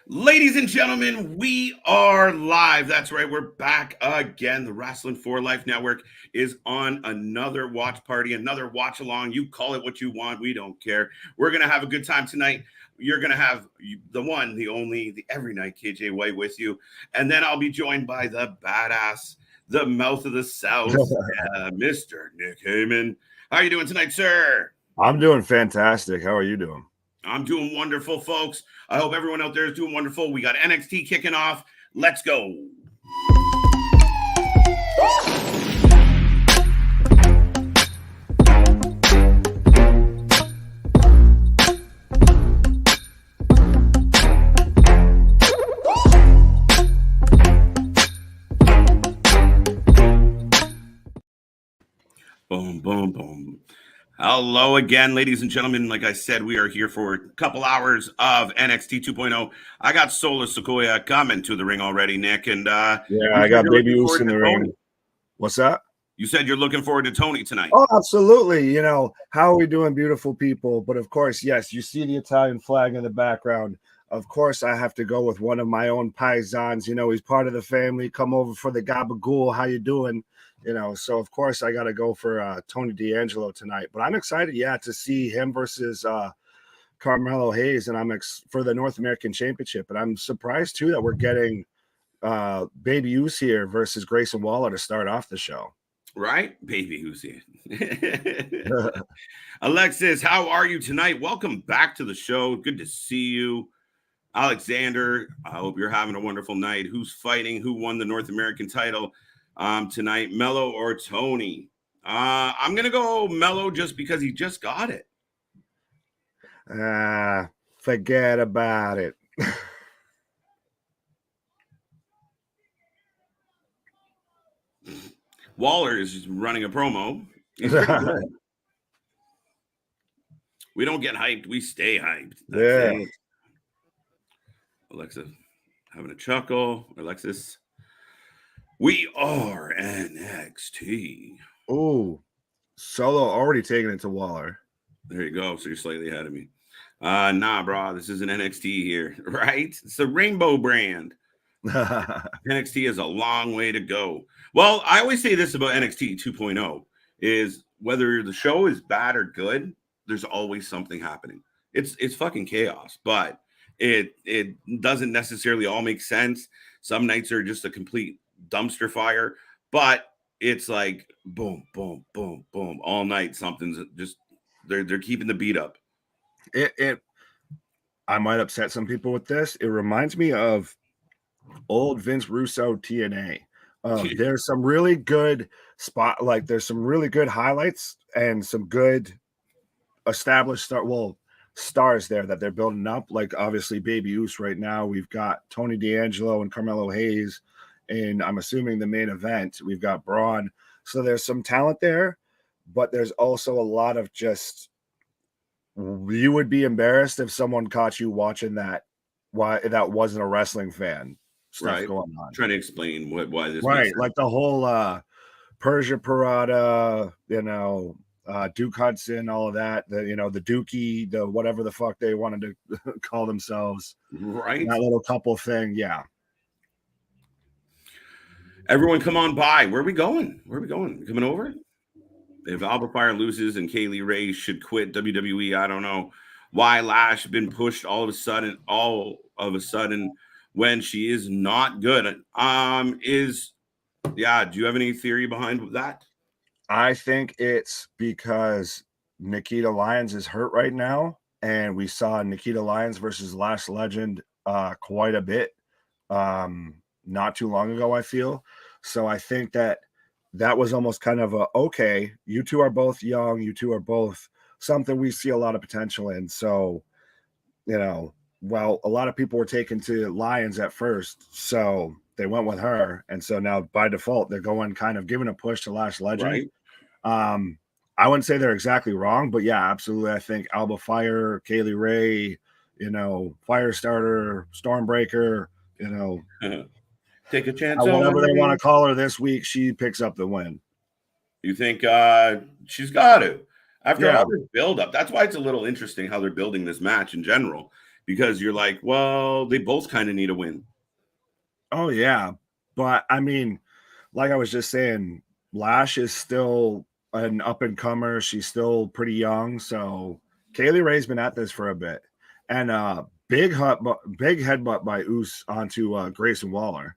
Ladies and gentlemen, we are live. That's right, we're back again. The Wrasslin for Life Network is on another watch party, another watch along. You call it what you want, we don't care. We're going to have a good time tonight. You're going to have the one, the only, the every night KJ White with you. And then I'll be joined by the badass, the mouth of the South, Mr. Nick Heyman. How are you doing tonight, sir? I'm doing fantastic. How are you doing? I'm doing wonderful, folks. I hope everyone out there is doing wonderful. We got NXT kicking off. Let's go. Boom, boom, boom. Hello again, ladies and gentlemen. Like I said, we are here for a couple hours of NXT 2.0. I got Sola Sequoia coming to the ring already, Nick. And yeah, I got Baby Oos in the ring. What's that? You said you're looking forward to Tony tonight. Oh, absolutely. You know, how are we doing, beautiful people? But of course, yes, you see the Italian flag in the background. Of course, I have to go with one of my own paisans. You know, he's part of the family. Come over for the gabagool. How you doing? You know, so of course I got to go for Tony D'Angelo tonight. But I'm excited, to see him versus Carmelo Hayes, and I'm for the North American Championship. And I'm surprised too that we're getting Baby Oos here versus Grayson Waller to start off the show. Right, Baby Oos here. Alexis, how are you tonight? Welcome back to the show. Good to see you. Alexander, I hope you're having a wonderful night. Who's fighting? Who won the North American title tonight, Mello or Tony? I'm going to go Mello just because he just got it. Forget about it. Waller is just running a promo. We don't get hyped. We stay hyped. That's it. Alexa having a chuckle. Alexis. We are NXT. Oh, Solo already taking it to Waller. There you go. So you're slightly ahead of me. Nah, bro. This is an NXT here, right? It's a rainbow brand. NXT is a long way to go. Well, I always say this about NXT 2.0 is whether the show is bad or good, there's always something happening. It's fucking chaos, but it doesn't necessarily all make sense. Some nights are just a complete dumpster fire, but it's like boom, boom, boom, boom all night. Something's just they're keeping the beat up. I might upset some people with this. It reminds me of old Vince Russo TNA. There's some really good there's some really good highlights and some good established stars there that they're building up. Like obviously Baby Oos right now. We've got Tony D'Angelo and Carmelo Hayes. And I'm assuming the main event, we've got Braun. So there's some talent there, but there's also a lot of just, you would be embarrassed if someone caught you watching that, why that wasn't a wrestling fan stuff going on. Trying to explain why this right, like the whole Persia Parada, Duke Hudson, all of that, the Dookie, the whatever the fuck they wanted to call themselves. Right. That little couple thing, yeah. Everyone come on by. Where are we going? Coming over? If Alba Fire loses and Kaylee Ray should quit WWE, I don't know why Lash been pushed all of a sudden when she is not good. Do you have any theory behind that? I think it's because Nikita Lyons is hurt right now, and we saw Nikita Lyons versus Lash Legend quite a bit not too long ago, I feel. So I think that was almost kind of okay, you two are both young, you two are both something we see a lot of potential in. So, well, a lot of people were taken to Lyons at first, so they went with her. And so now by default, they're going kind of giving a push to Lash Legend. Right. I wouldn't say they're exactly wrong, but yeah, absolutely. I think Alba Fire, Kaylee Ray, Firestarter, Stormbreaker, take a chance on whatever they want to call her this week, she picks up the win. You think she's got to after all this build up? That's why it's a little interesting how they're building this match in general, because you're like, well, they both kind of need a win. Oh yeah, but I mean, like I was just saying, Lash is still an up and comer. She's still pretty young, so Kaylee Ray's been at this for a bit, and big headbutt by Oos onto Grayson Waller.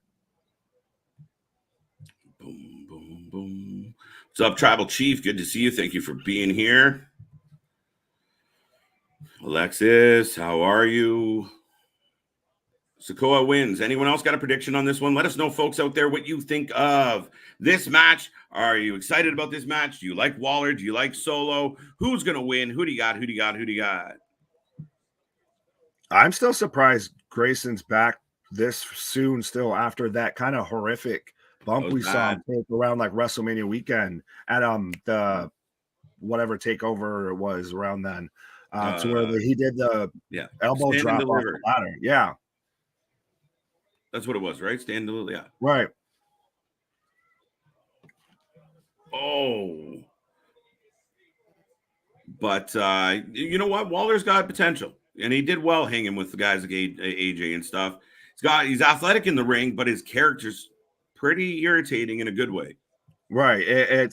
Boom, boom, boom. What's up, Tribal Chief? Good to see you. Thank you for being here. Alexis, how are you? Sokoa wins. Anyone else got a prediction on this one? Let us know, folks out there, what you think of this match. Are you excited about this match? Do you like Waller? Do you like Solo? Who's going to win? Who do you got? Who do you got? Who do you got? I'm still surprised Grayson's back this soon, still after that kind of horrific bump we saw him take around like WrestleMania weekend at the whatever takeover it was around then, to where he did the elbow drop off the ladder. Yeah. That's what it was, right? Stand and deliver. Yeah. Right. Oh. But you know what? Waller's got potential. And he did well hanging with the guys like AJ and stuff. He's athletic in the ring, but his character's pretty irritating in a good way. Right.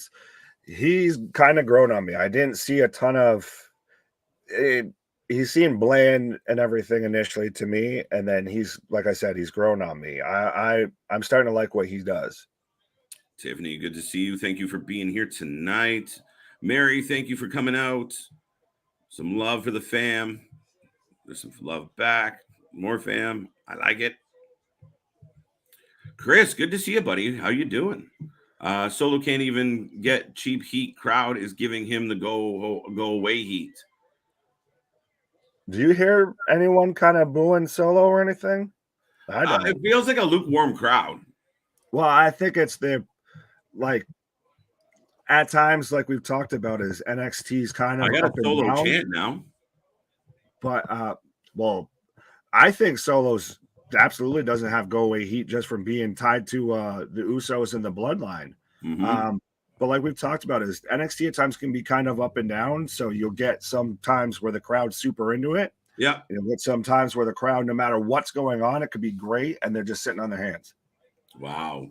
He's kind of grown on me. I didn't see a ton of it. He seemed bland and everything initially to me, and then he's, like I said, he's grown on me. I'm starting to like what he does. Tiffany, good to see you. Thank you for being here tonight. Mary, thank you for coming out. Some love for the fam. There's some love back. More fam. I like it. Chris, good to see you, buddy. How you doing? Solo can't even get cheap heat. Crowd is giving him the go away heat. Do you hear anyone kind of booing Solo or anything? I don't. It feels like a lukewarm crowd. Well, I think it's like at times, like we've talked about, is NXT's kind of I got a Solo chant now. But well, I think Solo's absolutely doesn't have go away heat just from being tied to the Usos and the Bloodline. Mm-hmm. But like we've talked about, is NXT at times can be kind of up and down. So you'll get some times where the crowd's super into it. Yeah. You'll get some times where the crowd, no matter what's going on, it could be great, and they're just sitting on their hands. Wow.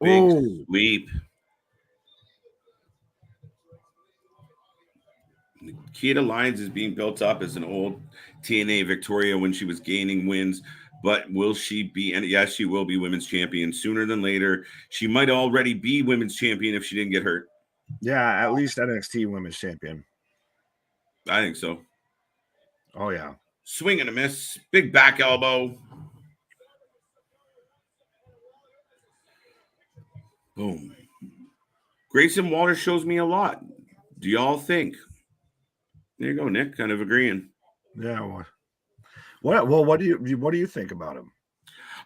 Big sweep. Nikita Lyons is being built up as an old TNA Victoria when she was gaining wins. But will she be? And yes, she will be women's champion sooner than later. She might already be women's champion if she didn't get hurt. Yeah, at least NXT women's champion. I think so. Oh, yeah. Swing and a miss. Big back elbow. Boom. Grayson Waller shows me a lot. Do y'all think? There you go, Nick. Kind of agreeing. Yeah. What do you think about him?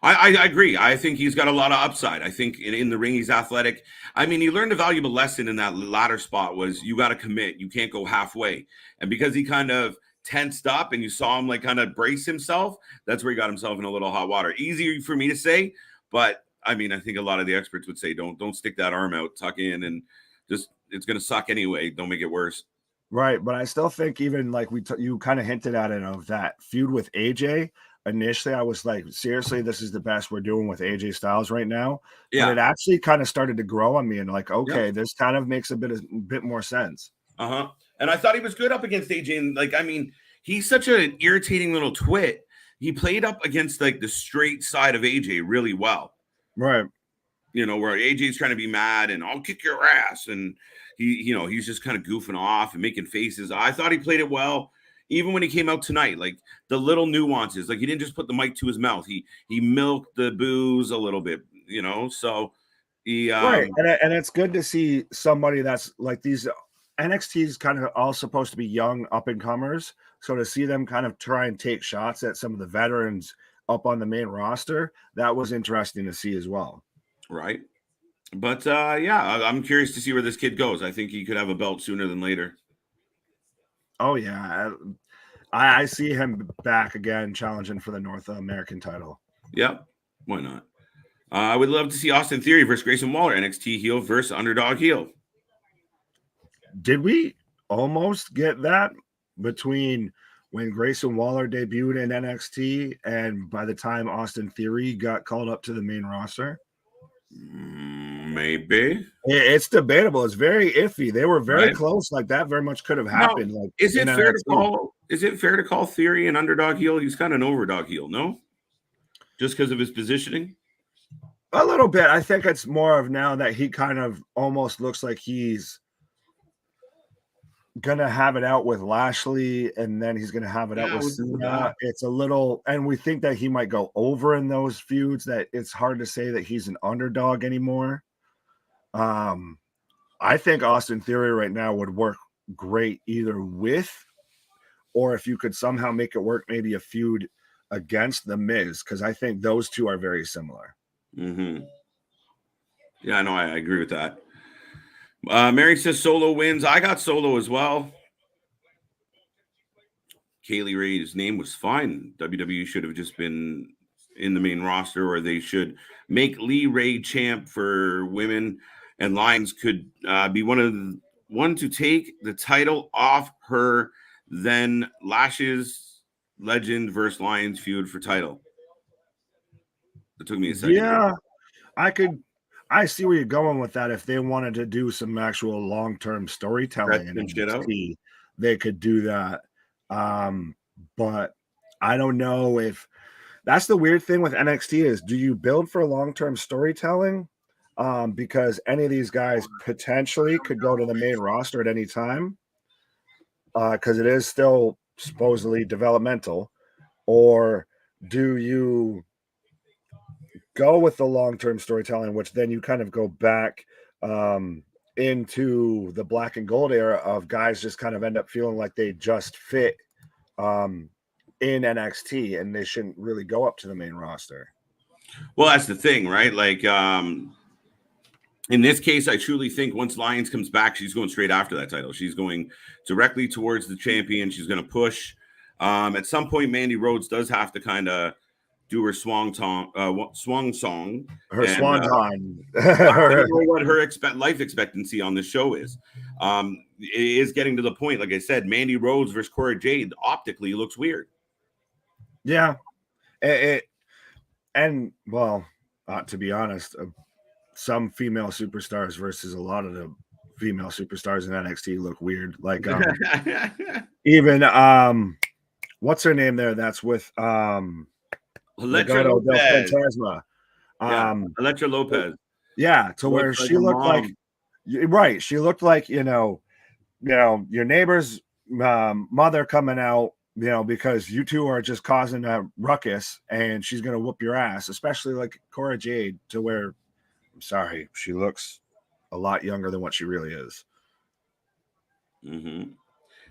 I agree. I think he's got a lot of upside. I think in the ring, he's athletic. I mean, he learned a valuable lesson in that ladder spot was you got to commit. You can't go halfway. And because he kind of tensed up and you saw him like kind of brace himself, that's where he got himself in a little hot water. Easy for me to say, but I mean, I think a lot of the experts would say, don't stick that arm out, tuck in, and just it's going to suck anyway. Don't make it worse. Right, but I still think even like you kind of hinted at it of that feud with AJ. Initially, I was like, seriously, this is the best we're doing with AJ Styles right now. Yeah. But it actually kind of started to grow on me and like, okay, this kind of makes a bit more sense. And I thought he was good up against AJ. And like, I mean, he's such an irritating little twit. He played up against like the straight side of AJ really well. Right. You know, where AJ's trying to be mad and I'll kick your ass. And he's just kind of goofing off and making faces. I thought he played it well. Even when he came out tonight, like the little nuances, like he didn't just put the mic to his mouth. He milked the booze a little bit, so he right. And it's good to see somebody that's like these NXT's kind of all supposed to be young up and comers. So to see them kind of try and take shots at some of the veterans up on the main roster, that was interesting to see as well. Right. But I'm curious to see where this kid goes. I think he could have a belt sooner than later. Oh, yeah. I see him back again challenging for the North American title. Yep. Why not? I would love to see Austin Theory versus Grayson Waller, NXT heel versus underdog heel. Did we almost get that between when Grayson Waller debuted in NXT, and by the time Austin Theory got called up to the main roster? Maybe. It's debatable. It's very iffy. They were very Right. close. Like that very much could have Now, happened. Like is in it fair to NXT. call Theory an underdog heel? He's kind of an overdog heel, no? Just because of his positioning? A little bit. I think it's more of now that he kind of almost looks like he's gonna have it out with Lashley, and then he's gonna have it out Yeah, with what's up with Cena. that? It's a little, and we think that he might go over in those feuds. That it's hard to say that he's an underdog anymore. I think Austin Theory right now would work great either with, or if you could somehow make it work, maybe a feud against The Miz, because I think those two are very similar. Mm-hmm. Yeah, no, I agree with that. Mary says Solo wins. I got Solo as well. Kaylee Ray's name was fine. WWE should have just been in the main roster, or they should make Lee Ray champ for women, and Lyons could be one to take the title off her. Then Lash's Legend versus Lyons feud for title. It took me a second. Yeah, I see where you're going with that. If they wanted to do some actual long-term storytelling in NXT, they could do that. But I don't know if that's the weird thing with NXT is, do you build for long-term storytelling? Because any of these guys potentially could go to the main roster at any time, because it is still supposedly developmental, or do you go with the long-term storytelling, which then you kind of go back into the black and gold era of guys just kind of end up feeling like they just fit in NXT and they shouldn't really go up to the main roster. Well, that's the thing, right? Like in this case, I truly think once Lyons comes back, she's going straight after that title. She's going directly towards the champion. She's going to push. At some point, Mandy Rhodes does have to kind of do her swung song. Her swan song. I don't know what her life expectancy on the show is. It is getting to the point, like I said, Mandy Rhodes versus Cora Jade optically looks weird. Yeah. And well, to be honest, some female superstars versus a lot of the female superstars in NXT look weird. Like even what's her name there? That's with Elektra Lopez. Elektra Lopez. Yeah, to where she looked like right. She looked like your neighbor's mother coming out, because you two are just causing a ruckus, and she's gonna whoop your ass. Especially like Cora Jade, to where I'm sorry, she looks a lot younger than what she really is. Mm-hmm.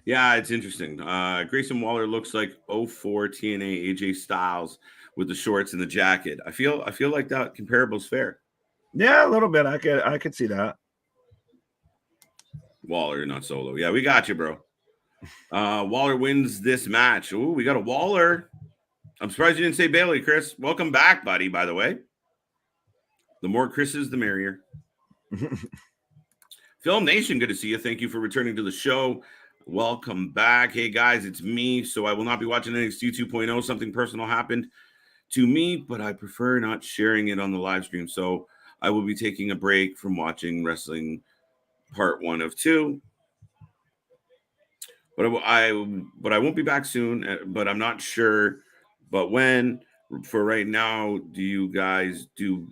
Yeah, it's interesting. Grayson Waller looks like 04 TNA AJ Styles with the shorts and the jacket. I feel like that comparable is fair. Yeah, a little bit. I could see that. Waller, not Solo. Yeah, we got you, bro. Waller wins this match. Ooh, we got a Waller. I'm surprised you didn't say Bailey, Chris. Welcome back, buddy, by the way. The more Chris's, the merrier. Film Nation, good to see you. Thank you for returning to the show. Welcome back. Hey, guys, it's me. So I will not be watching Nxt 2.0. Something personal happened to me, but I prefer not sharing it on the live stream. So I will be taking a break from watching wrestling part 1 of 2. But I won't be back soon, but I'm not sure. But when, for right now, do you guys do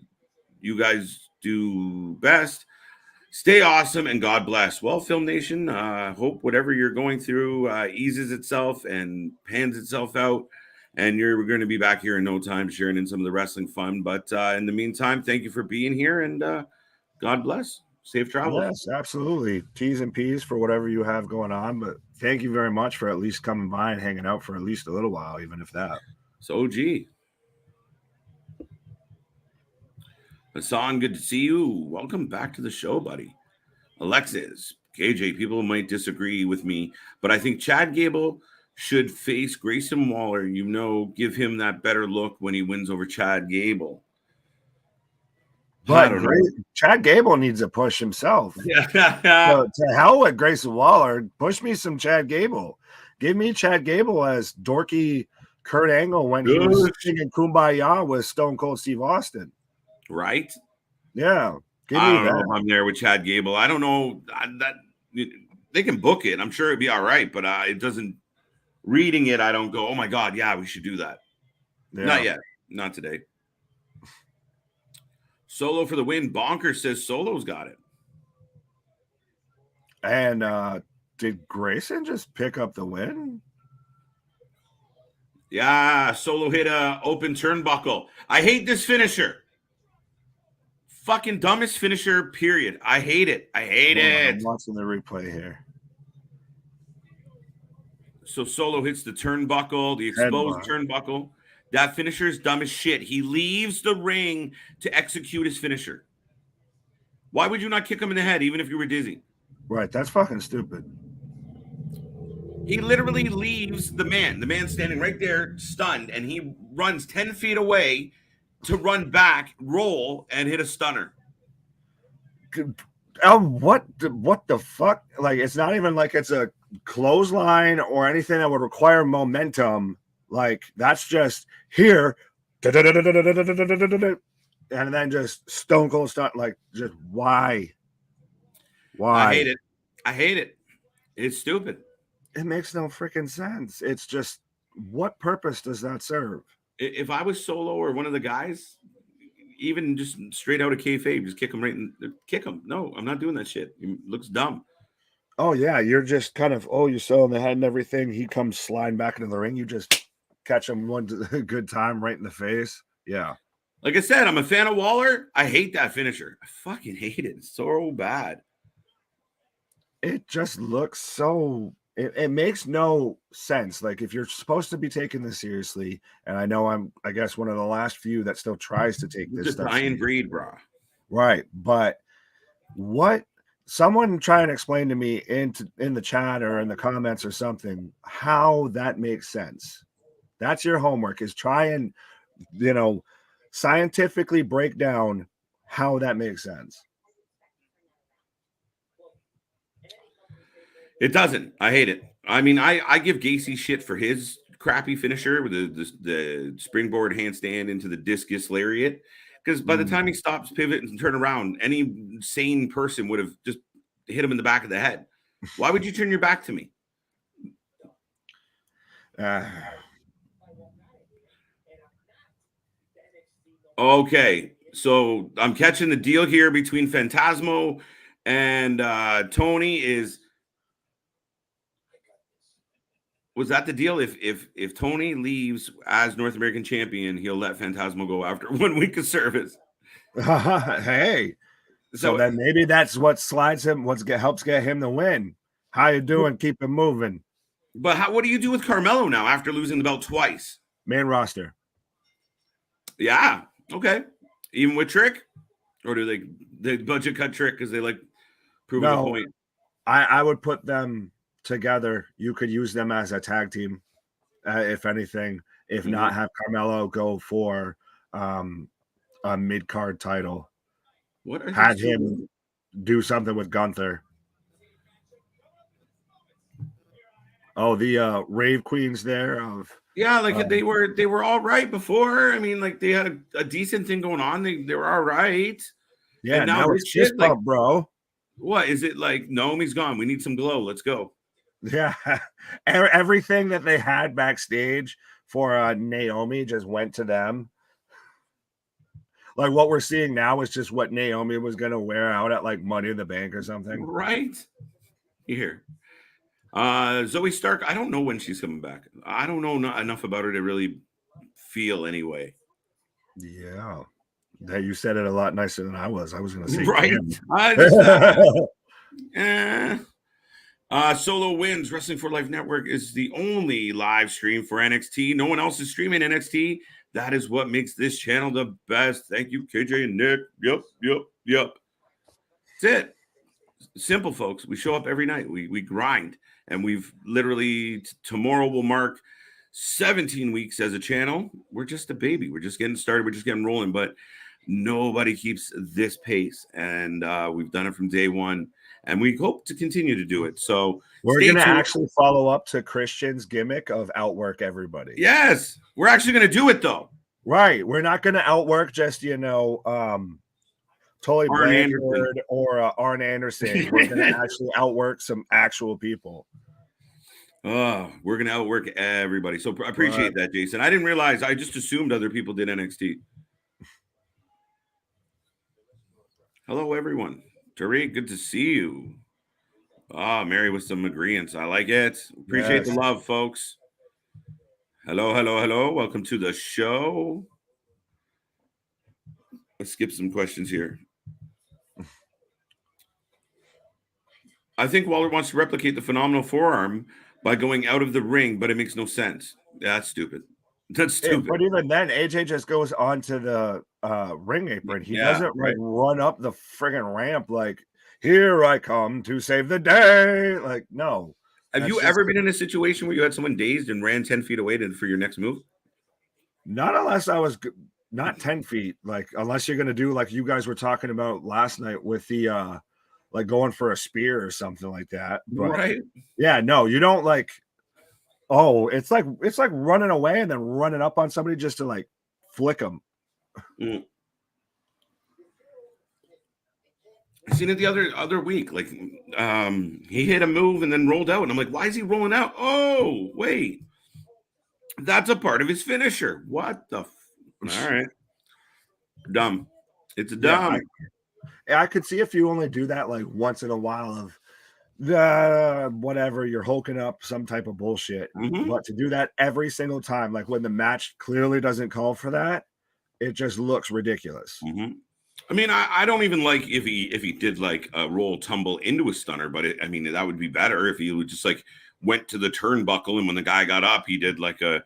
best? Stay awesome and God bless. Well, Film Nation, hope whatever you're going through eases itself and pans itself out. And you're going to be back here in no time sharing in some of the wrestling fun. But in the meantime, thank you for being here, and God bless. Safe travels. Yes, absolutely. T's and P's for whatever you have going on. But thank you very much for at least coming by and hanging out for at least a little while, even if that. So, gee. Hassan, good to see you. Welcome back to the show, buddy. Alexis, KJ, people might disagree with me, but I think Chad Gable should face Grayson Waller. Give him that better look when he wins over Chad Gable. But Chad Gable needs to push himself. So to hell with Grayson Waller. Push me some Chad Gable. Give me Chad Gable as dorky Kurt Angle when he was singing Kumbaya with Stone Cold Steve Austin. Right? Yeah. Give I me don't that. know if I'm there with Chad Gable. I don't know that they can book it. I'm sure it'd be all right, but it doesn't. Reading it, I don't go, oh my God, yeah, we should do that. Yeah. Not yet. Not today. Solo for the win. Bonker says Solo's got it. And did Grayson just pick up the win? Yeah, Solo hit a open turnbuckle. I hate this finisher. Fucking dumbest finisher, period. I hate it. I hate it. I'm watching the replay here. So Solo hits the turnbuckle, the exposed turnbuckle. That finisher is dumb as shit. He leaves the ring to execute his finisher. Why would you not kick him in the head, even if you were dizzy? Right, that's fucking stupid. He literally leaves the man standing right there, stunned, and he runs 10 feet away to run back, roll, and hit a stunner. What the fuck? Like, it's not even like it's a clothesline or anything that would require momentum. Like, that's just here, and then just Stone Cold stunt. Like, just why? I hate it. I hate it. It's stupid. It makes no freaking sense. It's just, what purpose does that serve? If I was Solo or one of the guys, even just straight out of kayfabe, just kick him right and kick him. No, I'm not doing that shit. It looks dumb. Oh yeah, you're just kind of you're so in the head and everything. He comes sliding back into the ring. You just catch him one good time right in the face. Yeah. Like I said, I'm a fan of Waller. I hate that finisher. I fucking hate it. It's so bad. It just looks so. It makes no sense. Like, if you're supposed to be taking this seriously, and I know I'm, I guess, one of the last few that still tries to take this stuff. Dying breed, bro. Right, but what? Someone try and explain to me in the chat or in the comments or something how that makes sense. That's your homework, is try and, scientifically break down how that makes sense. It doesn't. I hate it. I mean, I give Gacy shit for his crappy finisher with the springboard handstand into the discus lariat. Because by the time he stops, pivot, and turn around, any sane person would have just hit him in the back of the head. Why would you turn your back to me? Okay, so I'm catching the deal here between Phantasmo and Tony is. Was that the deal? If Tony leaves as North American champion, he'll let Phantasmo go after 1 week of service. Hey, so then maybe that's what slides him, helps get him the win. How you doing? Keep it moving. But what do you do with Carmelo now after losing the belt twice? Main roster. Yeah. Okay. Even with Trick, or do they budget cut Trick because they like proving a point? I would put them together. You could use them as a tag team, if anything. If not, have Carmelo go for a mid-card title. Had him do something with Gunther. Oh, the Rave Queens there of they were all right before. I mean, like, they had a decent thing going on. They were all right. Yeah, and now it's just pump, bro. What is it like? Naomi's gone. We need some glow. Let's go. Yeah, everything that they had backstage for Naomi just went to them. Like, what we're seeing now is just what Naomi was gonna wear out at like Money in the Bank or something, right? Here, Zoe Stark. I don't know when she's coming back. I don't know enough about her to really feel anyway. Yeah, that you said it a lot nicer than I was. I was gonna say right. Solo wins. Wrestling for Life Network is the only live stream for NXT. No one else is streaming NXT. That is what makes this channel the best. Thank you, KJ and Nick. Yep. That's it. Simple, folks. We show up every night. We grind. And we've literally, tomorrow will mark 17 weeks as a channel. We're just a baby. We're just getting started. We're just getting rolling. But nobody keeps this pace. And we've done it from day one. and we hope to continue to do it. So we're stay gonna tuned. actually follow up to Christian's gimmick of outwork everybody. Yes, we're actually going to do it though. Right. We're not going to outwork just, Tully Arn Blanchard Anderson. or Arn Anderson. We're going to actually outwork some actual people. Oh, we're going to outwork everybody. So I appreciate that, Jason. I didn't realize. I just assumed other people did NXT. Hello, everyone. Tariq, good to see you. Mary with some agreements. I like it. Appreciate the love, folks. Hello, hello, hello. Welcome to the show. Let's skip some questions here. I think Waller wants to replicate the phenomenal forearm by going out of the ring, but it makes no sense. Yeah, that's stupid. That's stupid. But even then, AJ just goes onto the ring apron. He doesn't run up the friggin' ramp like, here I come to save the day. Like, no. Have you ever been in a situation where you had someone dazed and ran 10 feet away for your next move? Not unless I was not 10 feet. Like, unless you're going to do like you guys were talking about last night with the like going for a spear or something like that. But, right. Yeah, no, you don't like, it's like running away and then running up on somebody just to like flick them. I seen it the other week. Like, he hit a move and then rolled out, and I'm like, why is he rolling out? Oh, wait, that's a part of his finisher. What the? All right, dumb. It's dumb. I could see if you only do that like once in a while of the whatever you're hulking up some type of bullshit, but to do that every single time, like when the match clearly doesn't call for that, it just looks ridiculous. I mean, I don't even like if he did like a roll tumble into a stunner, but I mean, that would be better if he would just like went to the turnbuckle and when the guy got up, he did like an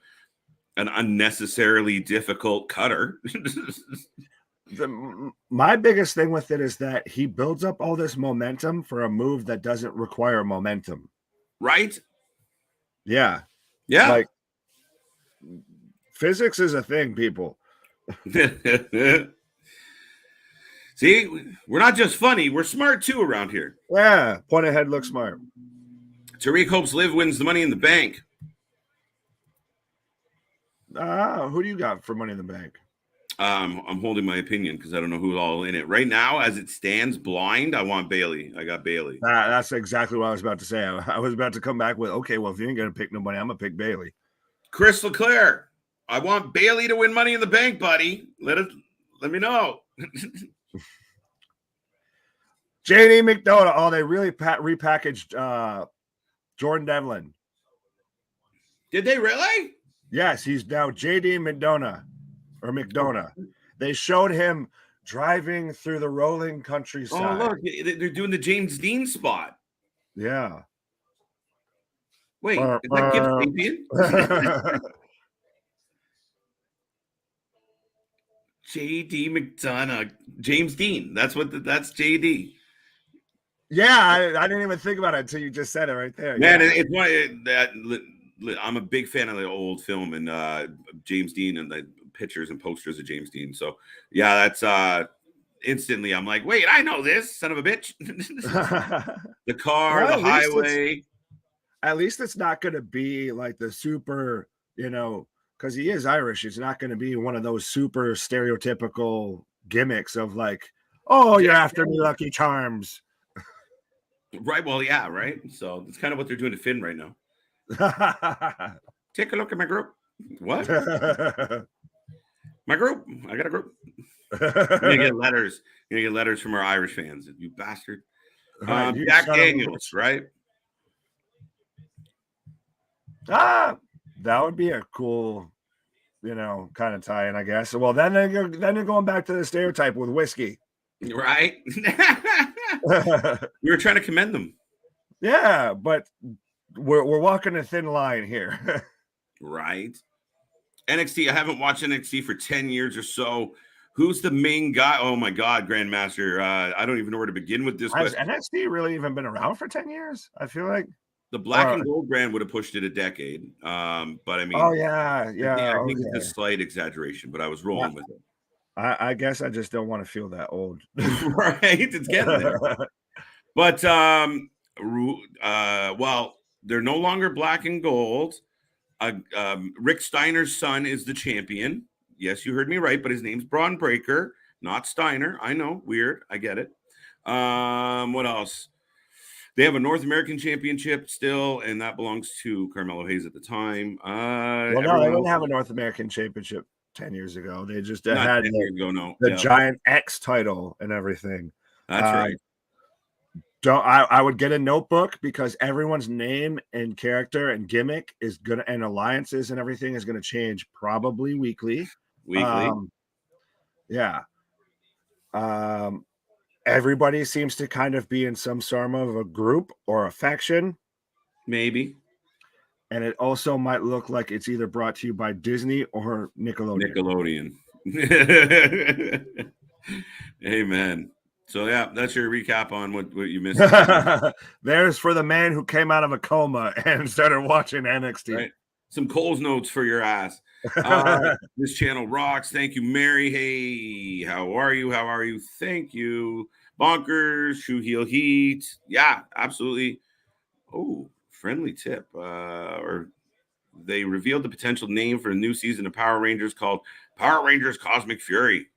unnecessarily difficult cutter. My biggest thing with it is that he builds up all this momentum for a move that doesn't require momentum. Right? Yeah. Like physics is a thing, people. See, we're not just funny, we're smart too around here. Yeah, point ahead, look smart. Tariq hopes Liv wins the Money in the Bank. Who do you got for Money in the Bank? I'm holding my opinion because I don't know who's all in it. Right now, as it stands, blind, I want Bailey. I got Bailey. That's exactly what I was about to say. I was about to come back with, okay, well, if you ain't going to pick nobody, I'm going to pick Bailey. Chris LeClaire, I want Bailey to win Money in the Bank, buddy. Let me know. JD McDonough. They really repackaged Jordan Devlin. Did they really? Yes, he's now JD McDonough. They showed him driving through the rolling countryside. Oh, look, they're doing the James Dean spot. Yeah. Wait, is that Gift Sapien? JD McDonough, James Dean. That's JD. Yeah, I didn't even think about it until you just said it right there. Man, it's one that I'm a big fan of the old film and James Dean and the pictures and posters of James Dean. So yeah, that's instantly I'm like, wait, I know this son of a bitch. The car, the highway. At least it's not going to be like the super, because he is Irish. It's not going to be one of those super stereotypical gimmicks of like, oh, you're after me, Lucky Charms. Right. Well, yeah. Right. So it's kind of what they're doing to Finn right now. Take a look at my group. What? My group. I got a group. You're gonna get letters. You're gonna get letters from our Irish fans. You bastard. Jack Daniels, right? That would be a cool, kind of tie-in, I guess. Well, then they're going back to the stereotype with whiskey, right? We were trying to commend them. Yeah, but we're walking a thin line here. Right. NXT. I haven't watched NXT for 10 years or so. Who's the main guy? Oh my God, Grandmaster. I don't even know where to begin with this. Has NXT really even been around for 10 years? I feel like the black and gold brand would have pushed it a decade. But I mean, I think it's a slight exaggeration, but I was rolling with it. I guess I just don't want to feel that old. Right. It's getting there. But well, they're no longer black and gold. Rick Steiner's son is the champion. Yes, you heard me right, but his name's Braun Breaker, not Steiner. I know, weird. I get it. What else? They have a North American championship still, and that belongs to Carmelo Hayes at the time. Well, no, they didn't have a North American championship 10 years ago. They just had 10 years ago, no. the Giant X title and everything. That's right. I would get a notebook because everyone's name and character and gimmick is gonna, and alliances and everything is gonna change probably weekly. Yeah. Everybody seems to kind of be in some sort of a group or a faction. Maybe. And it also might look like it's either brought to you by Disney or Nickelodeon. Amen. So yeah, that's your recap on what you missed. There's for the man who came out of a coma and started watching NXT. Right. Some Cole's notes for your ass. This channel rocks. Thank you, Mary. Hey, how are you? How are you? Thank you. Bonkers, Shoe Heel Heat. Yeah, absolutely. Oh, friendly tip. Or they revealed the potential name for a new season of Power Rangers called Power Rangers Cosmic Fury.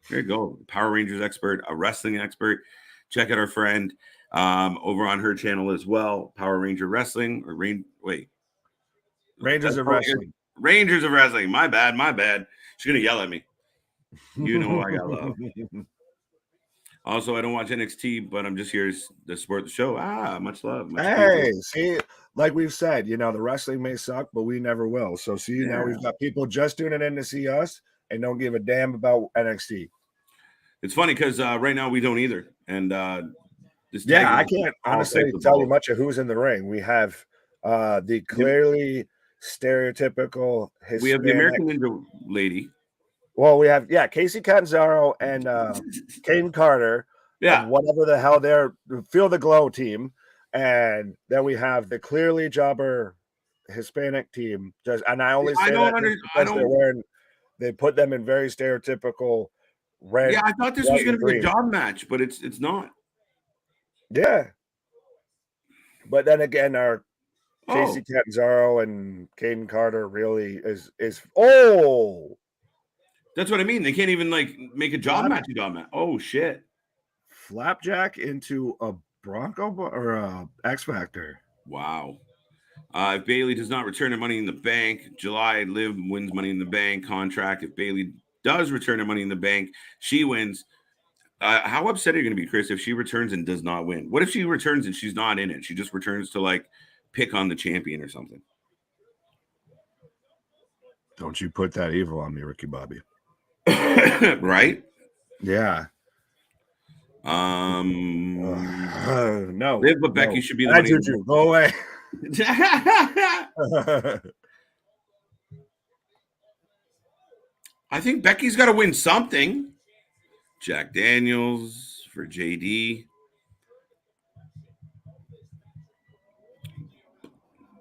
There you go. Power Rangers expert, a wrestling expert. Check out our friend over on her channel as well. Power Ranger Wrestling or Rangers of Wrestling. Rangers of Wrestling. My bad. She's gonna yell at me. You know I got love. Also, I don't watch NXT, but I'm just here to support the show. Much love. Hey, see, like we've said, the wrestling may suck, but we never will. So see, now we've got people just tuning in to see us and don't give a damn about NXT. It's funny because right now we don't either. And I can't honestly tell you much of who's in the ring. We have the clearly stereotypical Hispanic. We have the American Ninja lady. Well, we have Casey Catanzaro and Caden Carter. And whatever the hell they're Feel the Glow team. And then we have the clearly jobber Hispanic team. And I only say that they put them in very stereotypical red. Yeah, I thought this was going to be a job match, but it's not. Yeah. But then again, our Casey Catanzaro and Caden Carter really is that's what I mean. They can't even make a job match. Oh shit. Flapjack into a Bronco or a X Factor. Wow. If Bailey does not return her Money in the Bank, July Liv wins Money in the Bank contract. If Bailey does return her Money in the Bank, she wins. How upset are you going to be, Chris, if she returns and does not win? What if she returns and she's not in it? She just returns to pick on the champion or something. Don't you put that evil on me, Ricky Bobby. Right? Yeah. No. Liv, but Becky should be the money. Juju, go away. I think Becky's got to win something. Jack Daniels for JD.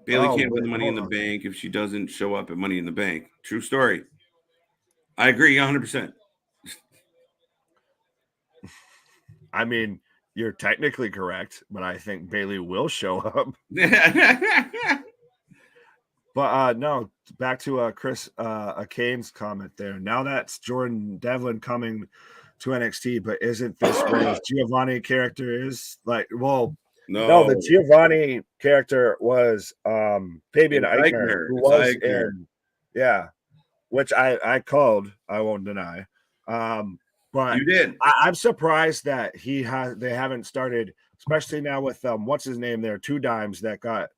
Bailey can't win the Money in the Bank if she doesn't show up at Money in the Bank. True story. I agree 100%. I mean, you're technically correct, but I think Bailey will show up. But no, back to Chris Kane's comment there. Now that's Jordan Devlin coming to NXT, but isn't this where his Giovanni character is? No, the Giovanni character was Fabian Eichner, who was in, which I called, I won't deny. But you did. I'm surprised that they haven't started, especially now with what's his name there, Two Dimes, that got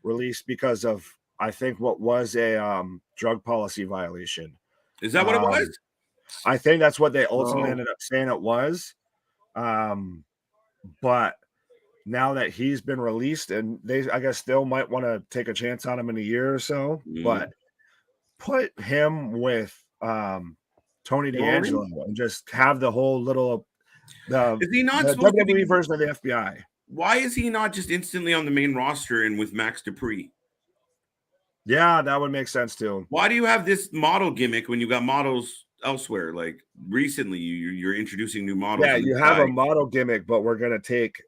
released because of I think what was a drug policy violation. Is that what it was? I think that's what they ultimately ended up saying it was. But now that he's been released, and they I guess still might want to take a chance on him in a year or so, but put him with Tony D'Angelo and just have the whole little is he not the supposed WWE to be version of the FBI? Why is he not just instantly on the main roster and with Max Dupree? Yeah, that would make sense too. Why do you have this model gimmick when you got models elsewhere? Recently, you're introducing new models. Yeah, you have a model gimmick, but we're gonna take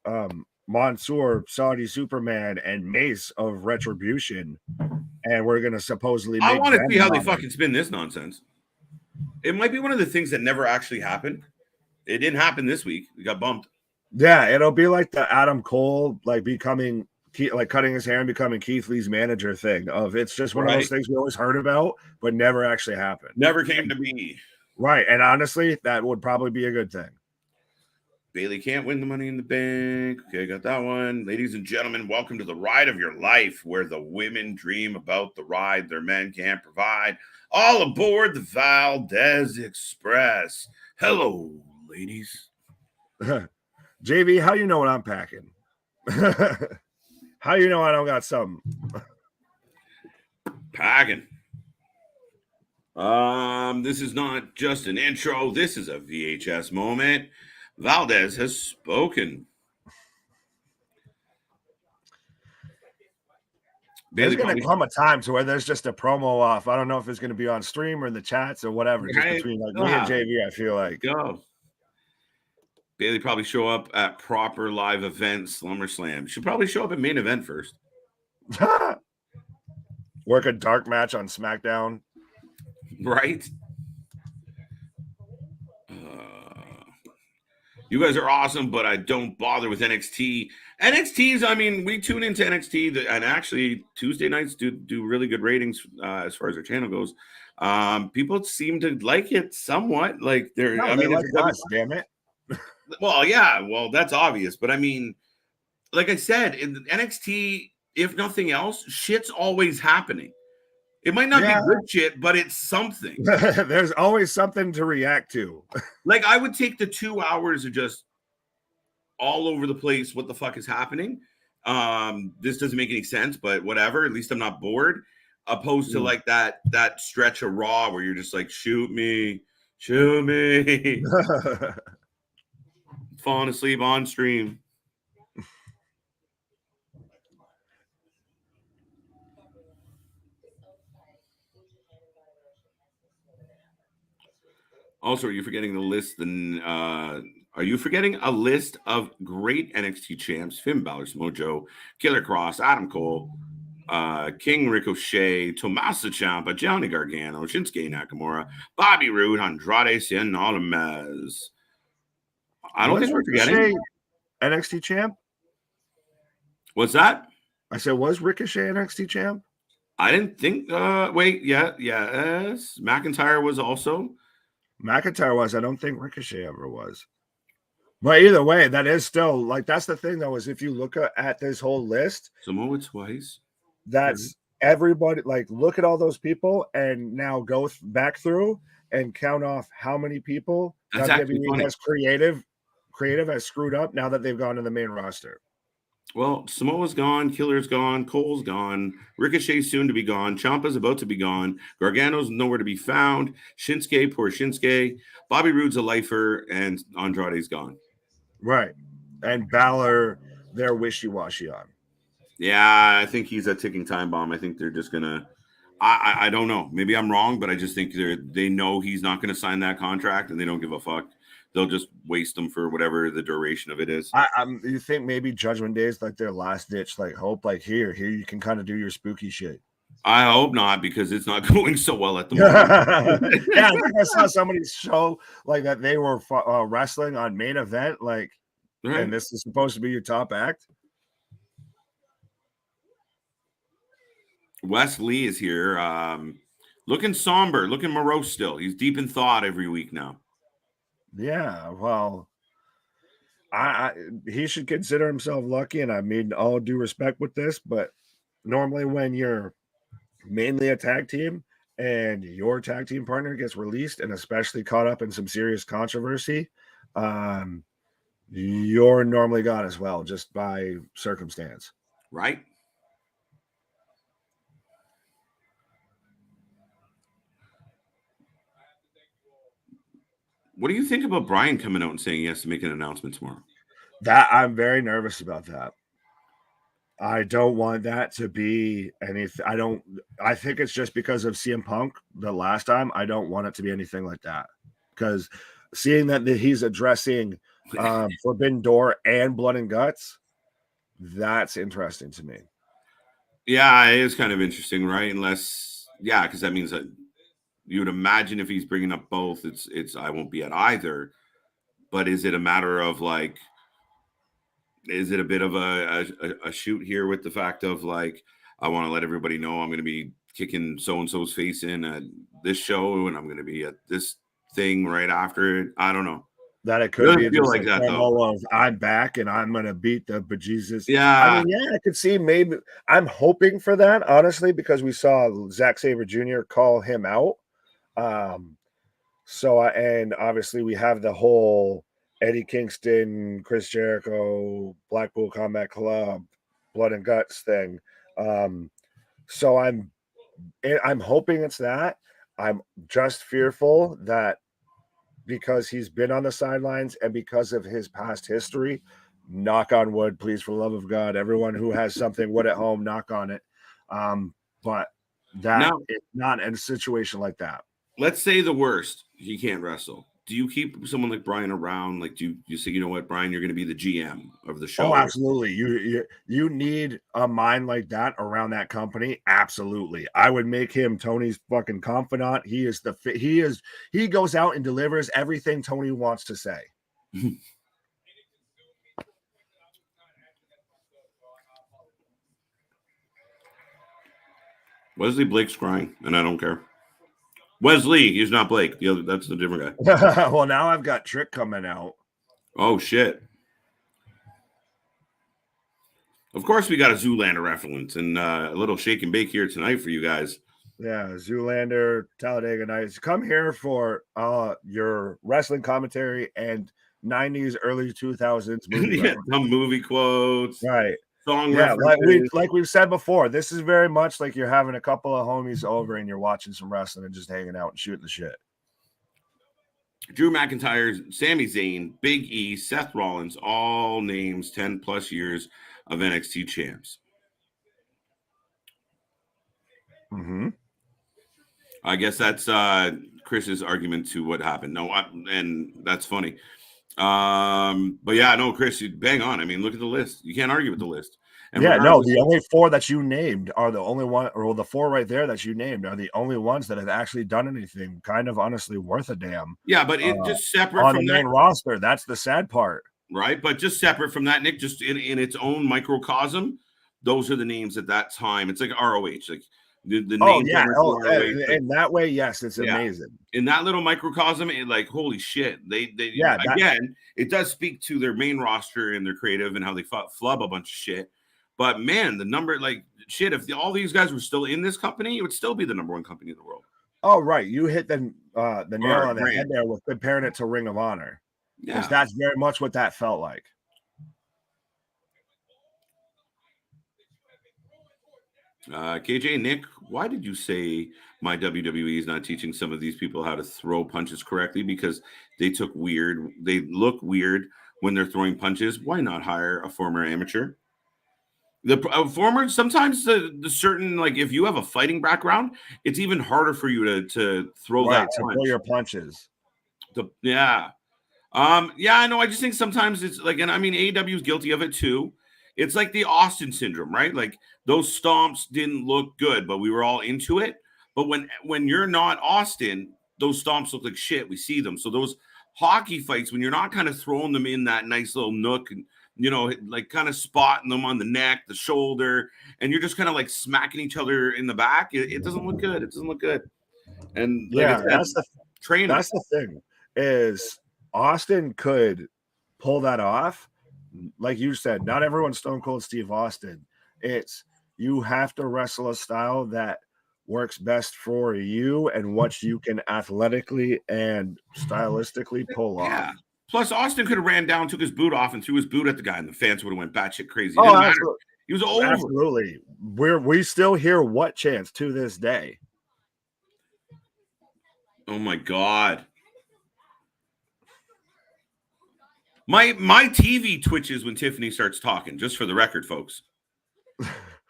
Mansoor, Saudi Superman, and Mace of Retribution, and we're gonna supposedly I make want to them see how they modern. fucking spin this nonsense. It might be one of the things that never actually happened. It didn't happen this week. We got bumped. Yeah, it'll be like the Adam Cole like becoming like cutting his hair and becoming Keith Lee's manager thing. Of it's just one of those things we always heard about, but never actually happened. Never came to be. Right, and honestly, that would probably be a good thing. Bailey can't win the Money in the Bank. Okay, got that one. Ladies and gentlemen, welcome to the ride of your life, where the women dream about the ride their men can't provide. All aboard the Valdez Express. Hello, ladies. JV, how you know what I'm packing? How you know I don't got something? Packing. This is not just an intro. This is a VHS moment. Valdez has spoken. There's going to come a time to where there's just a promo off. I don't know if it's going to be on stream or in the chats or whatever. Just between like me and JV, I feel like. Go. Bailey probably show up at proper live events, SummerSlam. Should probably show up at main event first. Work a dark match on SmackDown. Right? You guys are awesome, but I don't bother with NXT. NXT's, I mean, we tune into NXT, and actually Tuesday nights do really good ratings as far as their channel goes. People seem to like it somewhat. Like they're, no, I mean, like us, damn it. Well, yeah, well, that's obvious, but I mean, like I said, in NXT, if nothing else, shit's always happening. It might not be good shit, but it's something. There's always something to react to. Like, I would take the 2 hours of just all over the place. What the fuck is happening? This doesn't make any sense, but whatever. At least I'm not bored. Opposed to like that stretch of Raw where you're just like, shoot me. Falling asleep on stream. Also, are you forgetting the list? Are you forgetting a list of great NXT champs? Finn Balor, Mojo, Killer Cross, Adam Cole, King Ricochet, Tommaso Ciampa, Johnny Gargano, Shinsuke Nakamura, Bobby Roode, Andrade Cien Almas. I don't think we're forgetting NXT champ. What's that? I said, was Ricochet NXT champ? I didn't think. Yes. McIntyre was also. McIntyre was. I don't think Ricochet ever was. But either way, that is still like that's the thing though, is if you look at this whole list, Samoa twice. That's everybody. Like, look at all those people, and now go back through and count off how many people WWE has creative has screwed up now that they've gone to the main roster. Well, Samoa's gone, Killer's gone, Cole's gone, Ricochet's soon to be gone, Ciampa's about to be gone, Gargano's nowhere to be found, Shinsuke, poor Shinsuke, Bobby Roode's a lifer, and Andrade's gone. Right. And Balor, they're wishy-washy on. Yeah, I think he's a ticking time bomb. I think they're just going to I don't know. Maybe I'm wrong, but I just think they know he's not going to sign that contract, and they don't give a fuck. They'll just waste them for whatever the duration of it is. You think maybe Judgment Day is like their last ditch, like hope, like here you can kind of do your spooky shit. I hope not, because it's not going so well at the moment. Yeah, I think I saw somebody show like that they were wrestling on main event, like, right. And this is supposed to be your top act. Wes Lee is here, looking somber, looking morose still. He's deep in thought every week now. Yeah, well, he should consider himself lucky, and I mean all due respect with this, but normally when you're mainly a tag team and your tag team partner gets released and especially caught up in some serious controversy, you're normally gone as well, just by circumstance. Right. What do you think about Brian coming out and saying he has to make an announcement tomorrow? That I'm very nervous about that. I don't want that to be anything. I think it's just because of CM Punk the last time. I don't want it to be anything like that, because seeing that he's addressing Forbidden Door and Blood and Guts, That's interesting to me. Yeah, it is kind of interesting, right? Unless, yeah, because that means that you would imagine if he's bringing up both, it's I won't be at either. But is it a matter of like, is it a bit of a shoot here with the fact of like, I want to let everybody know I'm going to be kicking so and so's face in at this show, and I'm going to be at this thing right after it. I don't know. That it It could be doesn't feel just like a that though. promo of I'm back and I'm gonna beat the bejesus. I Yeah. mean, yeah, I could see maybe I'm hoping for that, honestly, because we saw Zack Sabre Jr. call him out. And obviously we have the whole Eddie Kingston, Chris Jericho, Blackpool Combat Club, Blood and Guts thing. So I'm hoping it's that. I'm just fearful that because he's been on the sidelines and because of his past history, knock on wood, please, for the love of God, everyone who has something wood at home, knock on it. But that Now, it's not in a situation like that. let's say the worst, he can't wrestle. Do you keep someone like Brian around? Like, do you say, you know what, Brian, you're going to be the GM of the show? Oh, absolutely. You need a mind like that around that company. Absolutely. I would make him Tony's fucking confidant. He goes out and delivers everything Tony wants to say. Wesley Blake's crying, and I don't care. Wesley, he's not Blake. That's the different guy. Well, now I've got Trick coming out. Oh shit! Of course, we got a Zoolander reference and a little shake and bake here tonight for you guys. Yeah, Zoolander, Talladega Nights. Come here for your wrestling commentary and 90s, early 2000s movie. Yeah, some movie quotes, right? Song Yeah, references. like we've said before, this is very much like you're having a couple of homies over and you're watching some wrestling and just hanging out and shooting the shit. Drew McIntyre, Sami Zayn, Big E, Seth Rollins, all names 10 plus years of NXT champs. Mm-hmm. I guess that's Chris's argument to what happened. No, and that's funny. But yeah, no, Chris, you bang on. I mean, look at the list. You can't argue with the list. And yeah, no, the only four that you named are the only one, or the four right there that you named are the only ones that have actually done anything kind of honestly worth a damn. Yeah, but it just separate on from the main roster. That's the sad part. Right, but just separate from that, Nick, just in its own microcosm, those are the names at that time. It's like ROH, like the names. In that way, yes, it's amazing. In that little microcosm, like holy shit, again, it does speak to their main roster and their creative and how they flub a bunch of shit. But man, the number, like shit, if all these guys were still in this company, it would still be the number one company in the world. Oh, right, you hit the nail on the head there with comparing it to Ring of Honor. Because that's very much what that felt like. KJ, Nick, why did you say my WWE is not teaching some of these people how to throw punches correctly? Because they look weird when they're throwing punches. Why not hire a former amateur? Sometimes the certain, like if you have a fighting background, it's even harder for you to throw that to throw your punches. Yeah, I know. I just think sometimes it's like, and I mean, AEW is guilty of it too. It's like the Austin syndrome, right? Like those stomps didn't look good, but we were all into it. But when you're not Austin, those stomps look like shit. We see them. So those hockey fights, when you're not kind of throwing them in that nice little nook and, you know, like kind of spotting them on the neck, the shoulder, and you're just kind of like smacking each other in the back, it doesn't look good. It doesn't look good. And yeah, that's the thing is Austin could pull that off. Like you said, not everyone's Stone Cold Steve Austin. It's you have to wrestle a style that works best for you and what you can athletically and stylistically pull off. Plus, Austin could have ran down, took his boot off, and threw his boot at the guy, and the fans would have went batshit crazy. Oh, absolutely. He was over. Absolutely. We still hear What chants to this day. Oh my God. My TV twitches when Tiffany starts talking, just for the record, folks.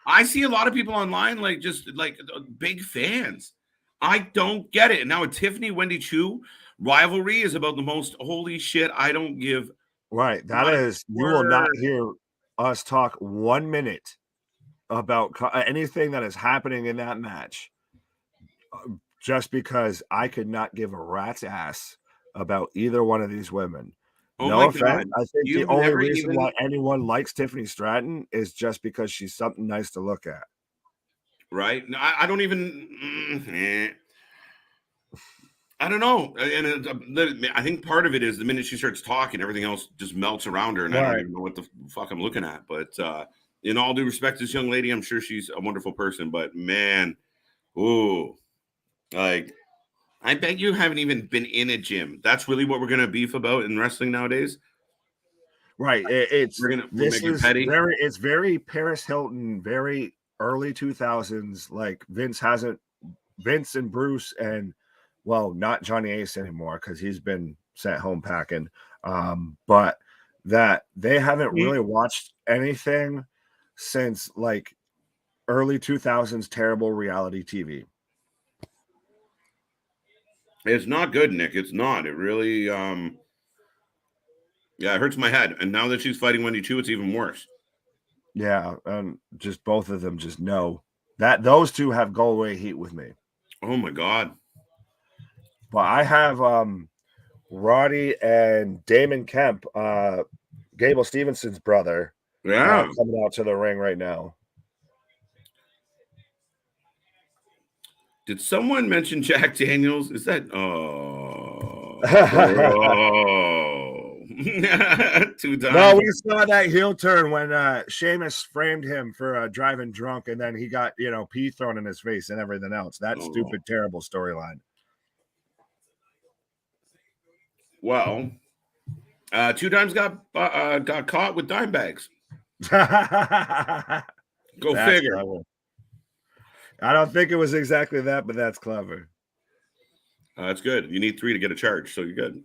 I see a lot of people online, like just like big fans. I don't get it. And now a Tiffany Wendy Chu rivalry is about the most holy shit. I don't give. Right. That is, you will not hear us talk 1 minute about anything that is happening in that match, just because I could not give a rat's ass about either one of these women. Oh my No offense. God. I think the You've only never reason even why anyone likes Tiffany Stratton is just because she's something nice to look at. right. No, I don't even. I don't know. I think part of it is the minute she starts talking, everything else just melts around her, and I don't Right. even know what the fuck I'm looking at. But in all due respect to this young lady, I'm sure she's a wonderful person. But man, ooh, like I bet you haven't even been in a gym. That's really what we're gonna beef about in wrestling nowadays. Right. We'll make it petty. It's very Paris Hilton, very early 2000s. Like Vince and Bruce and, well, not Johnny Ace anymore because he's been sent home packing. But that they haven't really watched anything since like early 2000s terrible reality TV. It's not good, Nick. It's not. It really yeah, it hurts my head. And now that she's fighting Wendy Chu, it's even worse. Yeah, and just both of them just know that those two have go away heat with me. Oh my God. But I have Roddy and Damon Kemp, Gable Stevenson's brother, Yeah. coming out to the ring right now. Did someone mention Jack Daniels? Is that oh, two No, times? we saw that heel turn when Sheamus framed him for driving drunk, and then he got pee thrown in his face and everything else. That Oh. stupid, terrible storyline. Well, two times got caught with dime bags. Go That's figure. clever. I don't think it was exactly that, but that's clever. That's good. You need 3 to get a charge, so you're good.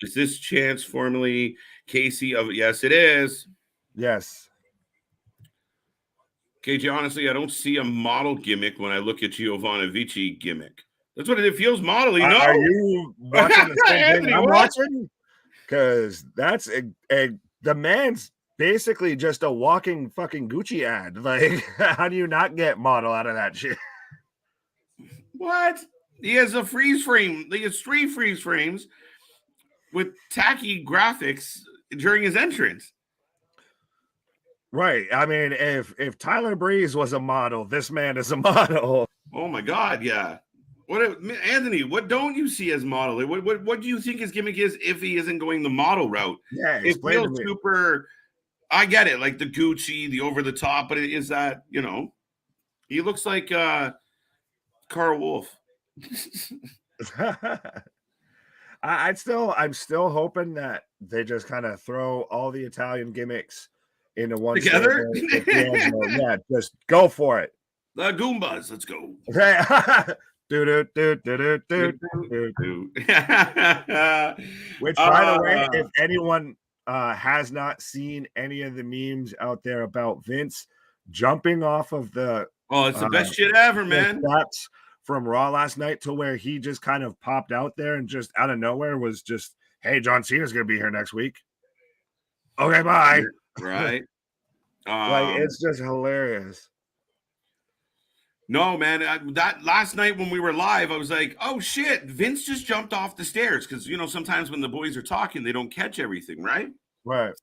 Is this Chance formerly Casey of? Yes, it is. Yes. KJ, honestly, I don't see a model gimmick when I look at Giovanna Vici gimmick. That's what it feels model-y. No, Are you watching the same thing Anthony, I'm what? watching? Because that's the man's basically just a walking fucking Gucci ad. Like, how do you not get model out of that shit? What? He has a freeze frame. He has 3 freeze frames with tacky graphics during his entrance. Right. I mean, if Tyler Breeze was a model, this man is a model. Oh my God, yeah. Anthony? What don't you see as model? What do you think his gimmick is if he isn't going the model route? Yeah, It explain to feels me. super. I get it, like the Gucci, the over the top, but is that he looks like Carl Wolf. I'm still hoping that they just kind of throw all the Italian gimmicks into one Together? Yeah, just go for it. The Goombas, let's go. Which, by the way, if anyone has not seen any of the memes out there about Vince jumping off of it's the best shit ever, man. Steps from Raw last night to where he just kind of popped out there and just out of nowhere was just, hey, John Cena's gonna be here next week. Okay, bye. Right. Like, it's just hilarious. No, man. That last night when we were live, I was like, "Oh shit!" Vince just jumped off the stairs because sometimes when the boys are talking, they don't catch everything, right? Right.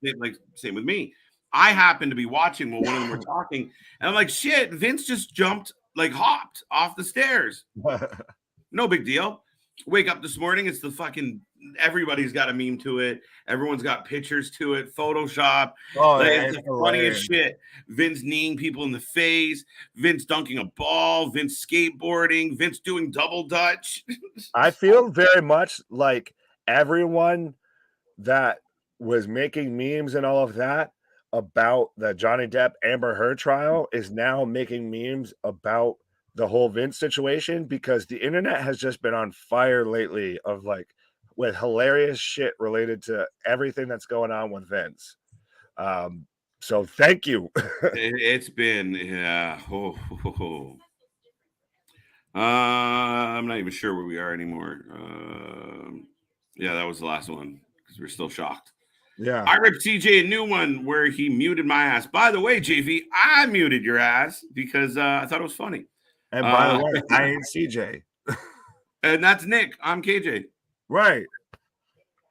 Same with me. I happened to be watching while one of them were talking, and I'm like, "Shit!" Vince just jumped, like hopped off the stairs. No big deal. Wake up this morning, it's the fucking everybody's got a meme to it. Everyone's got pictures to it. Photoshop. Oh, like, yeah, it's the funniest shit. Vince kneeing people in the face. Vince dunking a ball. Vince skateboarding. Vince doing double dutch. I feel very much like everyone that was making memes and all of that about the Johnny Depp Amber Heard trial is now making memes about the whole Vince situation, because the internet has just been on fire lately of like with hilarious shit related to everything that's going on with Vince. So thank you. It's been, yeah. I'm not even sure where we are anymore. Yeah, that was the last one because we're still shocked. Yeah. I ripped CJ a new one where he muted my ass. By the way, JV, I muted your ass because I thought it was funny. And by the way, I ain't CJ. And that's Nick. I'm KJ. Right.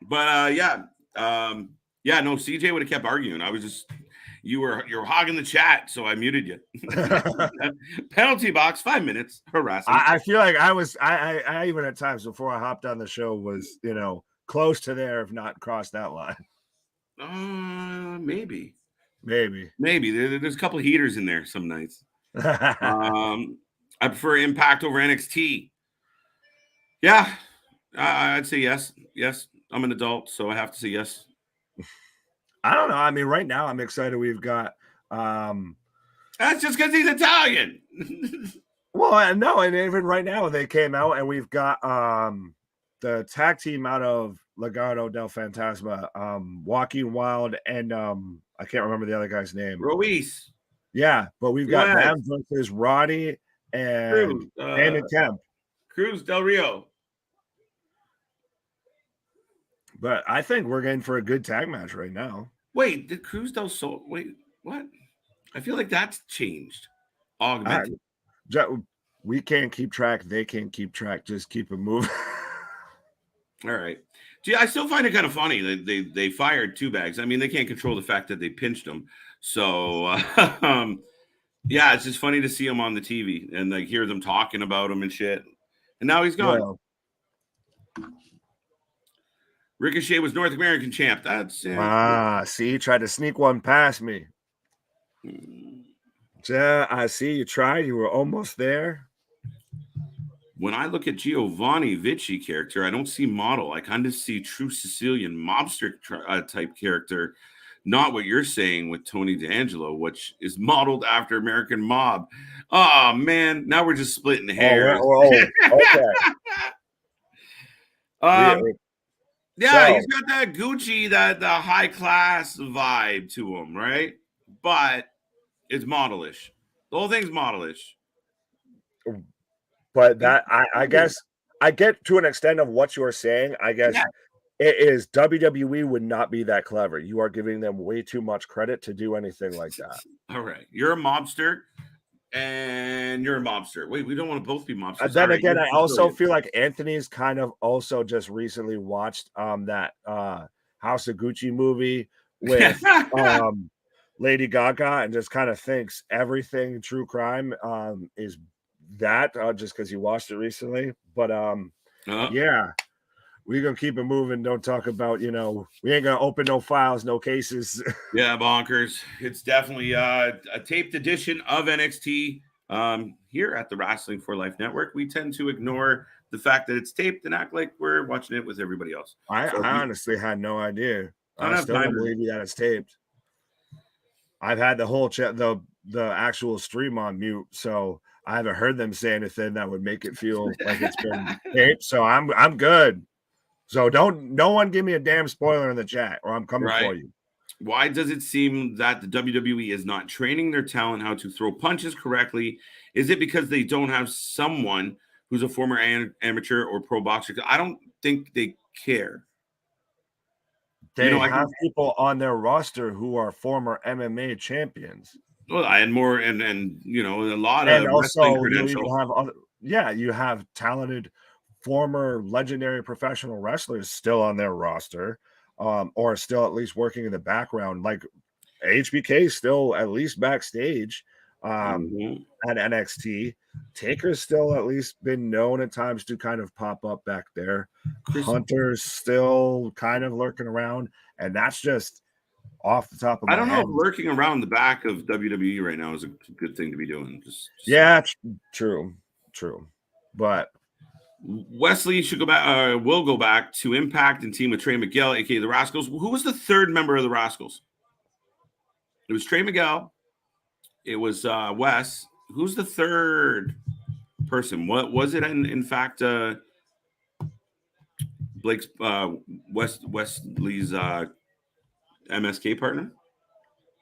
But yeah, no, CJ would have kept arguing. I was just you're hogging the chat, so I muted you. Penalty box, 5 minutes, harassing. I feel like I even at times before I hopped on the show was, close to there, if not crossed that line. Maybe. There's a couple of heaters in there some nights. I prefer Impact over NXT. Yeah, I'd say yes. Yes, I'm an adult, so I have to say yes. I don't know. I mean, right now I'm excited. We've got that's just because he's Italian. Well, no, and even right now they came out and we've got the tag team out of Legado del Fantasma, Walking Wild, and I can't remember the other guy's name. Ruiz. Yeah, but we've got them versus Roddy and Damon Kemp. Cruz Del Rio. But I think we're getting for a good tag match right now. Wait, did Cruz Del Sol? Wait, what? I feel like that's changed. Augmented. We can't keep track. They can't keep track. Just keep it moving. All right. Gee, I still find it kind of funny that they fired Two Bags. I mean, they can't control the fact that they pinched him. So, yeah, it's just funny to see him on the TV and like hear them talking about him and shit. And now he's gone. Yeah. Ricochet was North American champ. That's see, tried to sneak one past me. Yeah, I see you tried. You were almost there. When I look at Giovanni Vici character, I don't see model. I kind of see true Sicilian mobster type character, not what you're saying with Tony D'Angelo, which is modeled after American Mob. Oh man, now we're just splitting hairs. Okay. Yeah, he's got that Gucci, the high class vibe to him, right? But it's modelish. The whole thing's modelish. But that I guess I get to an extent of what you are saying. I guess it is WWE would not be that clever. You are giving them way too much credit to do anything like that. All right. You're a mobster and you're a mobster. Wait, we don't want to both be mobsters. Then again, I also feel like Anthony's kind of also just recently watched that House of Gucci movie with Lady Gaga and just kind of thinks everything true crime is that just because you watched it recently. But yeah, we're gonna keep it moving. Don't talk about, we ain't gonna open no files, no cases. Yeah, bonkers. It's definitely a taped edition of NXT here at the Wrestling for Life Network. We tend to ignore the fact that it's taped and act like we're watching it with everybody else. I honestly had no idea. I still don't believe that it's taped. I've had the whole the actual stream on mute, so I haven't heard them say anything that would make it feel like it's been taped. So I'm good. So no one give me a damn spoiler in the chat, or I'm coming for you. Why does it seem that the WWE is not training their talent how to throw punches correctly? Is it because they don't have someone who's a former amateur or pro boxer? I don't think they care. They have people on their roster who are former MMA champions. Well, and more, and a lot of wrestling credentials. You have talented former legendary professional wrestlers still on their roster, or still at least working in the background. Like HBK still at least backstage at NXT. Taker's still at least been known at times to kind of pop up back there. Hunter's still kind of lurking around, and that's just off the top of my head. I don't know if lurking around the back of WWE right now is a good thing to be doing. True. But Wesley should go back. Will go back to Impact and team with Trey Miguel, aka the Rascals. Who was the third member of the Rascals? It was Trey Miguel. It was Wes. Who's the third person? What was it? In fact, Blake's Wesley's MSK partner?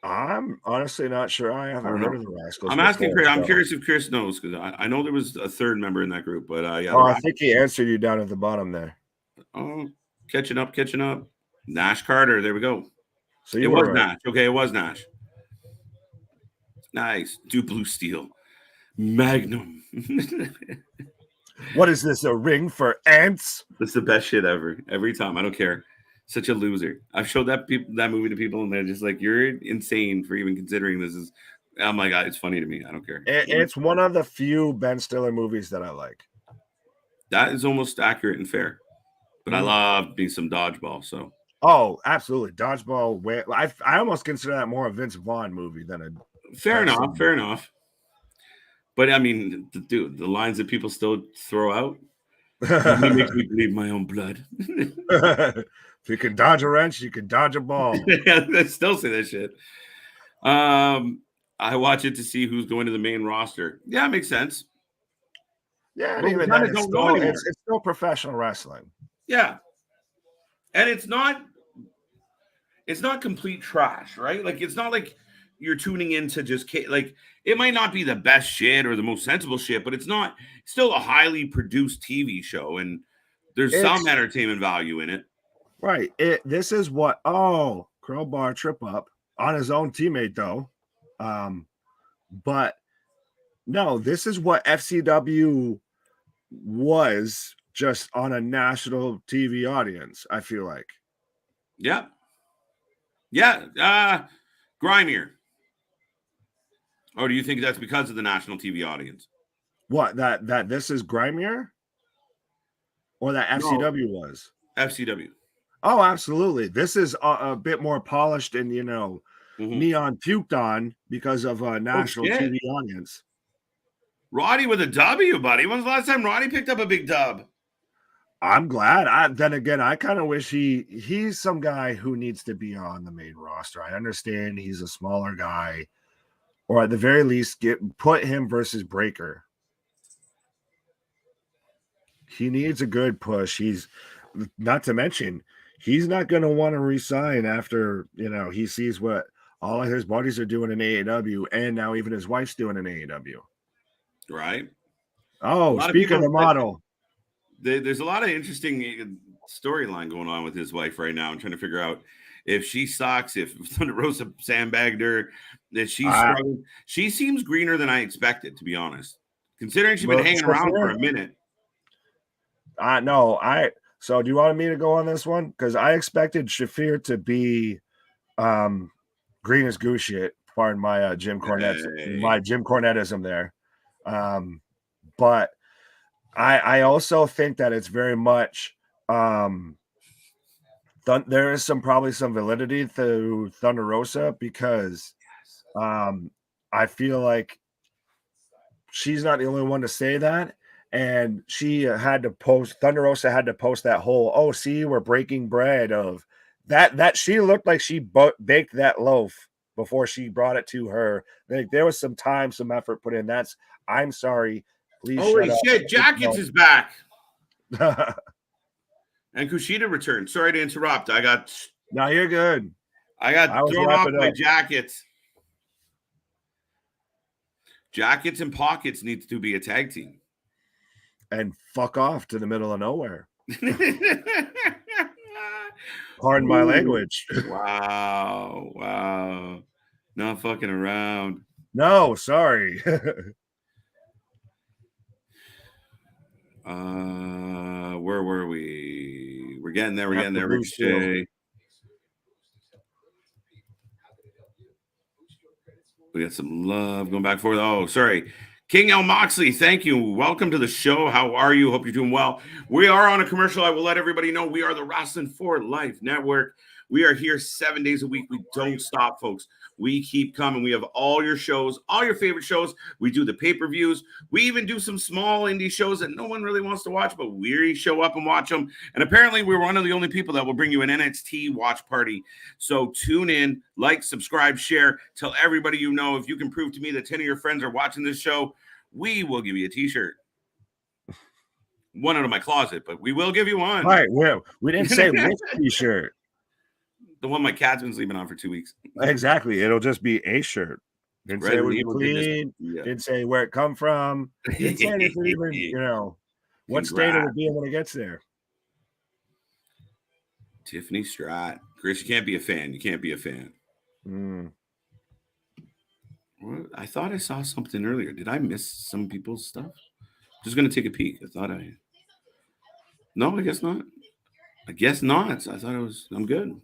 I'm honestly not sure. I haven't heard of the Rascals. I'm asking Chris. I'm curious if Chris knows, because I know there was a third member in that group. But I think he answered you down at the bottom there. Oh, catching up. Nash Carter. There we go. So It you was were right. Nash. Okay, it was Nash. Nice. Do blue steel. Magnum. What is this? A ring for ants? That's the best shit ever. Every time. I don't care. Such a loser. I've showed that movie to people and they're just like, you're insane for even considering this is. I'm like, it's funny to me. I don't care. It's one of the few Ben Stiller movies that I like. That is almost accurate and fair. But I love me some dodgeball. So. Oh, absolutely. Dodgeball. I almost consider that more a Vince Vaughn movie than a. Fair enough. Fair enough. But I mean, dude, the lines that people still throw out. It makes me bleed my own blood. If you can dodge a wrench, you can dodge a ball. I still say that shit. I watch it to see who's going to the main roster. Yeah, it makes sense. Yeah, and even then, it's still professional wrestling. Yeah, and it's not complete trash, right? Like it's not like you're tuning in to just like it might not be the best shit or the most sensible shit, but it's still a highly produced TV show, and there's some entertainment value in it. Right. This is what crowbar trip up on his own teammate though. But no, this is what FCW was just on a national TV audience, I feel like. Yeah. Yeah. Grimier. Oh, do you think that's because of the national TV audience? What, that this is grimier? Or that FCW was? FCW. Oh, absolutely. This is a bit more polished and, neon puked on because of a national TV audience. Roddy with a W, buddy. When's the last time Roddy picked up a big dub? I'm glad. Then again, I kind of wish he's some guy who needs to be on the main roster. I understand he's a smaller guy, or at the very least, put him versus Breaker. He needs a good push. He's not to mention he's not going to want to resign after he sees what all of his buddies are doing in AEW, and now even his wife's doing in AEW. Right. Oh, speaking of the model. There's a lot of interesting storyline going on with his wife right now. I'm trying to figure out if she sucks, if Thunder Rosa sandbagged her, that she's struggling. She seems greener than I expected, to be honest, considering she's been hanging around for a minute. So do you want me to go on this one? Because I expected Shafir to be green as goose shit. Pardon my Jim Cornette, my Jim Cornettism there. But I also think that it's very much there is probably some validity to Thunder Rosa because I feel like she's not the only one to say that. And she had to post, Thunder Rosa had to post that whole, see, we're breaking bread of that she looked like she baked that loaf before she brought it to her. Like there was some time, some effort put in. I'm sorry. Please. Holy shit, Jackets is back. And Kushida returned. Sorry to interrupt. No, you're good. I got thrown off by Jackets. Jackets and Pockets needs to be a tag team. And fuck off to the middle of nowhere. Pardon my language. Wow. Not fucking around. No, sorry. Where were we? We're getting there. Ricochet. We got some love going back and forth. Oh, sorry. King L. Moxley, thank you. Welcome to the show. How are you? Hope you're doing well. We are on a commercial. I will let everybody know we are the Wrasslin for Life Network. We are here 7 days a week. We don't stop, folks. We keep coming. We have all your shows, all your favorite shows. We do the pay-per-views. We even do some small indie shows that no one really wants to watch, but we show up and watch them. And apparently we're one of the only people that will bring you an NXT watch party. So tune in, like, subscribe, share, tell everybody you know. If you can prove to me that 10 of your friends are watching this show, we will give you a t-shirt. One out of my closet, but we will give you one. All right, well, we didn't say which t-shirt. The one my cat's been sleeping on for 2 weeks. Exactly. It'll just be a shirt. Didn't say where you clean. Didn't say where it come from. Didn't say anything even, what state it will be when it gets there. Tiffany Strat. Chris, you can't be a fan. You can't be a fan. Mm. I thought I saw something earlier. Did I miss some people's stuff? Just gonna take a peek. I thought I. No, I guess not. I guess not. I thought I'm good.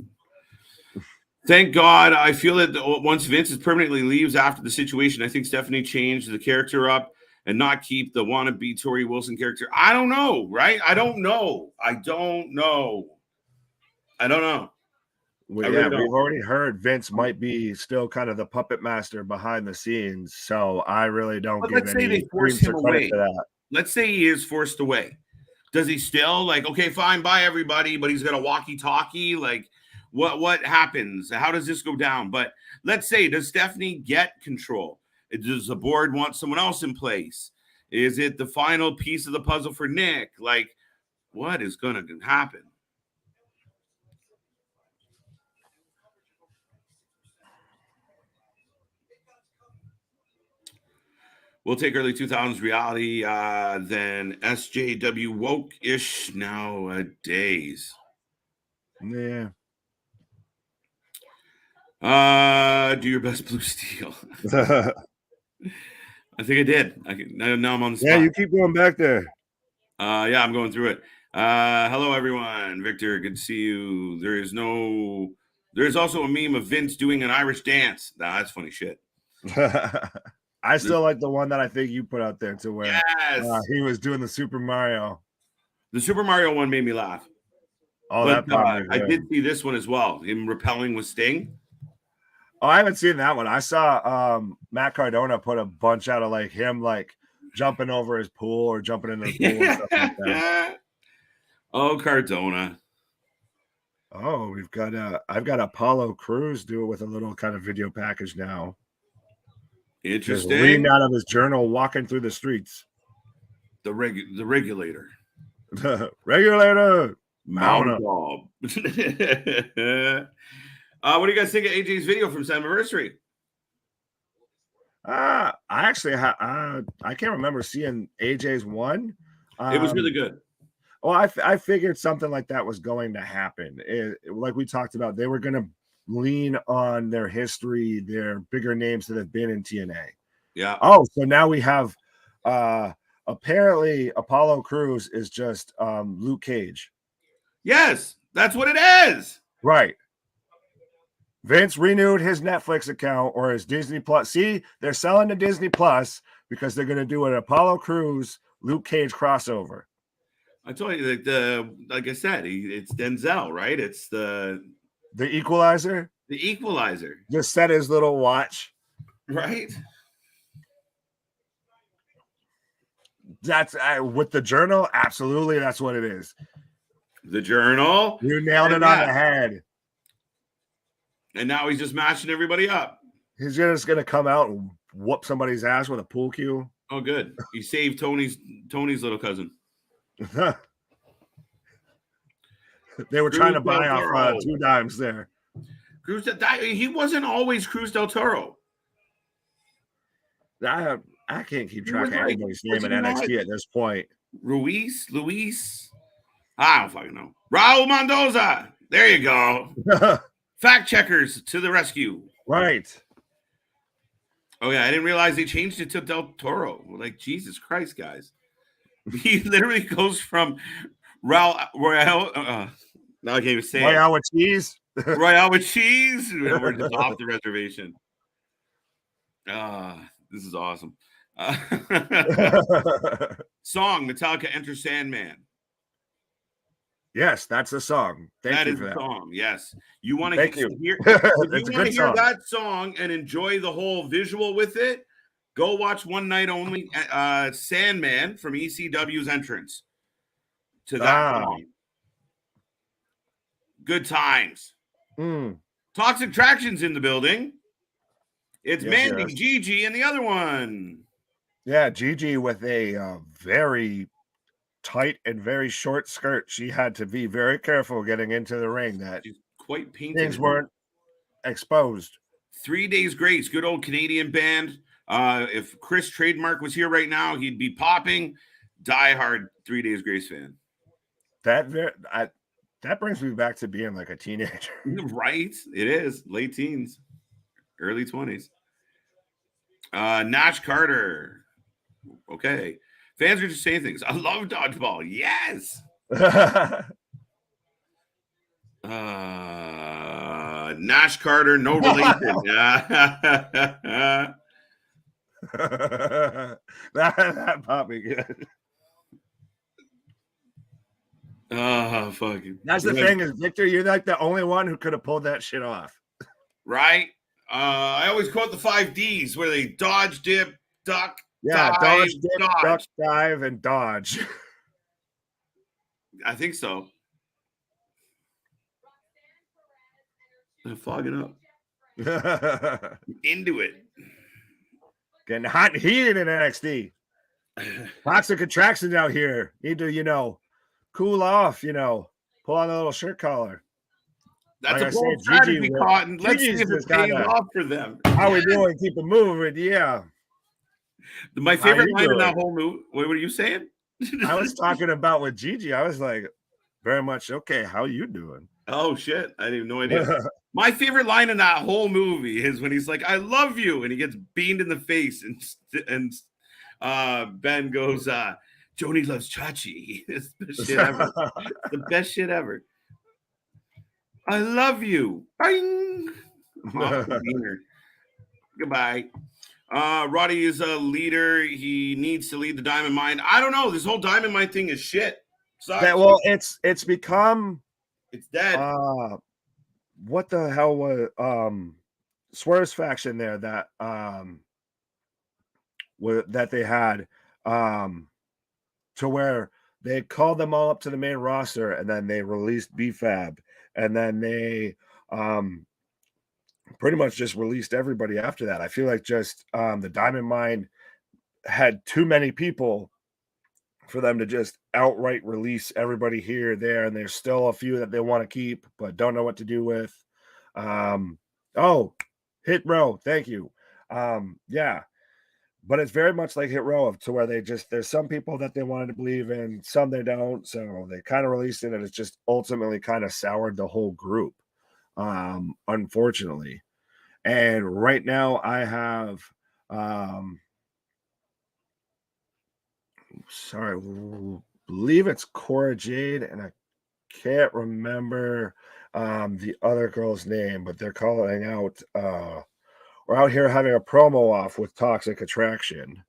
Thank God. I feel that once Vince permanently leaves after the situation, I think Stephanie changed the character up and not keep the wannabe Tori Wilson character. I don't know, right? I don't know. Well, I yeah, really don't. we've already heard Vince might be still kind of the puppet master behind the scenes, so I really don't But give let's say any they force creams him or credit away. to that. Let's say he is forced away. Does he still like, okay, fine, bye everybody, but he's got a walkie-talkie? Like, what happens? How does this go down? But let's say, does Stephanie get control? Does the board want someone else in place? Is it the final piece of the puzzle for Nick? Like, what is going to happen? We'll take early 2000s reality, then SJW woke-ish nowadays. Yeah. Do your best, Blue Steel. I think I did. Now I'm on the spot. Yeah, you keep going back there. Yeah, I'm going through it. Hello, everyone. Victor, good to see you. There's also a meme of Vince doing an Irish dance. Nah, that's funny shit. I still like the one that I think you put out there to where he was doing the Super Mario. The Super Mario one made me laugh. Oh, but, that I did see this one as well. Him repelling with Sting. Oh, I haven't seen that one. I saw Matt Cardona put a bunch out of like him like jumping over his pool or jumping into the pool and stuff like that. Oh, Cardona. Oh, I've got Apollo Crews do it with a little kind of video package now. Interesting. Just reading out of his journal, walking through the streets. The regulator. Regulator. Mount Bob. What do you guys think of AJ's video from Slammiversary? I actually I can't remember seeing AJ's one. It was really good. Well, I figured something like that was going to happen. Like we talked about, they were going to lean on their history, their bigger names that have been in TNA. Yeah. Oh, so now we have apparently Apollo Crews is just Luke Cage. Yes, that's what it is. Right. Vince renewed his Netflix account or his Disney Plus. See, they're selling to Disney Plus because they're going to do an Apollo Crews Luke Cage crossover. I told you, like I said, it's Denzel, right? It's the Equalizer. The Equalizer. Just set his little watch. Right. That's with the journal. Absolutely, that's what it is. The journal. You nailed it on the head. And now he's just matching everybody up. He's just gonna come out and whoop somebody's ass with a pool cue. Oh, good. He saved Tony's little cousin. They were trying to buy off 2 dimes there. He wasn't always Cruz del Toro. I can't keep track of anybody's name in NXT at this point. Luis. I don't fucking know. Raul Mendoza. There you go. Fact checkers to the rescue. Right. Oh, yeah. I didn't realize they changed it to Del Toro. Like, Jesus Christ, guys. He literally goes from Royale. Now I can't even say Royale with cheese. Royale with cheese. We're just off the reservation. This is awesome. Song, Metallica Enter Sandman. Yes, that's a song. Thank you for that. Song. Yes, you want to hear. If you want to hear that song and enjoy the whole visual with it, go watch One Night Only Sandman from ECW's entrance to that song. Good times. Toxic Traction's in the building. It's Mandy, Gigi, and the other one. Yeah, Gigi with a very tight and very short skirt. She had to be very careful getting into the ring. That she's quite painted. Things weren't exposed. 3 Days Grace, good old Canadian band. If Chris Trademark was here right now, he'd be popping. Die hard 3 Days Grace fan. That brings me back to being like a teenager. Right? It is late teens, early 20s. Nash Carter. Okay. Fans are just saying things. I love dodgeball. Yes. Nash Carter, no relation. that poppy good. Oh, fucking. That's the thing is, Victor, you're like the only one who could have pulled that shit off. Right? I always quote the 5 Ds where they dodge, dip, duck, Yeah, dive, dodge, dip, dodge. duck, dive, and dodge. I think so. I'm fogging up. Into it. Getting hot and heated in NXT. Toxic attractions out here. Need to, cool off, pull on a little shirt collar. That's like a bold strategy, Cotton. Let's see Gigi's if it pays off for them. How we doing? Keep it moving. Yeah. My favorite line in that whole movie. What were you saying? I was talking about with Gigi. I was like, very much okay. How you doing? Oh shit! I have no idea. My favorite line in that whole movie is when he's like, "I love you," and he gets beamed in the face, and Ben goes, "Joni loves Chachi." It's the best shit ever. The best shit ever. I love you. Bing. Goodbye. Roddy is a leader. He needs to lead the Diamond Mine. I don't know. This whole Diamond Mine thing is shit. Well, it's become. It's dead. What the hell was Swerve's faction there that that they had to where they called them all up to the main roster and then they released BFAB and then they pretty much just released everybody after that. I feel like just the Diamond Mine had too many people for them to just outright release everybody here, there, and there's still a few that they want to keep but don't know what to do with. Hit Row, thank you. Yeah, but it's very much like Hit Row to where there's some people that they wanted to believe in, some they don't, so they kind of released it and it's just ultimately kind of soured the whole group, unfortunately. And right now I have believe it's Cora Jade, and I can't remember the other girl's name, but they're calling out we're out here having a promo off with Toxic Attraction.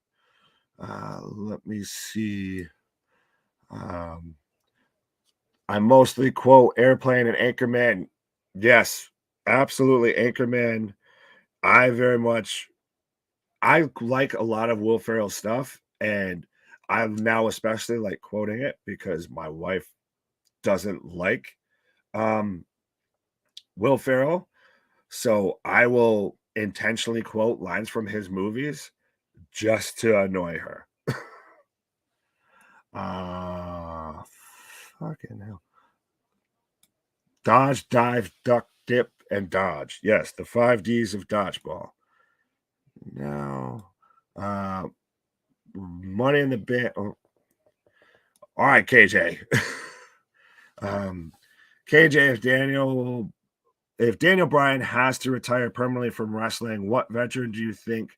Let me see. I mostly quote Airplane and Anchorman. Yes, absolutely, Anchorman. I like a lot of Will Ferrell stuff, and I'm now especially like quoting it because my wife doesn't like Will Ferrell. So I will intentionally quote lines from his movies just to annoy her. Fucking hell. Dodge, dive, duck, dip, and dodge. Yes, the 5 Ds of dodgeball. Now, Money in the Bank. Oh. All right, KJ. KJ, if Daniel Bryan has to retire permanently from wrestling, what veteran do you think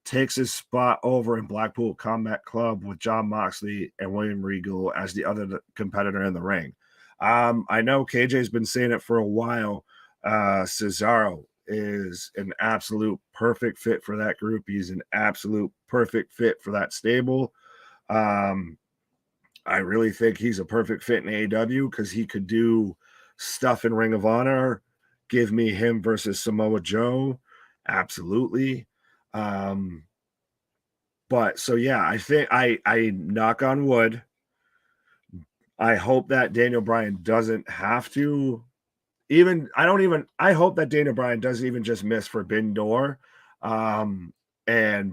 takes his spot over in Blackpool Combat Club with Jon Moxley and William Regal as the other competitor in the ring? I know KJ's been saying it for a while. Cesaro is an absolute perfect fit for that group. He's an absolute perfect fit for that stable. I really think he's a perfect fit in AEW because he could do stuff in Ring of Honor. Give me him versus Samoa Joe. Absolutely. But so yeah, I think I knock on wood. I hope that Daniel Bryan doesn't have to I hope that Daniel Bryan doesn't even just miss Forbidden Door and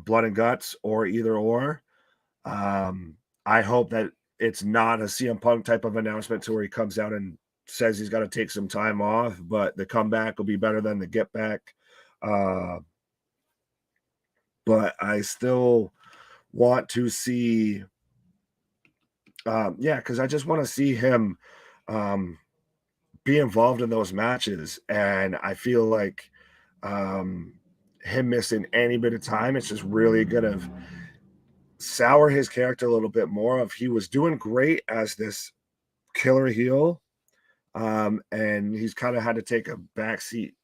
Blood and Guts or either or. I hope that it's not a CM Punk type of announcement to where he comes out and says he's got to take some time off, but the comeback will be better than the get back. But I still want to see, because I just want to see him be involved in those matches. And I feel like him missing any bit of time, it's just really gonna sour his character a little bit more. Of he was doing great as this killer heel, and he's kind of had to take a back seat.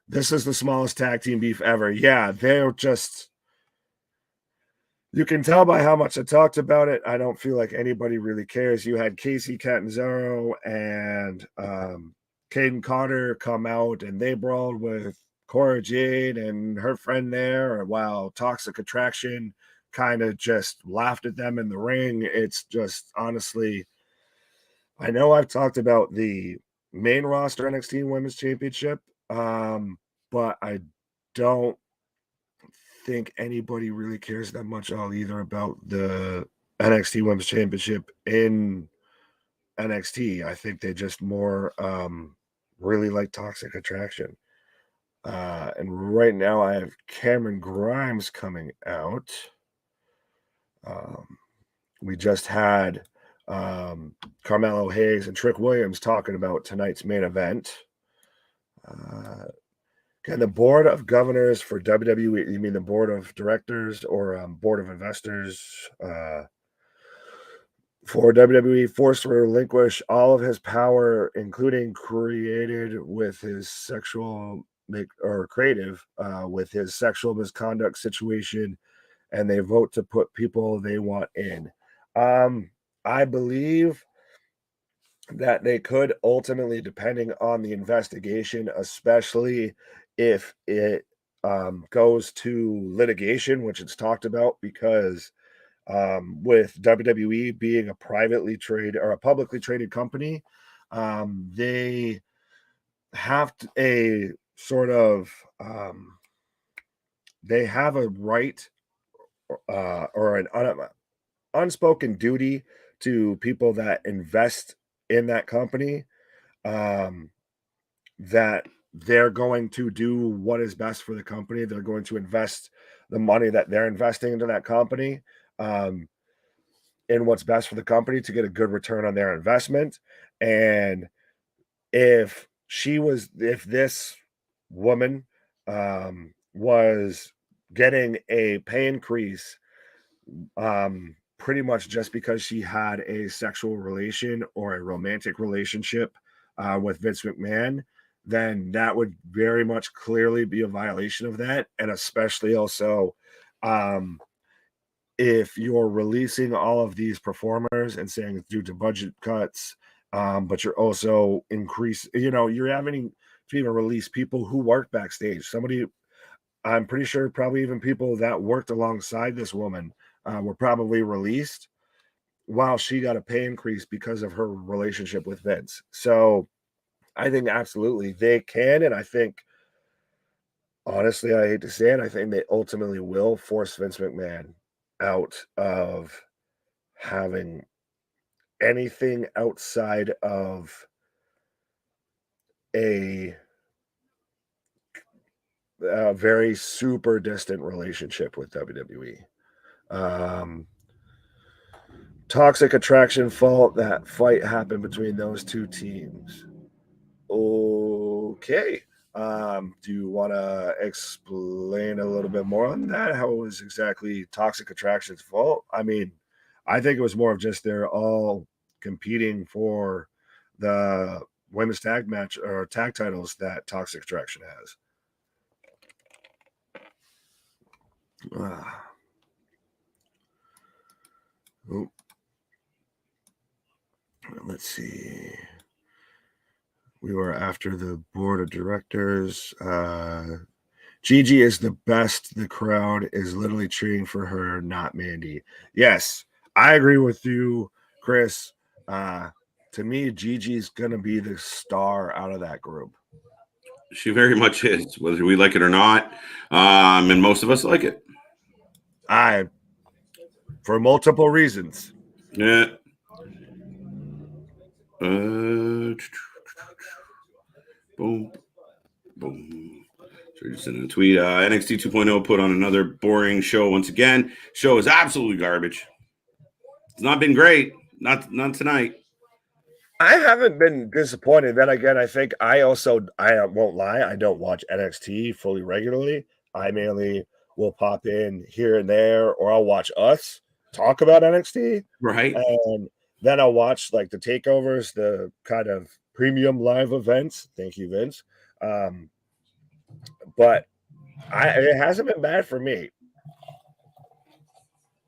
This is the smallest tag team beef ever. Yeah, they're just, you can tell by how much I talked about it. I don't feel like anybody really cares. You had Casey Catanzaro and Caden Carter come out, and they brawled with Cora Jade and her friend there, while Toxic Attraction kind of just laughed at them in the ring. It's just, honestly, I know I've talked about the main roster NXT Women's Championship, but I don't think anybody really cares that much all either about the NXT Women's Championship in NXT. I think they just more really like Toxic Attraction. And right now I have Cameron Grimes coming out. We just had Carmelo Hayes and Trick Williams talking about tonight's main event. Can the board of governors for WWE, you mean the board of directors or board of investors for WWE, forced to relinquish all of his power, including created with his sexual creative with his sexual misconduct situation, and they vote to put people they want in? I believe that they could ultimately, depending on the investigation, especially if it goes to litigation, which it's talked about, because with WWE being a privately traded or a publicly traded company, they have a sort of they have a right or an unspoken duty to people that invest in that company, that they're going to do what is best for the company. They're going to invest the money that they're investing into that company in what's best for the company to get a good return on their investment. And if this woman was getting a pay increase pretty much just because she had a sexual relation or a romantic relationship with Vince McMahon, then that would very much clearly be a violation of that. And especially also if you're releasing all of these performers and saying it's due to budget cuts, but you're also you're having to even release people who work backstage. I'm pretty sure probably even people that worked alongside this woman were probably released while she got a pay increase because of her relationship with Vince. So I think absolutely they can. And I think, honestly, I hate to say it, I think they ultimately will force Vince McMahon out of having anything outside of a very super distant relationship with WWE. Toxic Attraction fault that fight happened between those two teams. Okay. Do you want to explain a little bit more on that? How it was exactly Toxic Attraction's fault? I mean, I think it was more of just they're all competing for the women's tag match or tag titles that Toxic Attraction has. Let's see. We were after the board of directors. Gigi is the best. The crowd is literally cheering for her, not Mandy. Yes, I agree with you, Chris. To me, Gigi's going to be the star out of that group. She very much is, whether we like it or not. And most of us like it. For multiple reasons. Yeah. Boom. Boom. So just sending a tweet. NXT 2.0 put on another boring show once again. Show is absolutely garbage. It's not been great. Not tonight. I haven't been disappointed. Then again, I think I won't lie, I don't watch NXT fully regularly. I mainly will pop in here and there, or I'll watch us talk about NXT, Right. and then I'll watch like the takeovers, the kind of premium live events. Thank you, Vince. Um, but it hasn't been bad for me.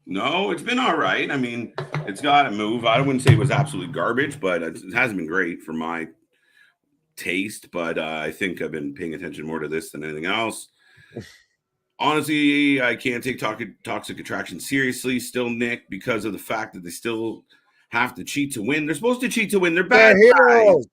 No, it's been all right. I mean, it's got to move. I wouldn't say it was absolutely garbage, but it hasn't been great for my taste. But I think I've been paying attention more to this than anything else. Honestly, I can't take toxic attraction seriously still, Nick, because of the fact that they still have to cheat to win. They're supposed to cheat to win. They're bad They're guys. heroes.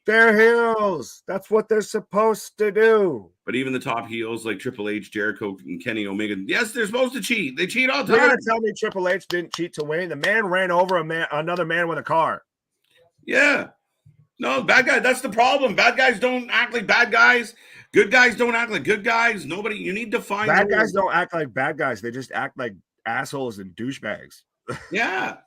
They're heroes. That's what they're supposed to do. But even the top heels like Triple H, Jericho, and Kenny Omega, yes, they're supposed to cheat. They cheat all the You're time. gonna tell me Triple H didn't cheat to win? The man ran over another man with a car. Yeah. No, bad guy. That's the problem. Bad guys don't act like bad guys. Good guys don't act like good guys. Nobody. You need to find bad guys don't act like bad guys. They just act like assholes and douchebags. Yeah.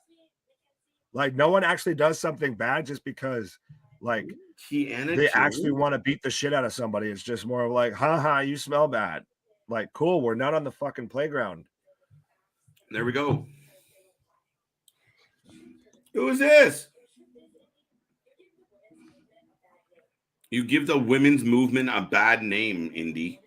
Like no one actually does something bad just because, like, they actually want to beat the shit out of somebody. It's just more of like, haha, you smell bad. Like, cool, we're not on the fucking playground. There we go. Who is this? You give the women's movement a bad name, Indy.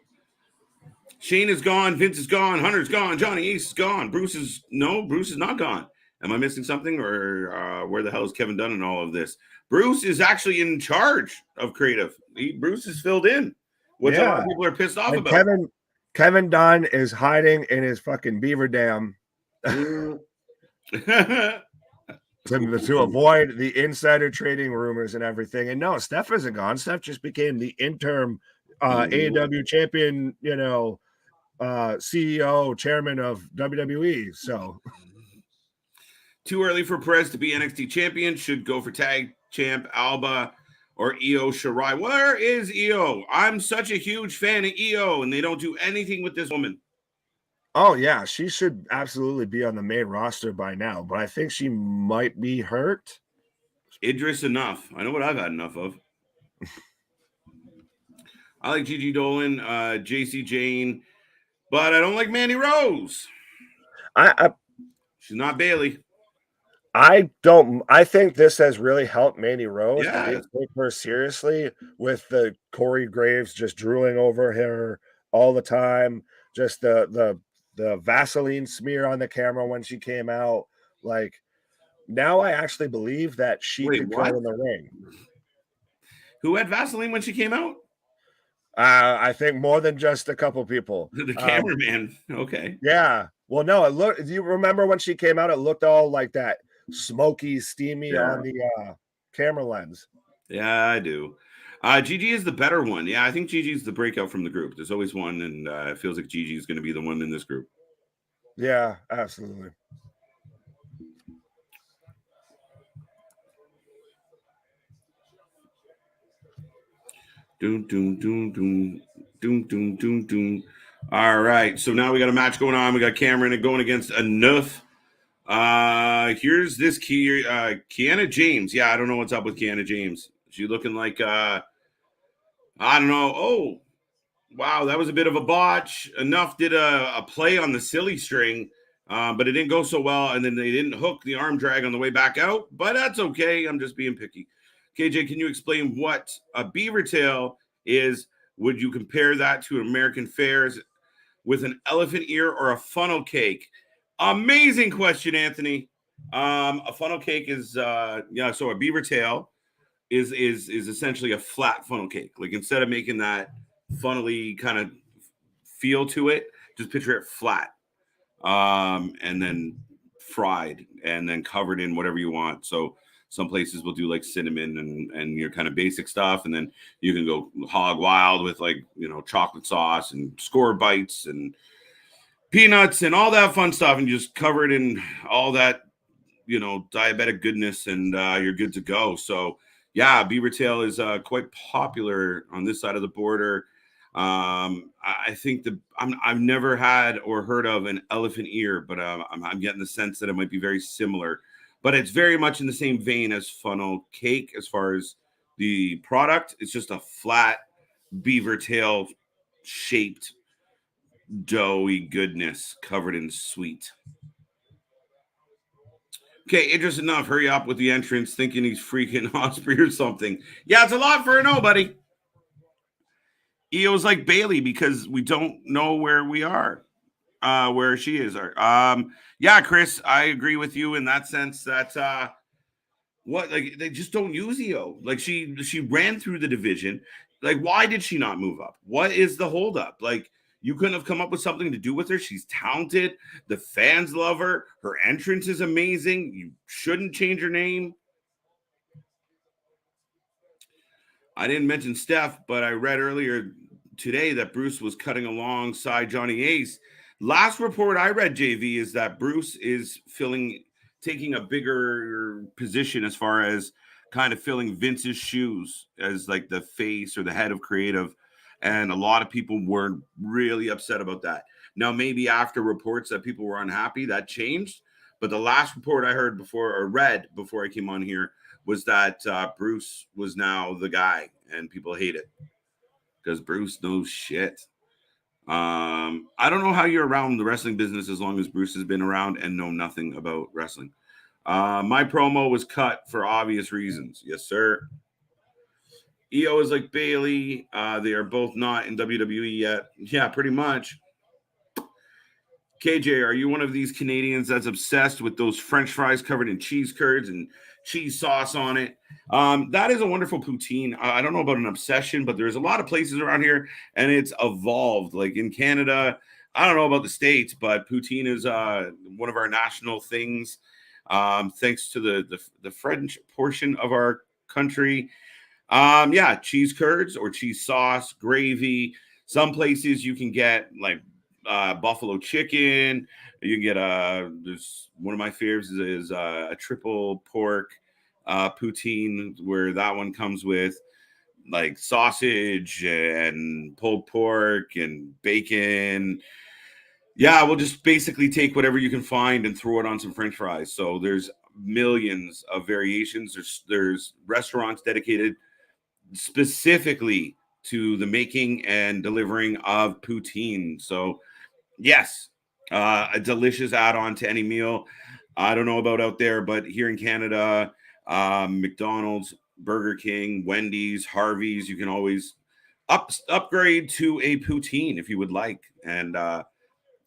Shane is gone. Vince is gone. Hunter's gone. Johnny Ace is gone. Bruce is not gone. Am I missing something, or where the hell is Kevin Dunn in all of this? Bruce is actually in charge of creative. Bruce is filled in, which a lot of people are pissed off about. Kevin Dunn is hiding in his fucking beaver dam to avoid the insider trading rumors and everything. And no, Steph isn't gone. Steph just became the interim AEW champion, CEO, chairman of WWE. So too early for Perez to be NXT champion. Should go for tag champ Alba or Io Shirai. Where is Io? I'm such a huge fan of Io, and they don't do anything with this woman. Oh yeah, she should absolutely be on the main roster by now, but I think she might be hurt. Idris enough. I know what I've had enough of. I like Gigi Dolan, JC Jane, but I don't like Mandy Rose. She's not Bailey. I think this has really helped Mandy Rose. Yeah. I didn't take her seriously with the Corey Graves just drooling over her all the time. Just the Vaseline smear on the camera when she came out. Like, now I actually believe that she could go in the ring. Who had Vaseline when she came out? I think more than just a couple people. The cameraman. Okay. Yeah. Well, no, it looked. Do you remember when she came out? It looked all like that, smoky, steamy on the camera lens. Yeah, I do. Gigi is the better one. Yeah, I think Gigi's the breakout from the group. There's always one, and it feels like Gigi is going to be the one in this group. Yeah, absolutely. Doom, doom, doom, doom, doom, doom, doom, doom. All right, so now we got a match going on. We got Cameron going against Enough. Here's this Kiana James. Yeah, I don't know what's up with Kiana James. She looking like I don't know. Oh, wow, that was a bit of a botch. Enough did a play on the silly string, but it didn't go so well, and then they didn't hook the arm drag on the way back out. But that's okay. I'm just being picky. KJ, can you explain what a beaver tail is? Would you compare that to American fairs with an elephant ear or a funnel cake? Amazing question, Anthony. A funnel cake is so a beaver tail is essentially a flat funnel cake. Like, instead of making that funnily kind of feel to it, just picture it flat, and then fried and then covered in whatever you want. So some places will do like cinnamon and your kind of basic stuff, and then you can go hog wild with like, chocolate sauce and score bites and peanuts and all that fun stuff, and just cover it in all that, diabetic goodness, and you're good to go. So yeah, beaver tail is quite popular on this side of the border. I think I've never had or heard of an elephant ear, but I'm getting the sense that it might be very similar. but it's very much in the same vein as funnel cake as far as the product. It's just a flat beaver tail shaped doughy goodness covered in sweet. Okay, interesting enough. Hurry up with the entrance, thinking he's freaking Osprey or something. Yeah, it's a lot for a nobody. EO's like Bailey because we don't know where we are, where she is. Yeah, Chris, I agree with you in that sense that what like they just don't use EO. Like she ran through the division. Like, why did she not move up? What is the holdup? Like, you couldn't have come up with something to do with her. She's talented. The fans love her. Her entrance is amazing. You shouldn't change her name. I didn't mention Steph, but I read earlier today that Bruce was cutting alongside Johnny Ace. Last report I read, JV, is that Bruce is taking a bigger position as far as kind of filling Vince's shoes as like the face or the head of creative. And a lot of people were really upset about that. Now, maybe after reports that people were unhappy, that changed. But the last report I heard before or read before I came on here was that Bruce was now the guy, and people hate it because Bruce knows shit. I don't know how you're around the wrestling business as long as Bruce has been around and know nothing about wrestling. My promo was cut for obvious reasons. Yes, sir. EO is like Bailey. They are both not in WWE yet. Yeah, pretty much. KJ, are you one of these Canadians that's obsessed with those French fries covered in cheese curds and cheese sauce on it? That is a wonderful poutine. I don't know about an obsession, but there's a lot of places around here, and it's evolved. Like in Canada, I don't know about the States, but poutine is one of our national things. Thanks to the French portion of our country. Yeah, cheese curds or cheese sauce, gravy. Some places you can get like buffalo chicken. You can get there's one of my favorites is a triple pork poutine, where that one comes with like sausage and pulled pork and bacon. Yeah, we'll just basically take whatever you can find and throw it on some French fries. So there's millions of variations. There's restaurants dedicated specifically to the making and delivering of poutine. So yes, a delicious add-on to any meal. I don't know about out there, but here in Canada, McDonald's, Burger King, Wendy's, Harvey's, you can always upgrade to a poutine if you would like. And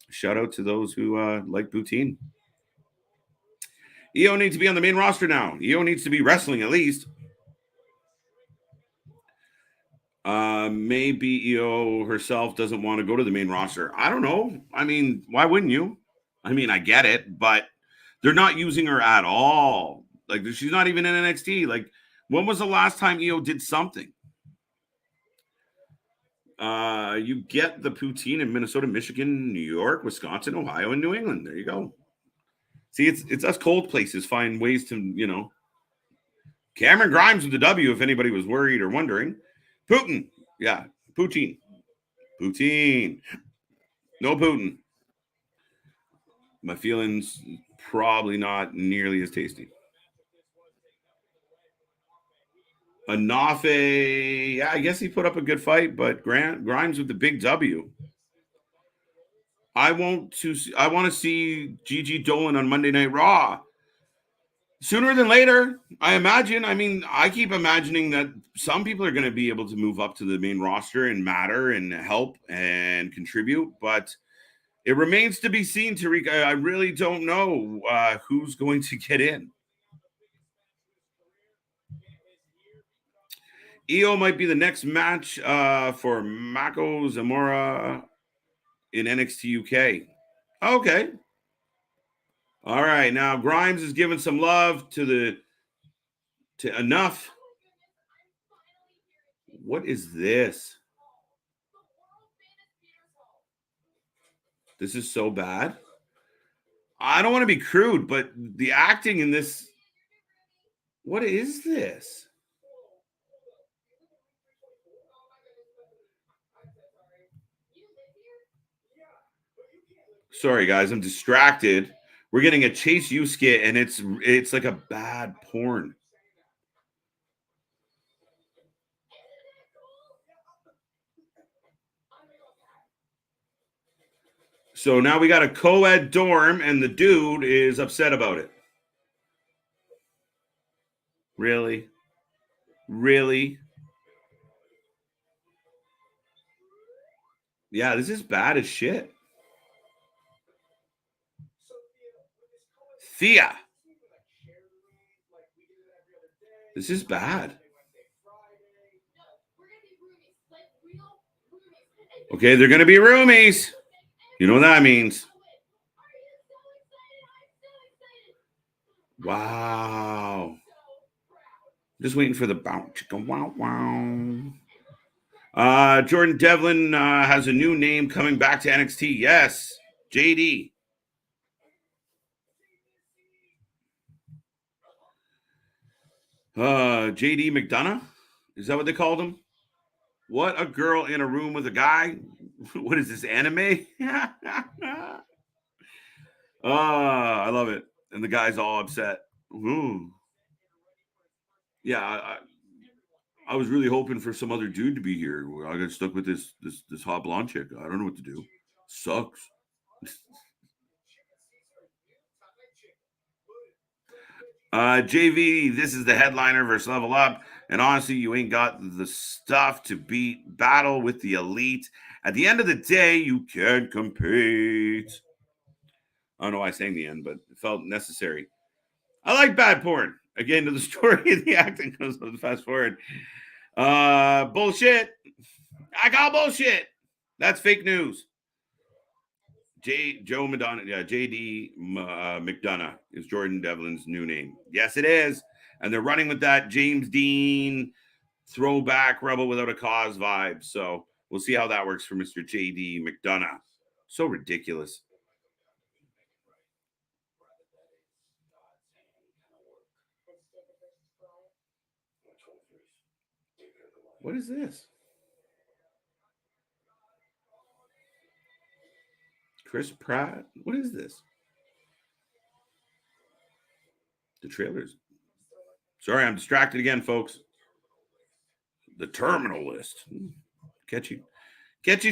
shout out to those who like poutine. EO needs to be on the main roster now. EO needs to be wrestling at least. Maybe EO herself doesn't want to go to the main roster. I don't know. I mean, why wouldn't you? I mean, I get it, but they're not using her at all. Like, she's not even in NXT. Like, when was the last time EO did something? You get the poutine in Minnesota, Michigan, New York, Wisconsin, Ohio, and New England. There you go. See, it's us cold places find ways to, Cameron Grimes with the W, if anybody was worried or wondering. Putin. Yeah, poutine. Poutine. No Putin. My feelings probably not nearly as tasty. Anafe, yeah, I guess he put up a good fight, but Grimes with the big W. I want to see Gigi Dolan on Monday Night Raw sooner than later. I imagine. I mean, I keep imagining that some people are going to be able to move up to the main roster and matter and help and contribute, but it remains to be seen, Tariq. I really don't know who's going to get in. EO might be the next match for Mako Zamora in NXT UK. Okay. All right. Now Grimes is giving some love to enough. What is this? This is so bad. I don't want to be crude, but the acting in this. What is this? Sorry, guys. I'm distracted. We're getting a Chase U skit, and it's like a bad porn. So now we got a co-ed dorm, and the dude is upset about it. Really? Really? Yeah, this is bad as shit. Thea. This is bad. Okay, they're going to be roomies. You know what that means. Wow. Just waiting for the bounce. Wow, wow. Jordan Devlin has a new name coming back to NXT. Yes, JD. JD McDonough? Is that what they called him? What a girl in a room with a guy. What is this, anime? I love it. And the guy's all upset. Ooh. Yeah, I was really hoping for some other dude to be here. I got stuck with this hot blonde chick. I don't know what to do. Sucks. JV, this is the headliner versus Level Up. And honestly, you ain't got the stuff to beat battle with the elite. At the end of the day, you can't compete. I don't know why I sang the end, but it felt necessary. I like bad porn. Again, to the story and the acting goes fast forward. Bullshit. I call bullshit. That's fake news. Joe Madonna, yeah, JD McDonough is Jordan Devlin's new name. Yes, it is. And they're running with that James Dean throwback Rebel Without a Cause vibe. So we'll see how that works for Mr. JD McDonough. So ridiculous. What is this? Chris Pratt? What is this? The trailers. Sorry, I'm distracted again, folks. The terminal list. Catchy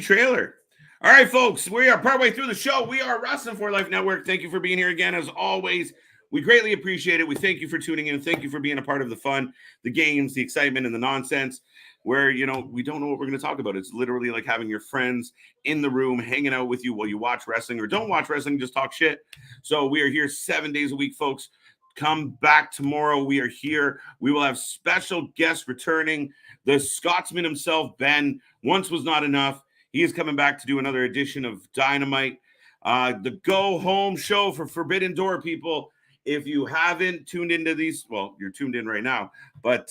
trailer. All right, folks, we are partway through the show. We are Wrasslin for Life Network. Thank you for being here again, as always. We greatly appreciate it. We thank you for tuning in. Thank you for being a part of the fun, the games, the excitement, and the nonsense where, we don't know what we're going to talk about. It's literally like having your friends in the room hanging out with you while you watch wrestling or don't watch wrestling, just talk shit. So we are here 7 days a week, folks. Come back tomorrow. We are here. We will have special guests returning. The Scotsman himself, Ben, once was not enough. He is coming back to do another edition of Dynamite. The Go Home Show for Forbidden Door, people. If you haven't tuned into these, well, you're tuned in right now. But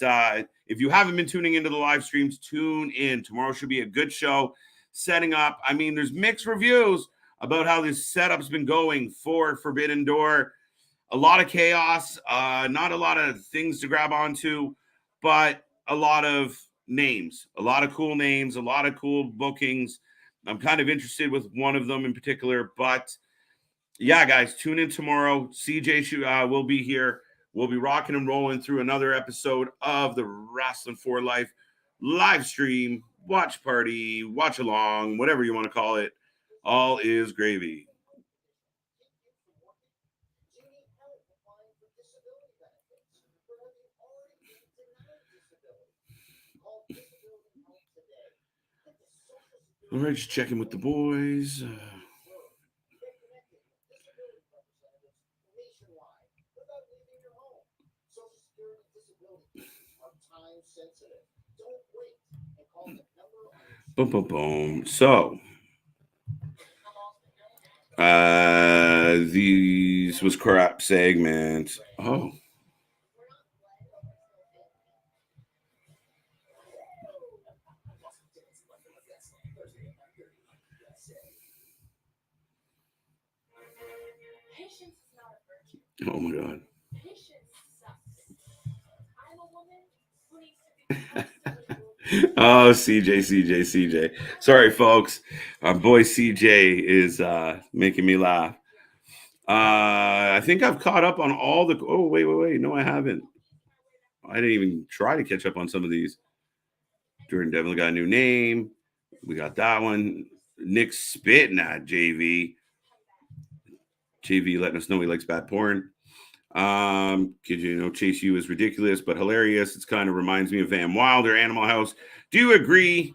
if you haven't been tuning into the live streams, tune in. Tomorrow should be a good show. Setting up. I mean, there's mixed reviews about how this setup's been going for Forbidden Door. A lot of chaos, not a lot of things to grab onto, but a lot of names, a lot of cool names, a lot of cool bookings. I'm kind of interested with one of them in particular, but yeah, guys, tune in tomorrow. CJ will be here. We'll be rocking and rolling through another episode of the Wrasslin for Life live stream, watch party, watch along, whatever you want to call it. All is gravy. All right, just checking with the boys. Boom, boom, boom. So, these was crap segment. Oh. Oh my God. Oh, CJ. Sorry, folks. Our boy CJ is making me laugh. I think I've caught up on all the. Oh, wait. No, I haven't. I didn't even try to catch up on some of these. Jordan Devlin got a new name. We got that one. Nick spitting at JV. JV letting us know he likes bad porn. Because Chase U is ridiculous but hilarious. It's kind of reminds me of Van Wilder, Animal House. Do you agree?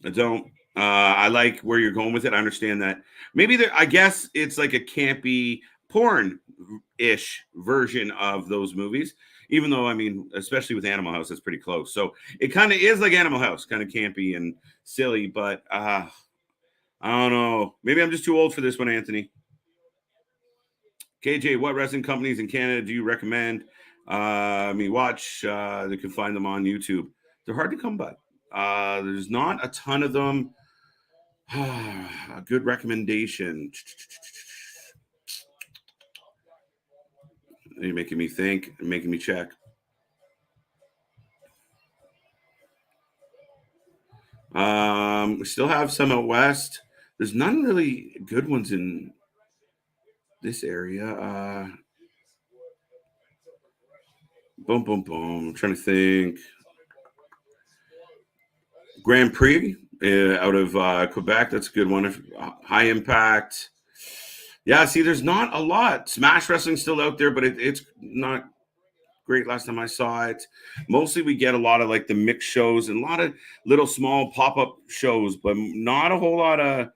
I don't. I like where you're going with it. I understand that. Maybe I guess it's like a campy porn-ish version of those movies. Even though, I mean, especially with Animal House, it's pretty close. So it kind of is like Animal House, kind of campy and silly. But I don't know. Maybe I'm just too old for this one, Anthony. KJ, what wrestling companies in Canada do you recommend watch? You can find them on YouTube. They're hard to come by. There's not a ton of them. A good recommendation. You're making me think and making me check. We still have some out west. There's none really good ones in this area. Boom. I'm trying to think. Grand Prix out of Quebec. That's a good one. High Impact. Yeah, see, there's not a lot. Smash Wrestling's still out there, but it's not great last time I saw it. Mostly we get a lot of like the mixed shows and a lot of little small pop-up shows, but not a whole lot of,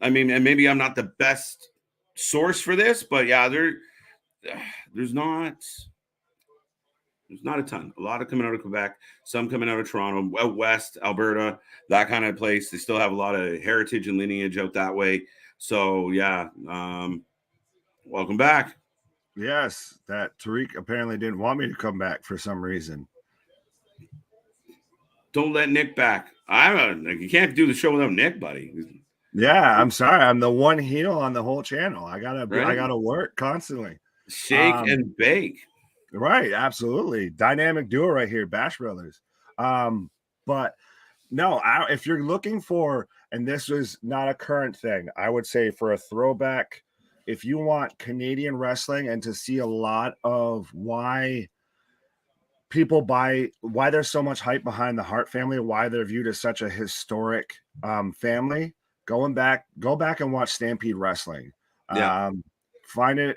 I mean, and maybe I'm not the best source for this, but yeah, there's not a ton. A lot of coming out of Quebec, some coming out of Toronto, out west, Alberta, that kind of place. They still have a lot of heritage and lineage out that way. So yeah, welcome back. Yes, that Tariq apparently didn't want me to come back for some reason. Don't let Nick back. You can't do the show without Nick, buddy. Yeah, I'm sorry. I'm the one heel on the whole channel. I gotta work constantly. Shake and bake. Right, absolutely. Dynamic duo right here, Bash Brothers. But no, if you're looking for, and this is not a current thing, I would say for a throwback, if you want Canadian wrestling and to see a lot of why why there's so much hype behind the Hart family, why they're viewed as such a historic family, go back and watch Stampede Wrestling. Yeah. Find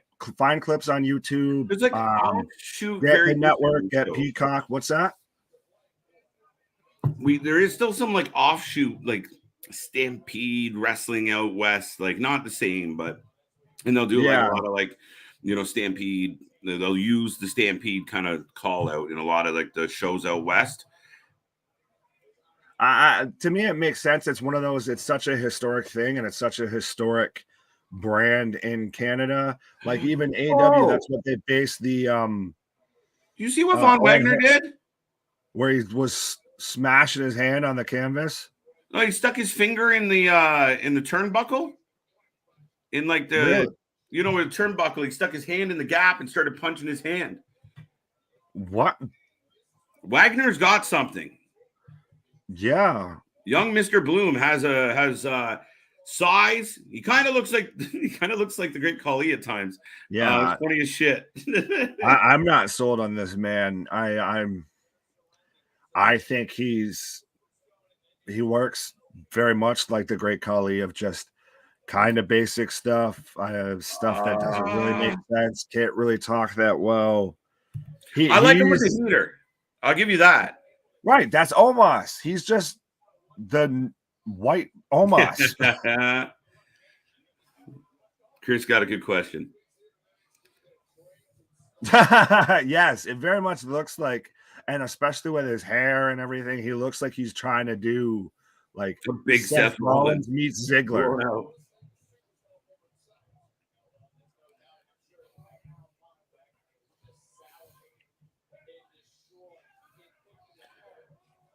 clips on YouTube. There's like offshoot get the network, get Peacock. What's that? There is still some like offshoot like Stampede Wrestling out west, like not the same, but and they'll do like a lot of like Stampede. They'll use the Stampede kind of call out in a lot of like the shows out west. To me, it makes sense. It's one of those. It's such a historic thing, and it's such a historic brand in Canada. Like even AEW, that's what they based the. You see what Von Wagner did? Where he was smashing his hand on the canvas. Oh, he stuck his finger in the turnbuckle. In like the. Really? With turnbuckle, he stuck his hand in the gap and started punching his hand. What? Wagner's got something. Yeah. Young Mr. Bloom has size. He kind of looks like the Great Khali at times. Yeah, it's funny as shit. I'm not sold on this man. I think he works very much like the Great Khali of just kind of basic stuff. Stuff that doesn't really make sense. Can't really talk that well. I like him with the heater. I'll give you that. Right. That's Omos. He's just the white Omos. Chris got a good question. Yes, it very much looks like, and especially with his hair and everything, he looks like he's trying to do like a big Seth Rollins meets Ziggler.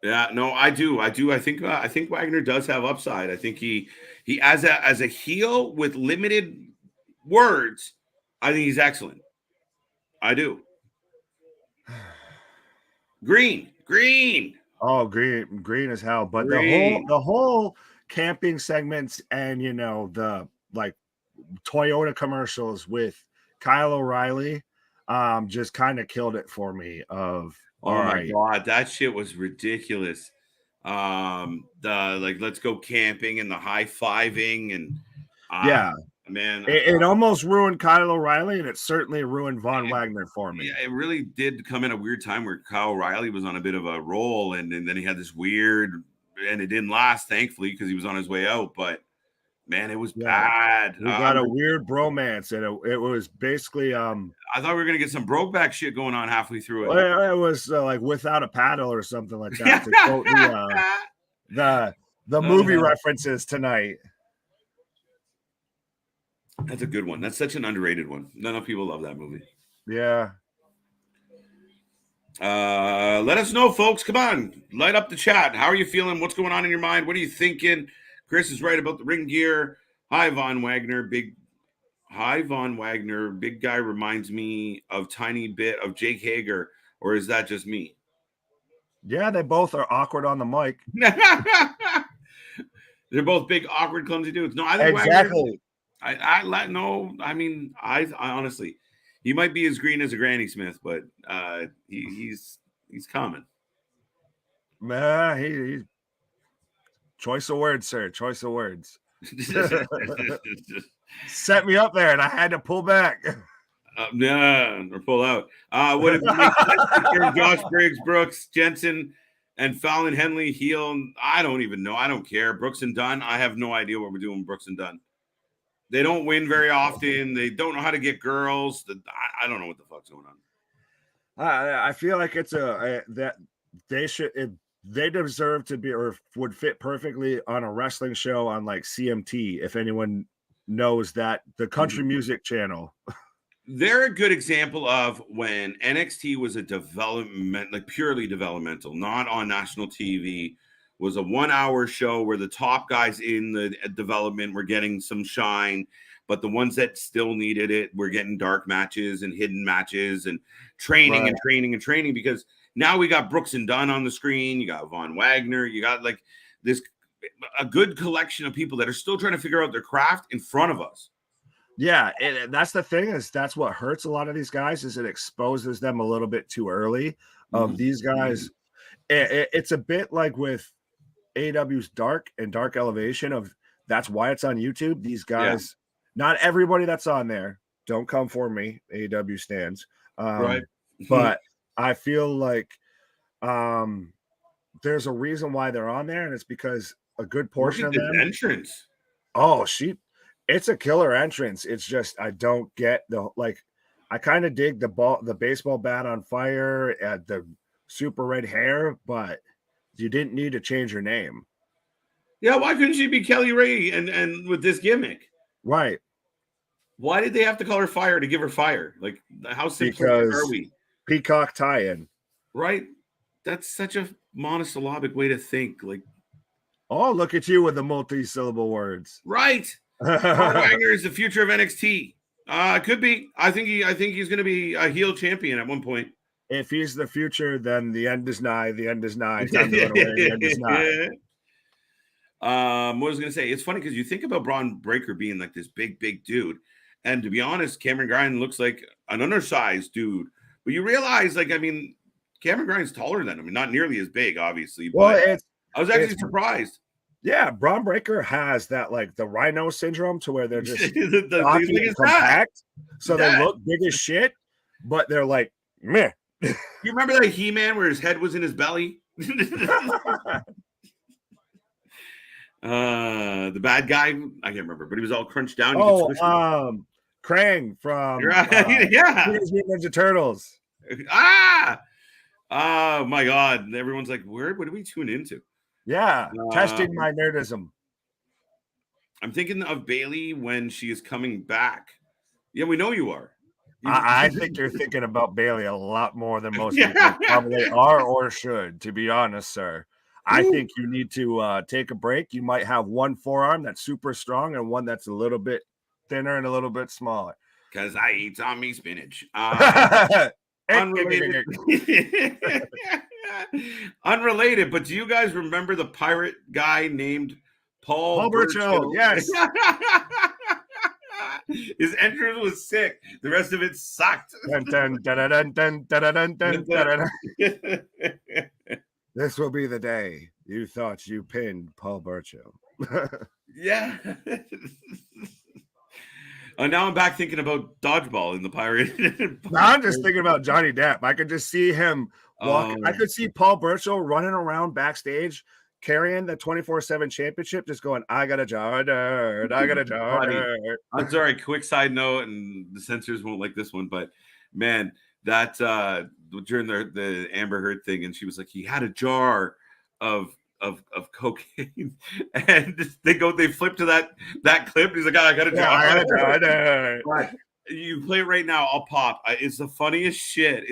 Yeah, no, I do. I think Wagner does have upside. I think he as a heel with limited words, I think he's excellent. I do. Green. Oh, green as hell. But the whole camping segments and the like Toyota commercials with Kyle O'Reilly just kind of killed it for me. Of Oh my God, that shit was ridiculous. The like let's go camping and the high-fiving and yeah, man, it almost ruined Kyle O'Reilly, and it certainly ruined Von Wagner for me. Yeah, it really did come in a weird time where Kyle O'Reilly was on a bit of a roll, and then he had this weird, and it didn't last, thankfully, because he was on his way out. But man, it was bad. We got a weird bromance, and it was basically I thought we were gonna get some Brokeback shit going on halfway through it. It was like without a paddle or something like that. To quote the movie references tonight. That's a good one. That's such an underrated one. Not enough people love that movie. Yeah. Let us know, folks. Come on, light up the chat. How are you feeling? What's going on in your mind? What are you thinking? Chris is right about the ring gear. Hi, Von Wagner. Big guy reminds me of tiny bit of Jake Hager, or is that just me? Yeah, they both are awkward on the mic. They're both big, awkward, clumsy dudes. No, I think exactly. I honestly, he might be as green as a Granny Smith, but he's coming. He choice of words, sir. Choice of words. Set me up there, and I had to pull back. Or pull out. What if Josh Briggs, Brooks, Jensen, and Fallon Henley heel? I don't even know. I don't care. Brooks and Dunn. I have no idea what we're doing with Brooks and Dunn. They don't win very often. They don't know how to get girls. I don't know what the fuck's going on. I feel like it's that they should. They deserve to be, or would fit perfectly on a wrestling show on like CMT. If anyone knows that, the country music channel. They're a good example of when NXT was a purely developmental, not on national TV, was a 1 hour show where the top guys in the development were getting some shine, but the ones that still needed it were getting dark matches and hidden matches and training and training and training, because now we got Brooks and Dunn on the screen. You got Von Wagner. You got like a good collection of people that are still trying to figure out their craft in front of us. Yeah, and that's the thing, is that's what hurts a lot of these guys, is it exposes them a little bit too early. Of these guys, it's a bit like with AEW's Dark and Dark Elevation. Of that's why it's on YouTube. These guys, not everybody that's on there, don't come for me, AEW stands, right? But I feel like there's a reason why they're on there, and it's because a good portion of them entrance. It's a killer entrance. It's just I don't get I kind of dig the baseball bat on fire at the super red hair, but you didn't need to change your name. Yeah, why couldn't she be Kelly Ray and with this gimmick? Right. Why did they have to call her Fire to give her fire? Like, how simple are we? Peacock tie-in. Right? That's such a monosyllabic way to think. Like, oh, look at you with the multi-syllable words. Right. Wagner is the future of NXT. Could be. I think he's going to be a heel champion at one point. If he's the future, then the end is nigh. The end is nigh. Time to run away. The end is nigh. What was I going to say? It's funny because you think about Braun Breaker being like this big dude, and to be honest, Cameron Grimes looks like an undersized dude. But you realize, Cameron Grimes taller than him, and not nearly as big, obviously. But I was actually surprised. Yeah, Braun Breaker has that, like, the rhino syndrome, to where they're just compact, so they look big as shit, but they're like, meh. You remember that He-Man where his head was in his belly? The bad guy, I can't remember, but he was all crunched down. Krang from Teenage Mutant Ninja Turtles. Oh my God! Everyone's like, what do we tune into? Yeah, testing my nerdism. I'm thinking of Bailey when she is coming back. Yeah, we know you are. I think you're thinking about Bailey a lot more than most people probably are or should, to be honest, sir. I think you need to take a break. You might have one forearm that's super strong and one that's a little bit thinner and a little bit smaller. Because I eat Tommy spinach. Unrelated, but do you guys remember the pirate guy named Paul Burchill? Yes. His entrance was sick. The rest of it sucked. Dun, dun, dun, dun, dun, dun, dun, dun, dun, dun. This will be the day you thought you pinned Paul Burchill. Yeah. Now I'm back thinking about dodgeball in the pirate. Now I'm just thinking about Johnny Depp. I could just see him walk. I could see Paul Burchill running around backstage carrying the 24/7 championship, just going, I got a jar dirt. I got a jar dirt. I'm sorry, quick side note, and the censors won't like this one, but man, that during the Amber Heard thing, and she was like, he had a jar of cocaine, and they flip to that clip. He's like, I got a jar. I got a jar. But you play it right now, I'll pop. It's the funniest shit.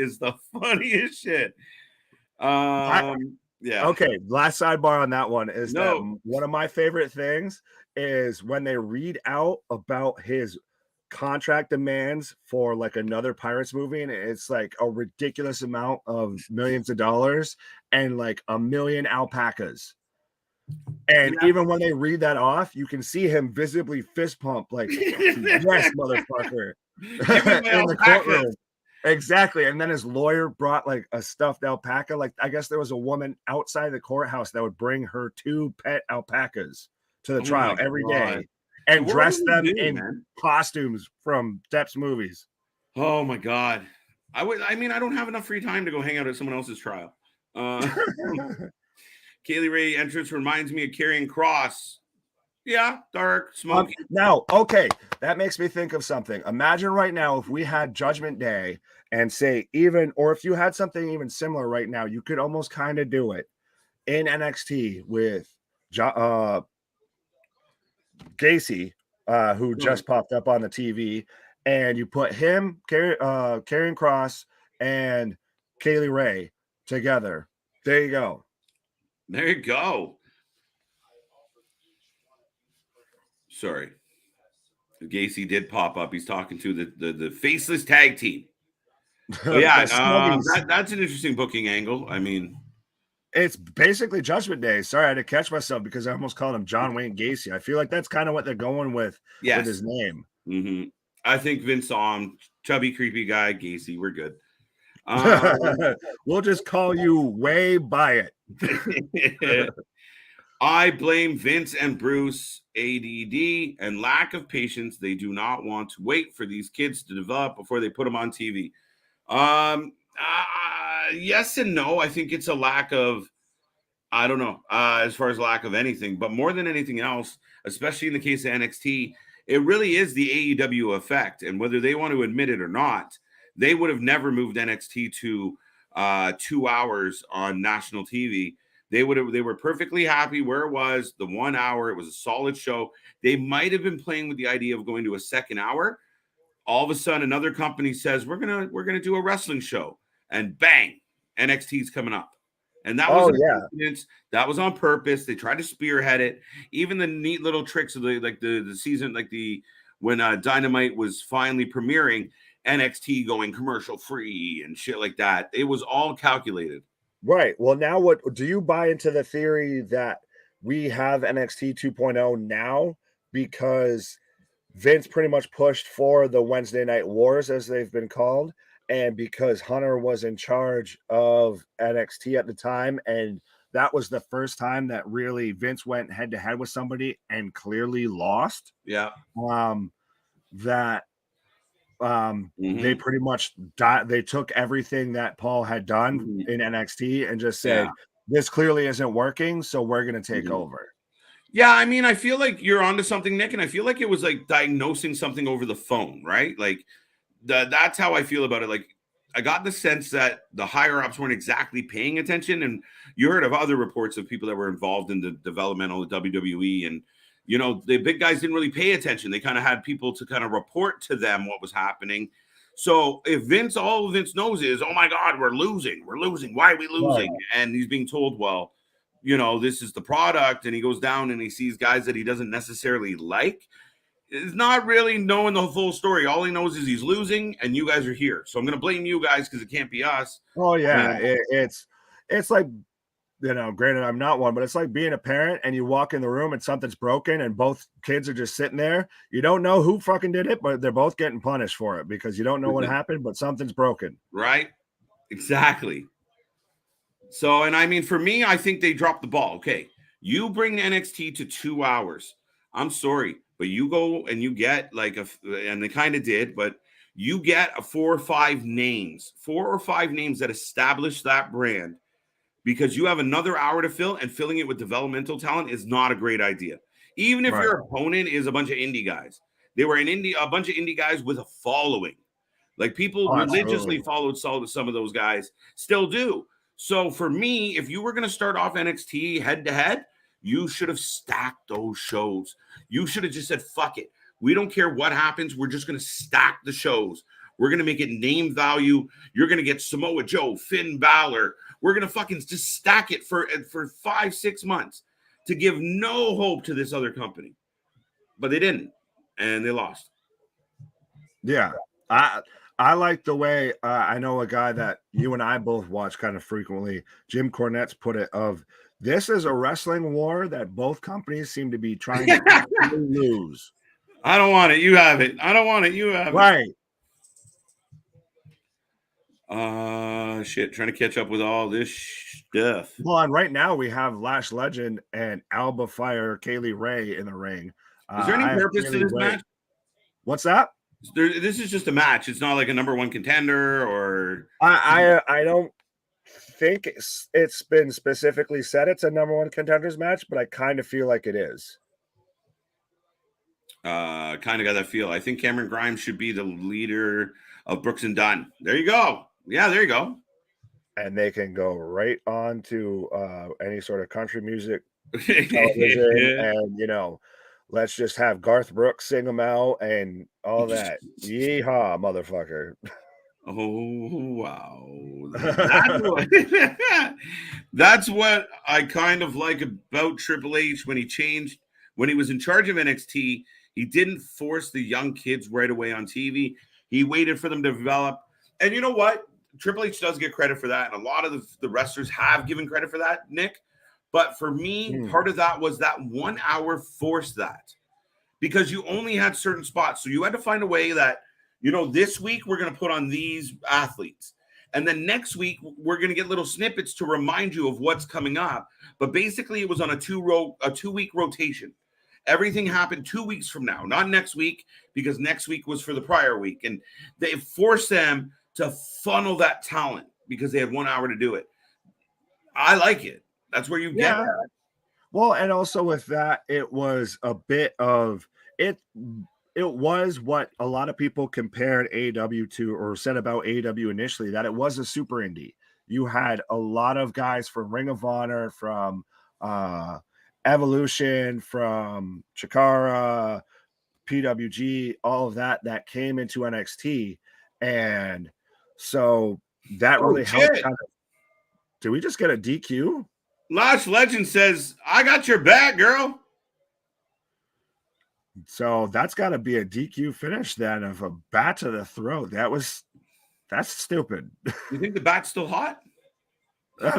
Yeah. Okay. Last sidebar on that one is that one of my favorite things is when they read out about his contract demands for like another Pirates movie, and it's like a ridiculous amount of millions of dollars and like 1 million alpacas. And even when they read that off, you can see him visibly fist pump, like, yes, motherfucker. In the courtroom. Exactly. And then his lawyer brought like a stuffed alpaca. Like, I guess there was a woman outside the courthouse that would bring her 2 pet alpacas to the trial every day and dress them in costumes from Depp's movies. Oh my God. I don't have enough free time to go hang out at someone else's trial. Kaylee Ray entrance reminds me of Karrion Kross. Yeah, dark, smoky. Now, okay, that makes me think of something. Imagine right now if we had Judgment Day and say or if you had something even similar right now, you could almost kind of do it in NXT with Gacy, who just popped up on the TV, and you put him, Karrion Kross, and Kaylee Ray together. There you go. There you go. Sorry. Gacy did pop up. He's talking to the faceless tag team. Yeah, that's an interesting booking angle. I mean, it's basically Judgment Day. Sorry, I had to catch myself because I almost called him John Wayne Gacy. I feel like that's kind of what they're going with his name. Mm-hmm. I think Vince saw him, chubby, creepy guy, Gacy. We're good. We'll just call you Way By It. I blame Vince and Bruce, ADD, and lack of patience. They do not want to wait for these kids to develop before they put them on TV. Yes and no. I think it's a lack of, I don't know, as far as lack of anything, but more than anything else, especially in the case of NXT, it really is the AEW effect. And whether they want to admit it or not, they would have never moved NXT to 2 hours on national TV. They were perfectly happy where it was, the 1 hour. It was a solid show. They might have been playing with the idea of going to a second hour. All of a sudden, another company says, we're gonna do a wrestling show, and bang, NXT's coming up. And that was that was on purpose. They tried to spearhead it. Even the neat little tricks of the season, when Dynamite was finally premiering, NXT going commercial free and shit like that. It was all calculated. Right. Well, now what do you buy into the theory that we have NXT 2.0 now because Vince pretty much pushed for the Wednesday Night Wars, as they've been called, and because Hunter was in charge of NXT at the time, and that was the first time that really Vince went head to head with somebody and clearly lost. Yeah. They pretty much they took everything that Paul had done in NXT and just said, this clearly isn't working, so we're going to take over. Yeah, I mean, I feel like you're onto something, Nick, and I feel like it was like diagnosing something over the phone, right? Like that's how I feel about it. Like I got the sense that the higher ups weren't exactly paying attention, and you heard of other reports of people that were involved in the developmental of WWE, and the big guys didn't really pay attention. They kind of had people to kind of report to them what was happening. So if all Vince knows is, oh my God, we're losing. Why are we losing? Right. And he's being told, well, this is the product. And he goes down and he sees guys that he doesn't necessarily like. It's not really knowing the full story. All he knows is he's losing and you guys are here. So I'm going to blame you guys because it can't be us. Oh yeah. It's like granted, I'm not one, but it's like being a parent and you walk in the room and something's broken and both kids are just sitting there. You don't know who fucking did it, but they're both getting punished for it because you don't know what happened, but something's broken. Right? Exactly. So, and I mean, for me, I think they dropped the ball. Okay. You bring NXT to 2 hours. I'm sorry, but you go and you get like and they kind of did, but you get a 4 or 5 names that establish that brand, because you have another hour to fill, and filling it with developmental talent is not a great idea. Even if your opponent is a bunch of indie guys. They were a bunch of indie guys with a following. Like people religiously followed some of those guys, still do. So for me, if you were going to start off NXT head to head, you should have stacked those shows. You should have just said, fuck it. We don't care what happens. We're just going to stack the shows. We're going to make it name value. You're going to get Samoa Joe, Finn Balor. We're going to fucking just stack it for 5-6 months to give no hope to this other company. But they didn't, and they lost. Yeah. I like the way I know a guy that you and I both watch kind of frequently, Jim Cornette's put it of, this is a wrestling war that both companies seem to be trying to lose. I don't want it. You have it. I don't want it. You have it. Right. Shit. Trying to catch up with all this stuff. Well, and right now we have Lash Legend and Alba Fire, Kaylee Ray in the ring. Is there any purpose to this match? What's that? This is just a match. It's not like a number 1 contender or. I don't think it's been specifically said it's a number 1 contenders match, but I kind of feel like it is. Kind of got that feel. I think Cameron Grimes should be the leader of Brooks and Dunn. There you go. Yeah, there you go. And they can go right on to any sort of country music television, and let's just have Garth Brooks sing them out and all that. Yeehaw, motherfucker. Oh, wow. That's what I kind of like about Triple H when he was in charge of NXT. He didn't force the young kids right away on TV. He waited for them to develop. And you know what? Triple H does get credit for that. And a lot of the wrestlers have given credit for that, Nick. But for me, part of that was that 1 hour forced that, because you only had certain spots. So you had to find a way that, this week we're going to put on these athletes. And then next week we're going to get little snippets to remind you of what's coming up. But basically it was on a 2-week rotation. Everything happened 2 weeks from now, not next week, because next week was for the prior week. And they forced them to funnel that talent because they had 1 hour to do it. I like it. That's where you get that. Well, and also with that, it was a bit of it. It was what a lot of people compared AEW to, or said about AEW initially, that it was a super indie. You had a lot of guys from Ring of Honor, from Evolution, from Chikara, PWG, all of that came into NXT. And so that really helped. Did we just get a DQ? Lash Legend says, I got your back, girl. So that's got to be a DQ finish then, of a bat to the throat. That's stupid. You think the bat's still hot?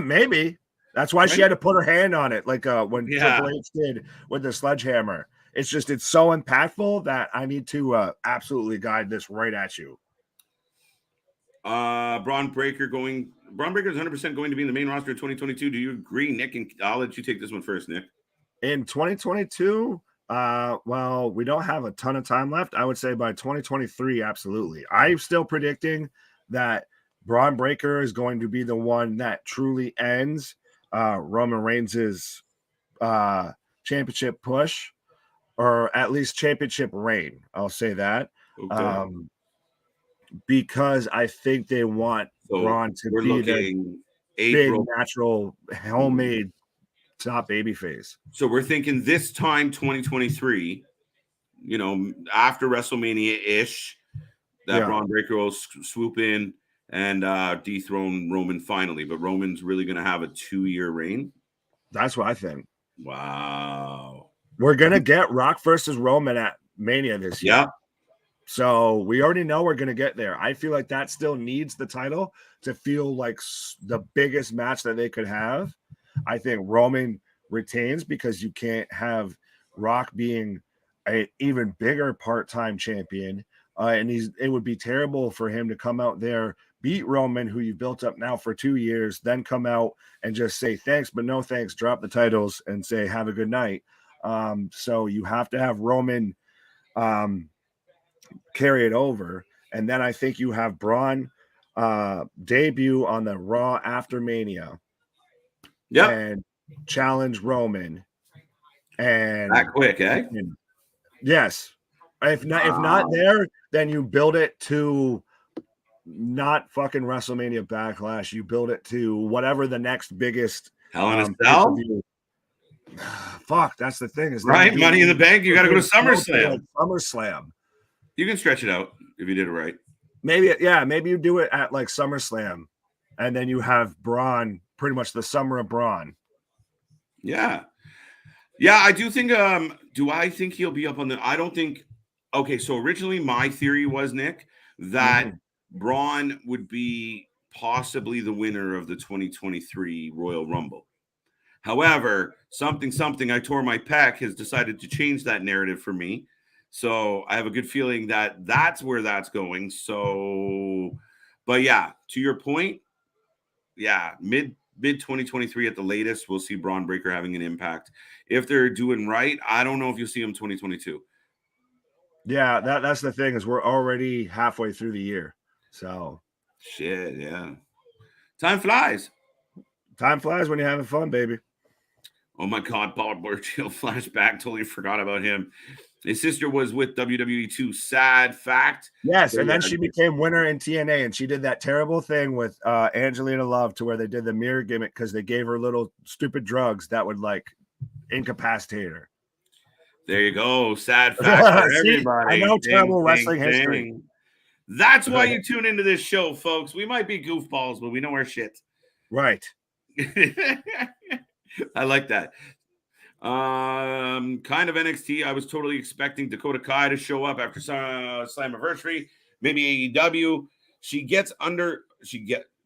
Maybe. That's why she had to put her hand on it, like when Triple H did with the sledgehammer. It's so impactful that I need to absolutely guide this right at you. Braun Breaker is 100% going to be in the main roster in 2022. Do you agree, Nick? And I'll let you take this one first, Nick. In 2022, well, we don't have a ton of time left. I would say by 2023, absolutely. I'm still predicting that Braun Breaker is going to be the one that truly ends Roman Reigns' championship push, or at least championship reign. I'll say that. Okay. Because I think they want Braun to be the big, natural, homemade top babyface. So we're thinking this time, 2023, after WrestleMania-ish, that Braun Breaker will swoop in and dethrone Roman finally. But Roman's really going to have a 2-year reign. That's what I think. Wow. We're going to get Rock versus Roman at Mania this year. Yeah. So we already know we're going to get there. I feel like that still needs the title to feel like the biggest match that they could have. I think Roman retains because you can't have Rock being an even bigger part-time champion. And it would be terrible for him to come out there, beat Roman, who you built up now for 2 years, then come out and just say thanks, but no thanks, drop the titles and say have a good night. So you have to have Roman carry it over. And then I think you have Braun debut on the Raw after Mania. Yep. And challenge Roman. And that quick, eh? Yes. If not there, then you build it to not fucking WrestleMania Backlash. You build it to whatever the next biggest Hell in a Cell. Fuck, that's the thing. Is right? Money in the Bank. You got to go to SummerSlam. Like SummerSlam. You can stretch it out if you did it right. Maybe you do it at like SummerSlam, and then you have Braun, pretty much the summer of Braun. Yeah. I do think. Do I think he'll be up on the? I don't think. Okay, so originally my theory was, Nick, that Braun would be possibly the winner of the 2023 Royal Rumble. However, something I tore my pec has decided to change that narrative for me. So I have a good feeling that that's where that's going. So, but yeah, to your point, yeah, mid 2023 at the latest, we'll see Braun Breaker having an impact. If they're doing right, I don't know if you'll see him 2022. Yeah, that's the thing, is we're already halfway through the year. So shit, yeah. Time flies. Time flies when you're having fun, baby. Oh my God, Paul Burchill flashback. Totally forgot about him. His sister was with WWE too. Sad fact. Yes, and then she became winner in TNA, and she did that terrible thing with Angelina Love, to where they did the mirror gimmick because they gave her little stupid drugs that would like incapacitate her. There you go. Sad fact for everybody. I know terrible wrestling history. That's why you tune into this show, folks. We might be goofballs, but we know our shit. Right. I like that. Kind of NXT. I was totally expecting Dakota Kai to show up after Slammiversary. Maybe AEW.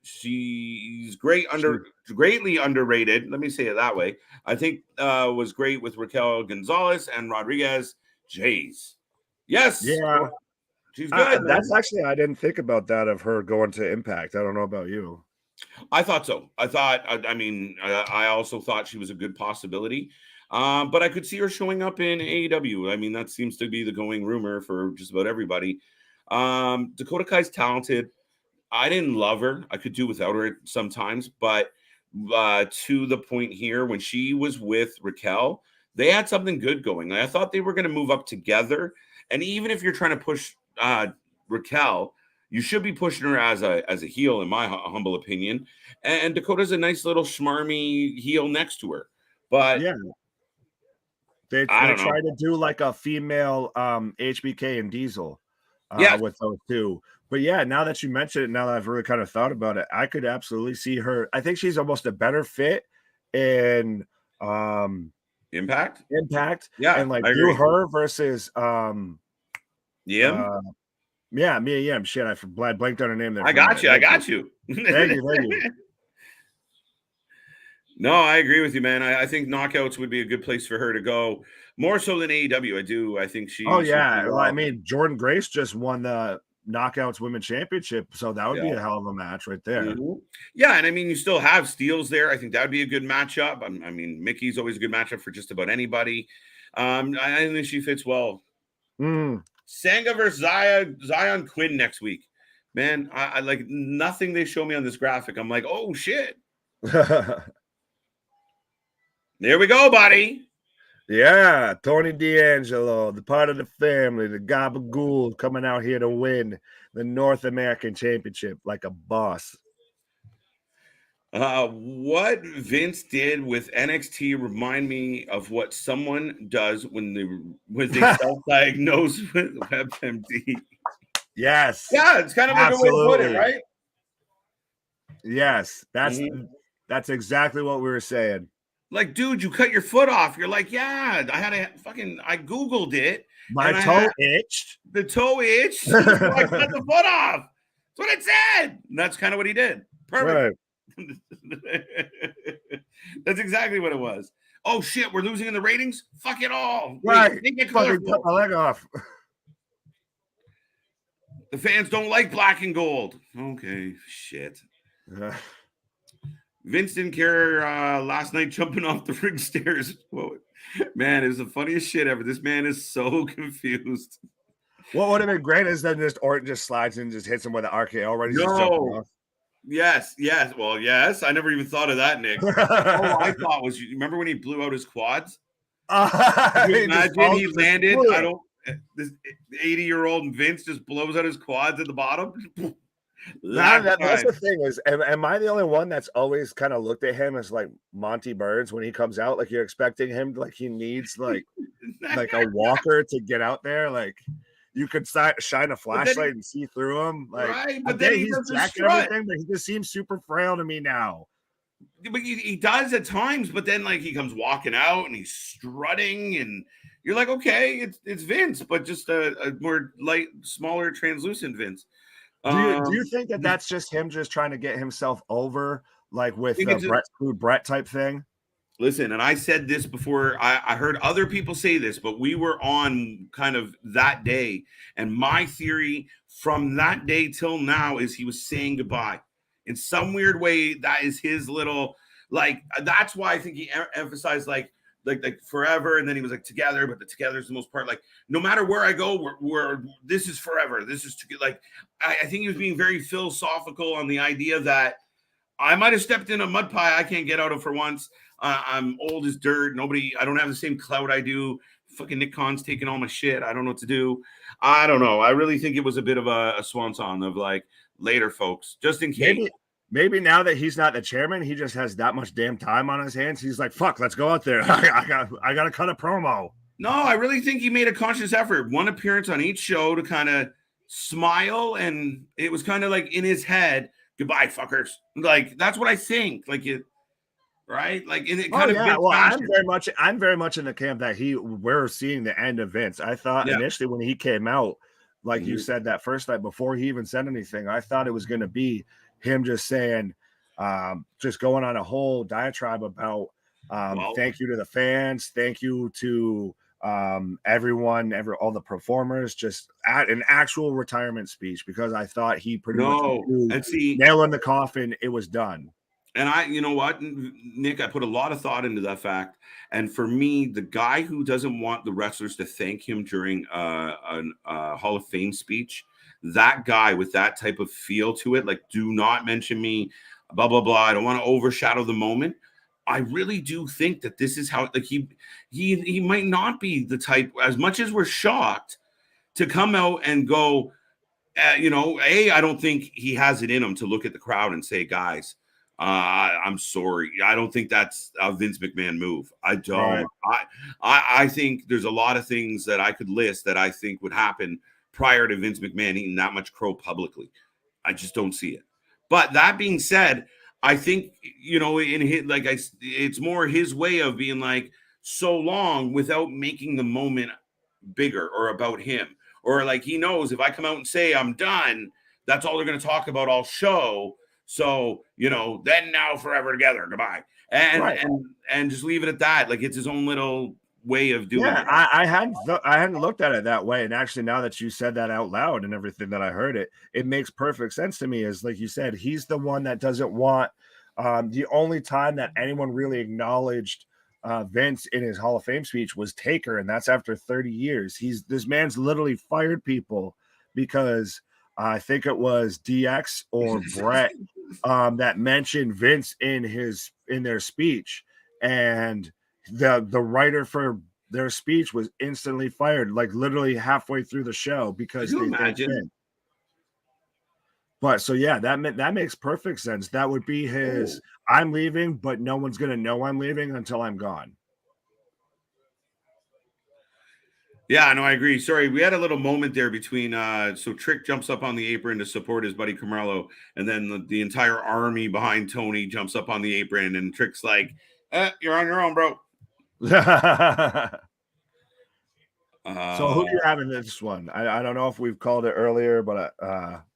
She's greatly underrated. Let me say it that way. I think was great with Raquel Gonzalez and Rodriguez. Jays. Yes. Yeah. She's good. That's actually, I didn't think about that, of her going to Impact. I don't know about you. I thought so. I also thought she was a good possibility. But I could see her showing up in AEW. I mean, that seems to be the going rumor for just about everybody. Dakota Kai's talented. I didn't love her. I could do without her sometimes. But to the point here, when she was with Raquel, they had something good going. I thought they were going to move up together. And even if you're trying to push Raquel, you should be pushing her as a heel, in my humble opinion. And Dakota's a nice little schmarmy heel next to her. But yeah, they tried to do like a female HBK and Diesel with those two. But yeah, now that you mention it, now that I've really kind of thought about it, I could absolutely see her. I think she's almost a better fit in Impact. Yeah, and like do her versus Mia Yim. Shit, I blanked on her name there. I got you. Thank you. No, I agree with you, man. I think Knockouts would be a good place for her to go, more so than AEW. I think she. Oh yeah, well, I mean, Jordan Grace just won the Knockouts Women's Championship, so that would be a hell of a match right there. Mm-hmm. Yeah, and I mean, you still have Steels there. I think that would be a good matchup. I mean, Mickey's always a good matchup for just about anybody. I think she fits well. Sanga versus Zion Quinn next week. Man, I like nothing they show me on this graphic. I'm like, oh shit. There we go, buddy. Yeah, Tony D'Angelo, the part of the family, the Gabagool, coming out here to win the North American Championship like a boss. What Vince did with NXT remind me of what someone does when they self-diagnose with WebMD. Yes. Yeah, it's kind of a good way to put it, right? Yes, that's exactly what we were saying. Like, dude, you cut your foot off. You're like, yeah, I Googled it. My toe itched. The toe itched. So I cut the foot off. That's what it said. And that's kind of what he did. Perfect. Right. That's exactly what it was. Oh shit, we're losing in the ratings. Fuck it all. Right. Wait, make it Fucking cut colorful. my leg off. The fans don't like black and gold. Okay, shit. Vince didn't care last night jumping off the ring stairs. Whoa. Man, it was the funniest shit ever. This man is so confused. What would have been great is then just Orton just slides in and just hits him with an RKO right as he's jumping off. Yes. Well, yes. I never even thought of that, Nick. All I thought was, you remember when he blew out his quads? Imagine he landed. I don't. This 80-year-old Vince just blows out his quads at the bottom. That's the thing is, am I the only one that's always kind of looked at him as like Monty Burns when he comes out? Like you're expecting him, like he needs like a walker to get out there. Like you could shine a flashlight and see through him. Like, right, but then he's jacking everything, but he just seems super frail to me now. But he does at times, but then like he comes walking out and he's strutting, and you're like, okay, it's Vince, but just a more light, smaller, translucent Vince. Do you think that that's just him just trying to get himself over, like with the Brett type thing? Listen, and I said this before. I heard other people say this, but we were on kind of that day, and my theory from that day till now is he was saying goodbye. In some weird way, that is his little, like, that's why I think he emphasized like forever, and then he was like together, but the together is the most part. Like, no matter where I go, we're this is forever. This is like, I think he was being very philosophical on the idea that I might have stepped in a mud pie I can't get out of for once. I'm old as dirt. I don't have the same clout I do. Fucking Nick Khan's taking all my shit. I don't know what to do. I don't know. I really think it was a bit of a swan song of like, later, folks, just in case. Maybe now that he's not the chairman, he just has that much damn time on his hands. He's like, fuck, let's go out there. I got to cut a promo. No, I really think he made a conscious effort. One appearance on each show to kind of smile, and it was kind of like in his head, goodbye, fuckers. Like, that's what I think. Like it, right? Like, and it kind of. Well, I'm very much in the camp that we're seeing the end of Vince. I thought initially when he came out, like you said that first night before he even said anything, I thought it was going to be him just saying, just going on a whole diatribe about thank you to the fans, thank you to everyone, all the performers, just at an actual retirement speech, because I thought he pretty much nail in the coffin. It was done. And you know what, Nick, I put a lot of thought into that fact. And for me, the guy who doesn't want the wrestlers to thank him during a Hall of Fame speech, that guy with that type of feel to it, like, do not mention me, blah, blah, blah. I don't want to overshadow the moment. I really do think that this is how, like, he might not be the type, as much as we're shocked, to come out and go, I don't think he has it in him to look at the crowd and say, guys, I'm sorry. I don't think that's a Vince McMahon move. I don't. Right. I think there's a lot of things that I could list that I think would happen prior to Vince McMahon eating that much crow publicly. I just don't see it. But that being said, I think, in his, like, it's more his way of being like, so long, without making the moment bigger or about him. Or like, he knows if I come out and say I'm done, that's all they're going to talk about all show. So, then, now, forever together, goodbye. And just leave it at that. Like, it's his own little way of doing it. I hadn't looked at it that way. And actually, now that you said that out loud and everything that I heard it makes perfect sense to me. Is like you said, he's the one that doesn't want the only time that anyone really acknowledged Vince in his Hall of Fame speech was Taker. And that's after 30 years. This man's literally fired people because I think it was DX or Brett that mentioned Vince in their speech, and the writer for their speech was instantly fired, like literally halfway through the show, because Could you imagine? But so that makes perfect sense. That would be his. I'm leaving, but no one's gonna know I'm leaving until I'm gone. Yeah, no, I agree. Sorry, we had a little moment there between so Trick jumps up on the apron to support his buddy Carmelo, and then the entire army behind Tony jumps up on the apron, and Trick's like, you're on your own, bro. So who do you have in this one? I don't know if we've called it earlier, but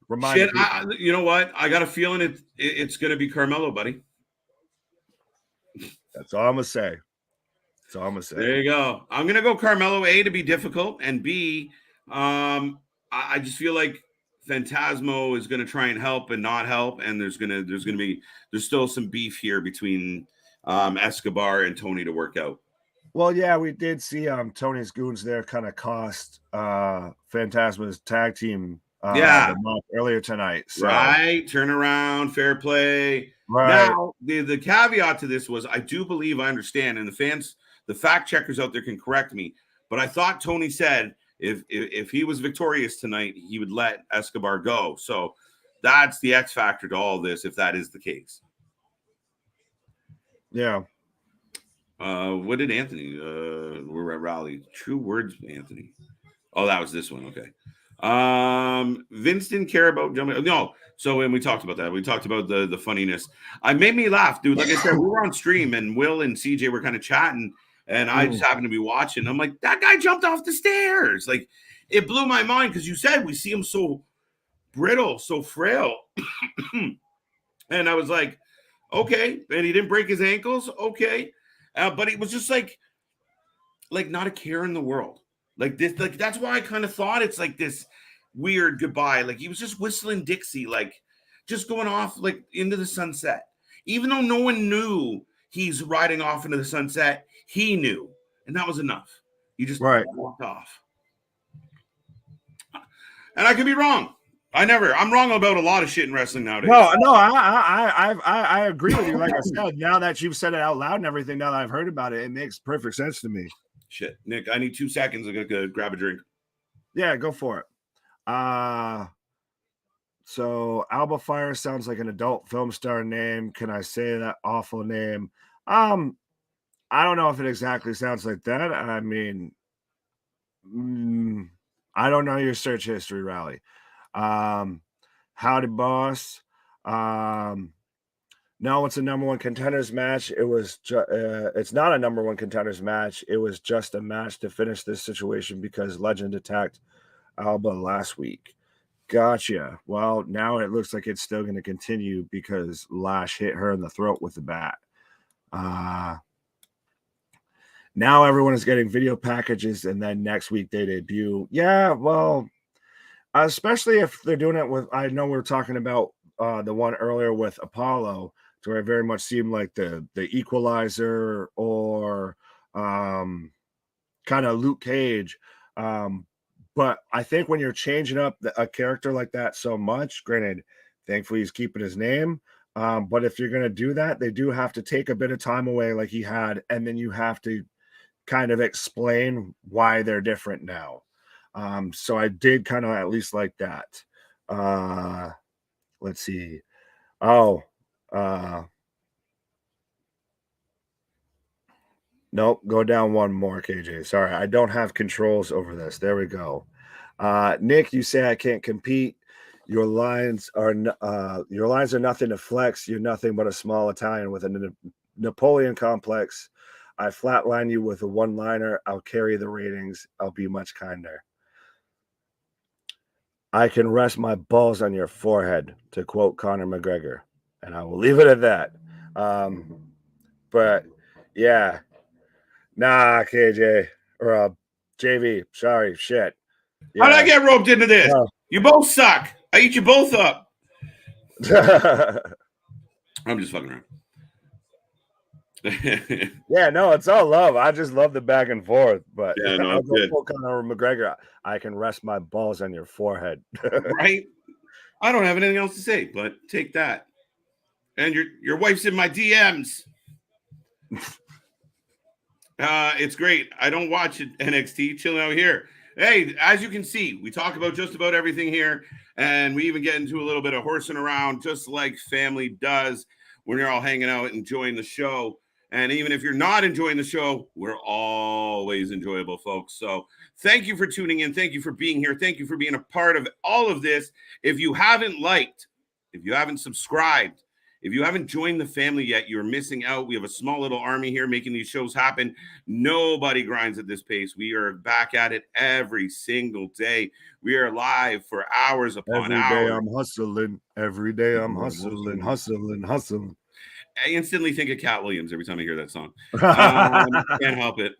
remind me. You know what? I got a feeling it's going to be Carmelo, buddy. That's all I'm gonna say. That's all I'm gonna say. There you go. I'm gonna go Carmelo A to be difficult, and B, I just feel like Phantasmo is gonna try and help and not help, and there's still some beef here between Escobar and Tony to work out. Well, yeah, we did see Tony's goons there kind of cost Phantasma's tag team the month earlier tonight. So. Right, turn around, fair play. Right. Now, the caveat to this was I do believe I understand, and the fact checkers out there can correct me, but I thought Tony said if he was victorious tonight, he would let Escobar go. So that's the X factor to all this, if that is the case. Yeah. What did Anthony? We're at Raleigh. True words, Anthony. Oh, that was this one. Okay. Vince didn't care about jumping. No. So when we talked about that, we talked about the funniness. I made me laugh, dude. Like I said, we were on stream and Will and CJ were kind of chatting, and I just happened to be watching. I'm like, that guy jumped off the stairs. Like, it blew my mind because you said we see him so brittle, so frail. And I was like, okay. And he didn't break his ankles. Okay. But it was just like not a care in the world. Like this, like that's why I kind of thought it's like this weird goodbye. Like he was just whistling Dixie, like just going off like into the sunset. Even though no one knew he's riding off into the sunset, he knew. And that was enough. He just walked off. And I could be wrong. I'm wrong about a lot of shit in wrestling nowadays. No, I agree with you. Like I said, now that you've said it out loud and everything, now that I've heard about it, it makes perfect sense to me. Shit, Nick, I need 2 seconds. I'm gonna grab a drink. Yeah, go for it. So Alba Fire sounds like an adult film star name. Can I say that awful name? I don't know if it exactly sounds like that. I mean, I don't know your search history, Rally. Howdy, boss. No, it's a number one contenders match. It was it's not a number one contenders match. It was just a match to finish this situation because Legend attacked Alba last week. Gotcha. Well, now it looks like it's still going to continue because Lash hit her in the throat with the bat. Now everyone is getting video packages, and then next week they debut. Yeah, well, especially if they're doing it with, I know we were talking about the one earlier with Apollo, to where it very much seemed like the Equalizer or kind of Luke Cage. But I think when you're changing up a character like that so much, granted, thankfully he's keeping his name. But if you're going to do that, they do have to take a bit of time away like he had, and then you have to kind of explain why they're different now. So I did kind of at least like that. Let's see. Oh, nope. Go down one more, KJ. Sorry, I don't have controls over this. There we go. Nick, you say I can't compete. Your lines are nothing to flex. You're nothing but a small Italian with a Napoleon complex. I flatline you with a one-liner. I'll carry the ratings. I'll be much kinder. I can rest my balls on your forehead, to quote Conor McGregor, and I will leave it at that. But yeah, nah, KJ or JV. Sorry, shit. Yeah. How'd I get roped into this? You both suck. I eat you both up. I'm just fucking around. Yeah, no, it's all love. I just love the back and forth. But yeah, no, I'll go full Conor McGregor. I can rest my balls on your forehead. Right? I don't have anything else to say, but take that. And your wife's in my DMs. It's great. I don't watch it, NXT, chilling out here. Hey, as you can see, we talk about just about everything here, and we even get into a little bit of horsing around, just like family does when you're all hanging out, enjoying the show. And even if you're not enjoying the show, we're always enjoyable, folks. So thank you for tuning in. Thank you for being here. Thank you for being a part of all of this. If you haven't liked, if you haven't subscribed, if you haven't joined the family yet, you're missing out. We have a small little army here making these shows happen. Nobody grinds at this pace. We are back at it every single day. We are live for hours upon hours. Every day I'm hustling. Every day I'm hustling. I instantly think of Cat Williams every time I hear that song. Can't help it.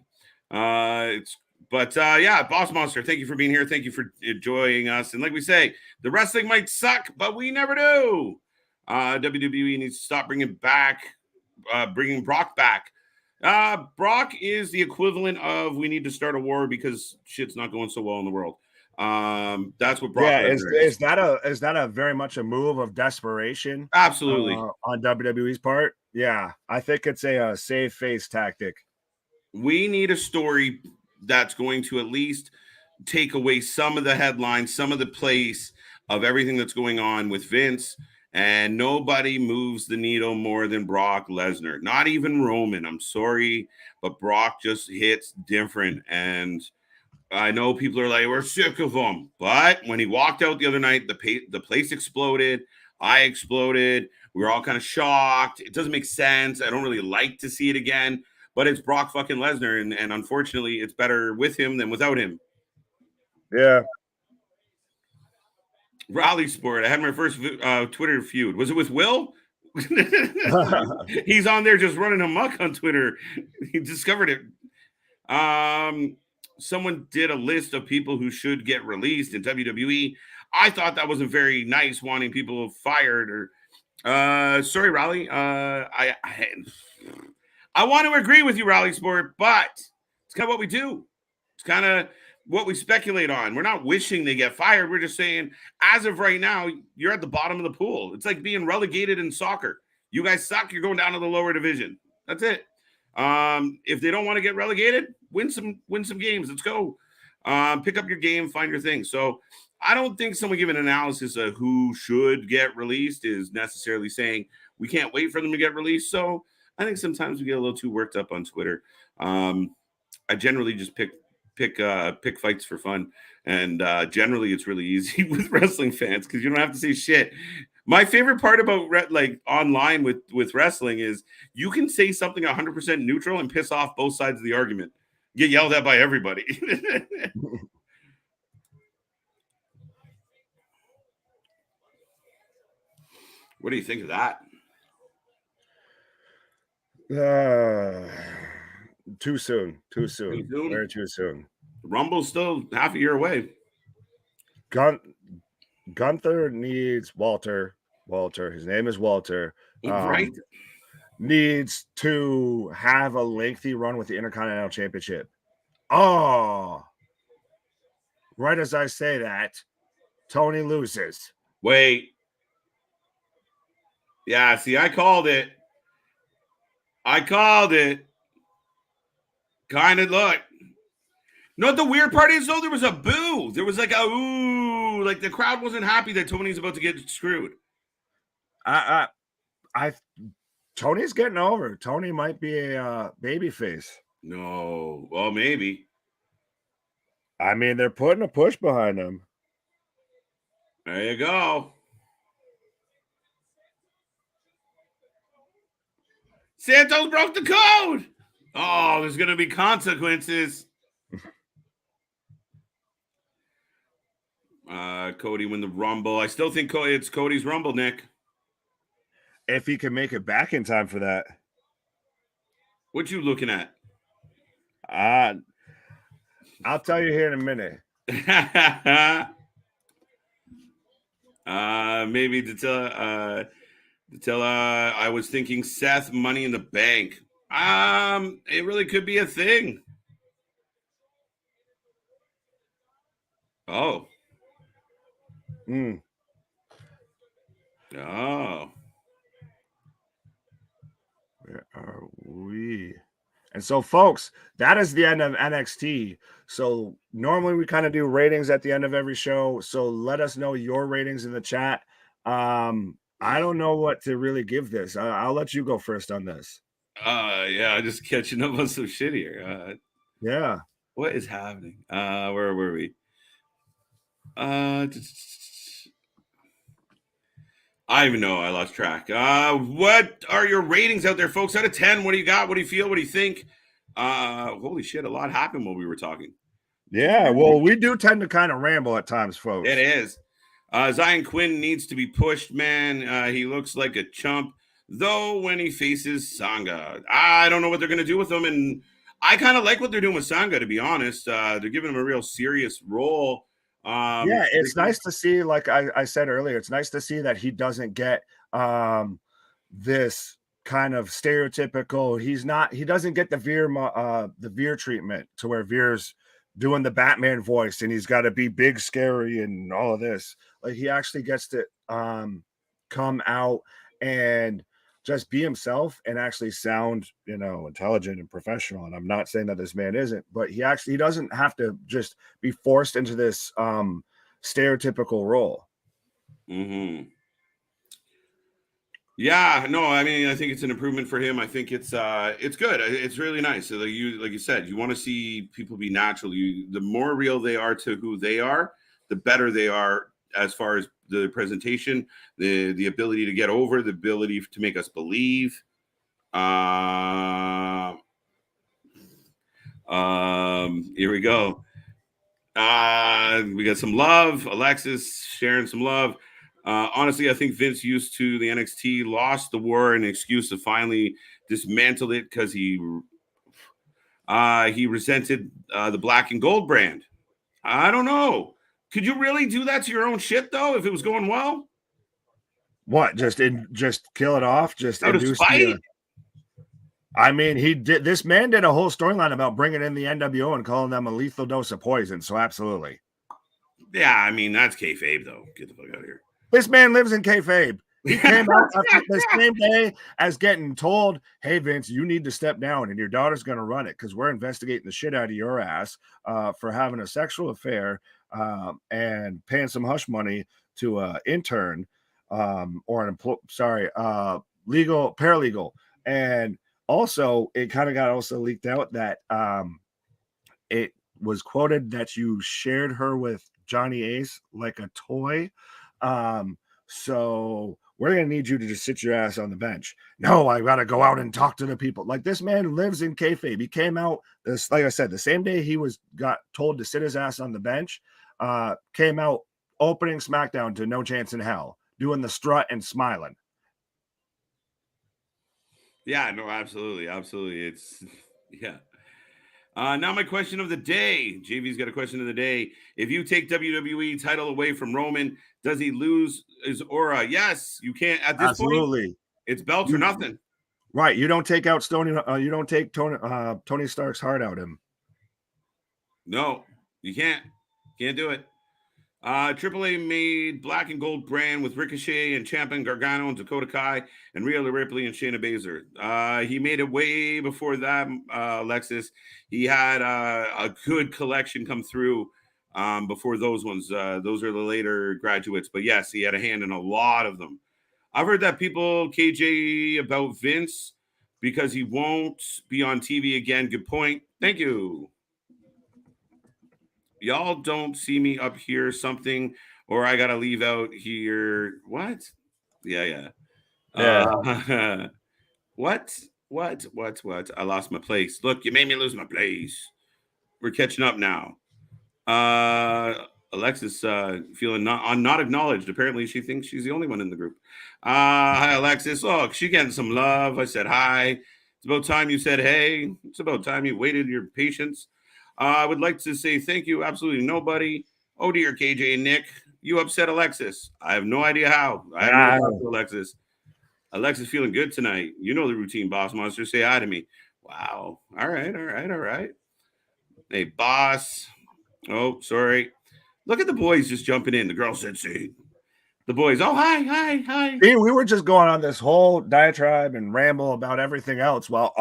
Yeah, Boss Monster, thank you for being here. Thank you for enjoying us. And like we say, the wrestling might suck, but we never do. WWE needs to stop bringing Brock back. Brock is the equivalent of we need to start a war because shit's not going so well in the world. That's what Brock Lesnar is. Is that a very much a move of desperation? Absolutely. On WWE's part? Yeah, I think it's a save face tactic. We need a story that's going to at least take away some of the headlines, some of the place of everything that's going on with Vince. And nobody moves the needle more than Brock Lesnar. Not even Roman. I'm sorry, but Brock just hits different. And I know people are like, we're sick of him. But when he walked out the other night, the place exploded. I exploded. We were all kind of shocked. It doesn't make sense. I don't really like to see it again. But it's Brock fucking Lesnar. And unfortunately, it's better with him than without him. Yeah. Raleigh Sport. I had my first Twitter feud. Was it with Will? He's on there just running amok on Twitter. He discovered it. Someone did a list of people who should get released in WWE. I thought that wasn't very nice, wanting people fired. Or sorry, Raleigh. I want to agree with you, Raleigh Sport, but it's kind of what we do. It's kind of what we speculate on. We're not wishing they get fired. We're just saying, as of right now, you're at the bottom of the pool. It's like being relegated in soccer. You guys suck. You're going down to the lower division. That's it. If they don't want to get relegated, win some games. Let's go. Pick up your game, find your thing. So I don't think someone giving an analysis of who should get released is necessarily saying we can't wait for them to get released. So I think sometimes we get a little too worked up on Twitter. I generally just pick fights for fun, and generally it's really easy with wrestling fans because you don't have to say shit. My favorite part about online with wrestling is you can say something 100% neutral and piss off both sides of the argument. Get yelled at by everybody. What do you think of that? Too soon. Very too soon. Rumble's still half a year away. Gunther needs Walter. His name is Walter. Right. Needs to have a lengthy run with the Intercontinental Championship. Oh, right as I say that, Tony loses. Wait. Yeah, see, I called it. Kind of look. No, the weird part is, though, there was a boo. There was like a ooh, like the crowd wasn't happy that Tony's about to get screwed. Tony's getting over. Tony might be a baby face. No, well, maybe. I mean, they're putting a push behind him. There you go. Santos broke the code. Oh, there's going to be consequences. Cody win the Rumble. I still think it's Cody's Rumble, Nick. If he can make it back in time for that. What you looking at? I'll tell you here in a minute. Maybe to tell I was thinking Seth Money in the Bank. It really could be a thing. Oh. Oh. Where are we? And so, folks, that is the end of NXT. So normally we kind of do ratings at the end of every show. So let us know your ratings in the chat. I don't know what to really give this. I'll let you go first on this. Yeah, just catching up on some shit here. Yeah. What is happening? Where were we? I even know. I lost track. What are your ratings out there, folks? Out of 10, what do you got? What do you feel? What do you think? Holy shit, a lot happened while we were talking. Yeah, well, we do tend to kind of ramble at times, folks. It is. Zion Quinn needs to be pushed, man. He looks like a chump. though when he faces Sanga. I don't know what they're going to do with him, and I kind of like what they're doing with Sanga, to be honest. They're giving him a real serious role. Yeah, it's nice to see, like I said earlier, it's nice to see that he doesn't get this kind of stereotypical. He doesn't get the Veer treatment to where Veer's doing the Batman voice and he's got to be big, scary, and all of this. Like he actually gets to come out and just be himself and actually sound, intelligent and professional. And I'm not saying that this man isn't, but he doesn't have to just be forced into this stereotypical role. Mm-hmm. Yeah, no, I mean, I think it's an improvement for him. I think it's good. It's really nice. So like you said, you want to see people be natural. The more real they are to who they are, the better they are as far as the presentation, the ability to get over, the ability to make us believe. Here we go. We got some love. Alexis sharing some love. Honestly, I think Vince used to the NXT, lost the war, an excuse to finally dismantle it because he resented the black and gold brand. I don't know. Could you really do that to your own shit though if it was going well? What? Just kill it off? Just Out of induce spite? I mean, this man did a whole storyline about bringing in the NWO and calling them a lethal dose of poison. So absolutely. Yeah, I mean, that's kayfabe though. Get the fuck out of here. This man lives in kayfabe. He came out after the same day as getting told, hey, Vince, you need to step down and your daughter's going to run it because we're investigating the shit out of your ass for having a sexual affair and paying some hush money to an intern or an legal paralegal. And also, it kind of got also leaked out that it was quoted that you shared her with Johnny Ace like a toy. So we're going to need you to just sit your ass on the bench. No, I got to go out and talk to the people. Like this man lives in kayfabe. He came out like I said, the same day he got told to sit his ass on the bench, came out opening SmackDown to No Chance in Hell, doing the strut and smiling. Yeah, no, absolutely. It's yeah. Now my question of the day. JV's got a question of the day. If you take WWE title away from Roman, does he lose his aura? Yes, you can't at this point. It's belts or nothing. Right. You don't take out you don't take Tony Stark's heart out of him. No, you can't. Can't do it. AAA made black and gold brand with Ricochet and Ciampa, Gargano, and Dakota Kai, and Rhea Ripley and Shayna Baszler. He made it way before that, Alexis. He had a good collection come through before those ones. Those are the later graduates. But yes, he had a hand in a lot of them. I've heard that people KJ about Vince because he won't be on TV again. Good point. Thank you. Y'all don't see me up here something, or I gotta leave out here. What? Yeah. What? I lost my place. Look, you made me lose my place. We're catching up now. Alexis feeling not acknowledged. Apparently, she thinks she's the only one in the group. Hi, Alexis. Oh, she getting some love. I said hi. It's about time you said hey. It's about time you waited your patience. I would like to say thank you. Absolutely nobody. Oh dear, KJ and Nick, you upset Alexis. I have no idea how. I have no doubt to Alexis. Alexis feeling good tonight. You know the routine, boss monster. Say hi to me. Wow. All right. Hey, boss. Oh, sorry. Look at the boys just jumping in. The girl said, see. The boys, oh, hi. See, we were just going on this whole diatribe and ramble about everything else while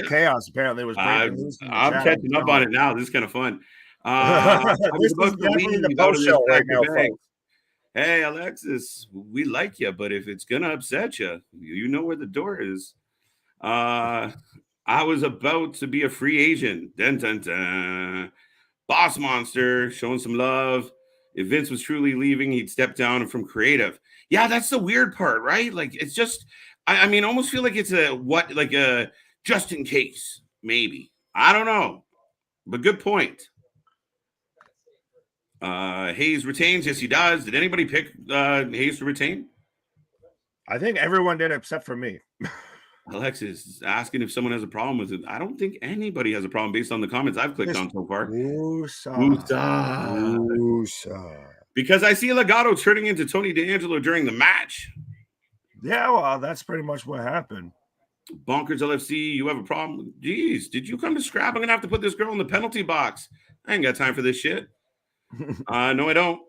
chaos apparently was breaking loose. I'm catching up on it now. This is kind of fun. This is definitely the post show right now, folks. Hey, Alexis, we like you, but if it's going to upset you, you know where the door is. I was about to be a free agent. Dun, dun, dun. Boss monster showing some love. If Vince was truly leaving, he'd step down from creative. Yeah, that's the weird part, right? Like, it's just, I mean, almost feel like it's a just in case, maybe. I don't know, but good point. Hayes retains. Yes, he does. Did anybody pick Hayes to retain? I think everyone did except for me. Alexis is asking if someone has a problem with it. I don't think anybody has a problem based on the comments I've clicked on so far. Woosah. Because I see Legato turning into Tony D'Angelo during the match. Yeah, well, that's pretty much what happened. Bonkers LFC, you have a problem? Jeez, did you come to scrap? I'm gonna have to put this girl in the penalty box. I ain't got time for this shit. No, I don't.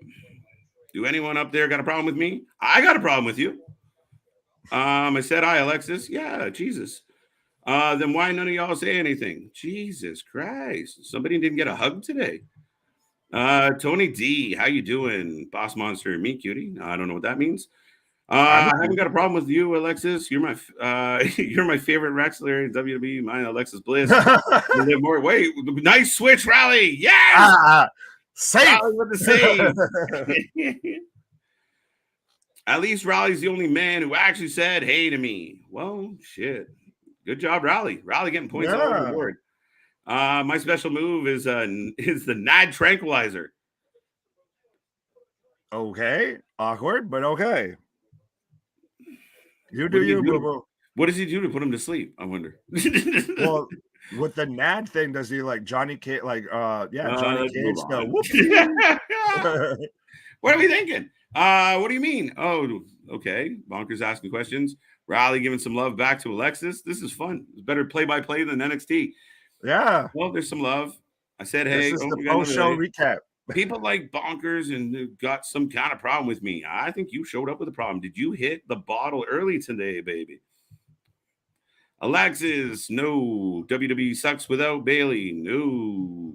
Do anyone up there got a problem with me? I got a problem with you. I said hi, Alexis. Yeah, Jesus. Then why none of y'all say anything? Jesus Christ. Somebody didn't get a hug today. Tony D, how you doing? Boss Monster, me cutie. I don't know what that means. I haven't got a problem with you, Alexis. You're my you're my favorite wrestler in WWE. My Alexis Bliss. More. Wait, nice switch, Rally. Yes. Safe Rally with the save. At least Rally's the only man who actually said hey to me. Well, shit. Good job, Rally. Rally getting points all over the board. My special move is the Nad Tranquilizer. Okay, awkward, but okay. You do you, boo-boo. What does he do to put him to sleep? I wonder. Well, with the Nad thing, does he like Johnny Cage? Like, Johnny Cage. What are we thinking? What do you mean? Oh, okay. Bonkers asking questions. Raleigh giving some love back to Alexis. This is fun. It's better play-by-play than NXT. Yeah. Well, there's some love. I said, hey. This is the post-show recap. People like Bonkers and got some kind of problem with me. I think you showed up with a problem. Did you hit the bottle early today, baby? Alexis, no. WWE sucks without Bailey. No.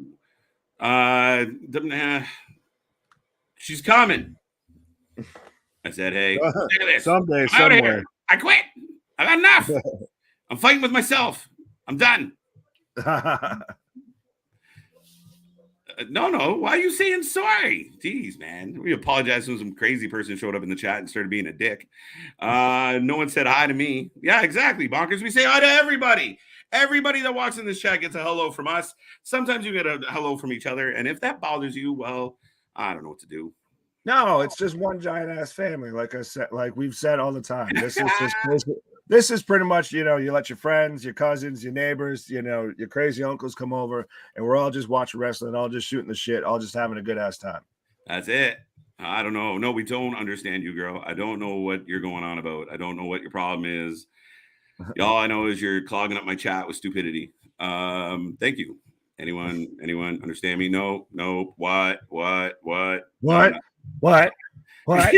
She's coming. I said, hey, look at this. Someday, somewhere. I quit. I've had enough. I'm fighting with myself. I'm done. No. Why are you saying sorry? Jeez, man. We apologize when some crazy person showed up in the chat and started being a dick. No one said hi to me. Yeah, exactly, Bonkers. We say hi to everybody. Everybody that walks in this chat gets a hello from us. Sometimes you get a hello from each other. And if that bothers you, well, I don't know what to do. No, it's just one giant ass family. Like I said, like we've said all the time. This is pretty much, you let your friends, your cousins, your neighbors, your crazy uncles come over, and we're all just watching wrestling, all just shooting the shit, all just having a good ass time. That's it. I don't know. No, we don't understand you, girl. I don't know what you're going on about. I don't know what your problem is. All I know is you're clogging up my chat with stupidity. Thank you. Anyone understand me? No. What? What? What? What? I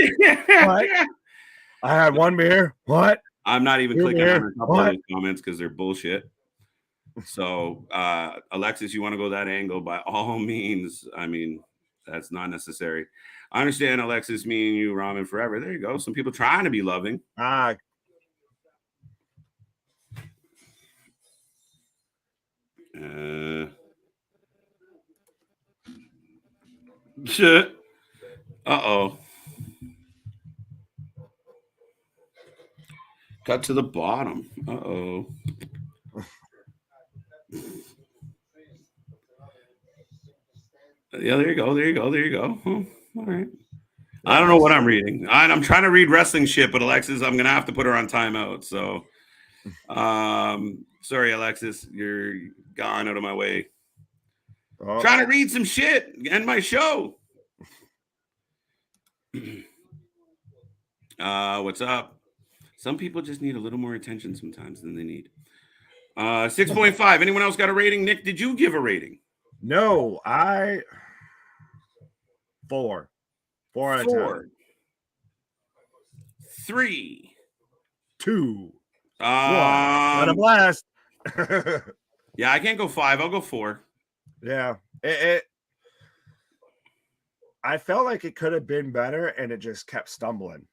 had one beer. What? I'm not even clicking on a couple of those comments because they're bullshit. So, Alexis, you want to go that angle? By all means. I mean, that's not necessary. I understand, Alexis, me and you, ramen forever. There you go. Some people trying to be loving. Shit. Uh-oh. Cut to the bottom. Uh-oh. Yeah, there you go. Oh, all right. I don't know what I'm reading. I'm trying to read wrestling shit, but Alexis, I'm going to have to put her on timeout. So, sorry, Alexis. You're gone out of my way. Oh. Trying to read some shit. End my show. What's up? Some people just need a little more attention sometimes than they need. 6.5. Anyone else got a rating? Nick, did you give a rating? No, 4. 4 out of 10. 3. 2. What a blast. Yeah, I can't go 5. I'll go 4. Yeah. I felt like it could have been better, and it just kept stumbling.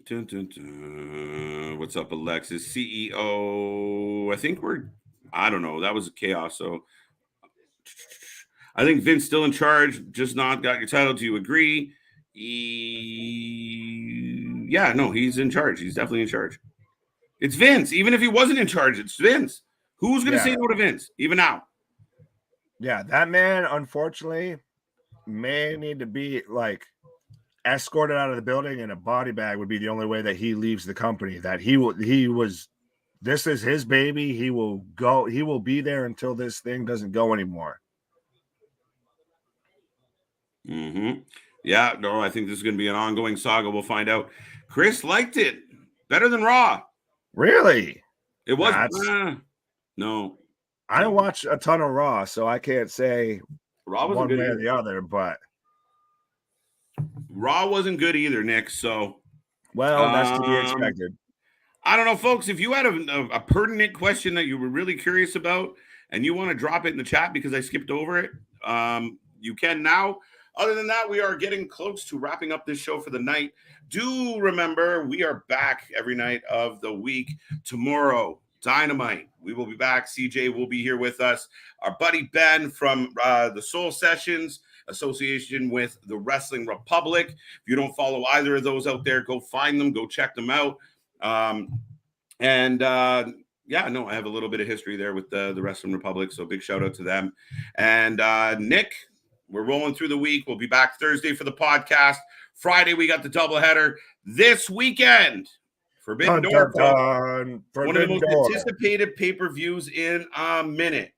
Dun, dun, dun. What's up, Alexis? CEO. I don't know. That was chaos. So I think Vince still in charge, just not got your title. Do you agree? Yeah, no, he's in charge. He's definitely in charge. It's Vince. Even if he wasn't in charge, it's Vince. Who's going to say no to Vince, even now? Yeah, that man, unfortunately, may need to be like escorted out of the building in a body bag would be the only way that he leaves the company. That this is his baby. He will be there until this thing doesn't go anymore. Yeah, no, I think this is going to be an ongoing saga. We'll find out. Chris liked it better than Raw. Really? It was no. I don't watch a ton of Raw, so I can't say Raw wasn't one good way either. or the other, but Raw wasn't good either, Nick. So, well, that's to be expected. I don't know, folks. If you had a pertinent question that you were really curious about and you want to drop it in the chat because I skipped over it, you can now. Other than that, we are getting close to wrapping up this show for the night. Do remember, we are back every night of the week. Tomorrow, Dynamite. We will be back. CJ will be here with us. Our buddy Ben from the Soul Sessions association with the Wrestling Republic. If you don't follow either of those out there, go find them. Go check them out. I have a little bit of history there with the Wrestling Republic. So big shout out to them. And Nick, we're rolling through the week. We'll be back Thursday for the podcast. Friday, we got the doubleheader. This weekend, Forbidden Door. One of the most anticipated pay-per-views in a minute.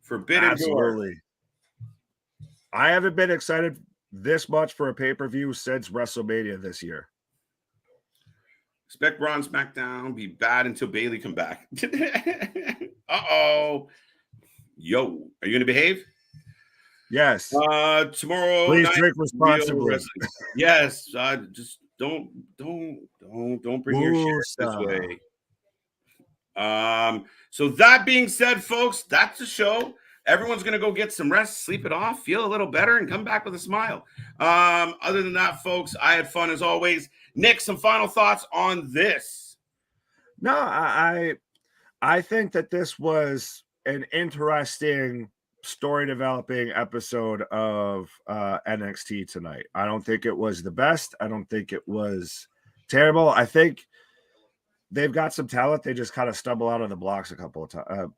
Forbidden Door. I haven't been excited this much for a pay-per-view since WrestleMania this year. Expect Raw and SmackDown be bad until Bailey come back. Uh-oh. Yo, are you going to behave? Yes. Tomorrow please night, drink responsibly. Yes. Just don't bring your shit this way. So that being said, folks, that's the show. Everyone's going to go get some rest, sleep it off, feel a little better, and come back with a smile. Other than that, folks, I had fun as always. Nick, some final thoughts on this? No, I think that this was an interesting story developing episode of NXT tonight. I don't think it was the best. I don't think it was terrible. I think they've got some talent. They just kind of stumble out of the blocks a couple of times,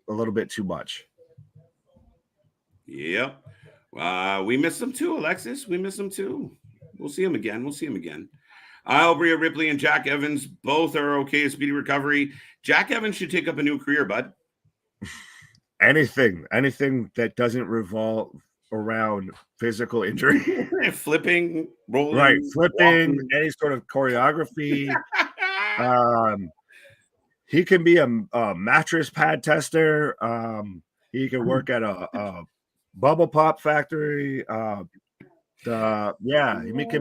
a little bit too much. Yep. We miss them too, Alexis. We miss them too. We'll see them again. Rhea Ripley and Jack Evans both are okay. Speedy recovery. Jack Evans should take up a new career, bud. Anything that doesn't revolve around physical injury. Flipping, rolling. Right. Flipping, walking. any sort of choreography. He can be a mattress pad tester. He can work at a bubble pop factory. He can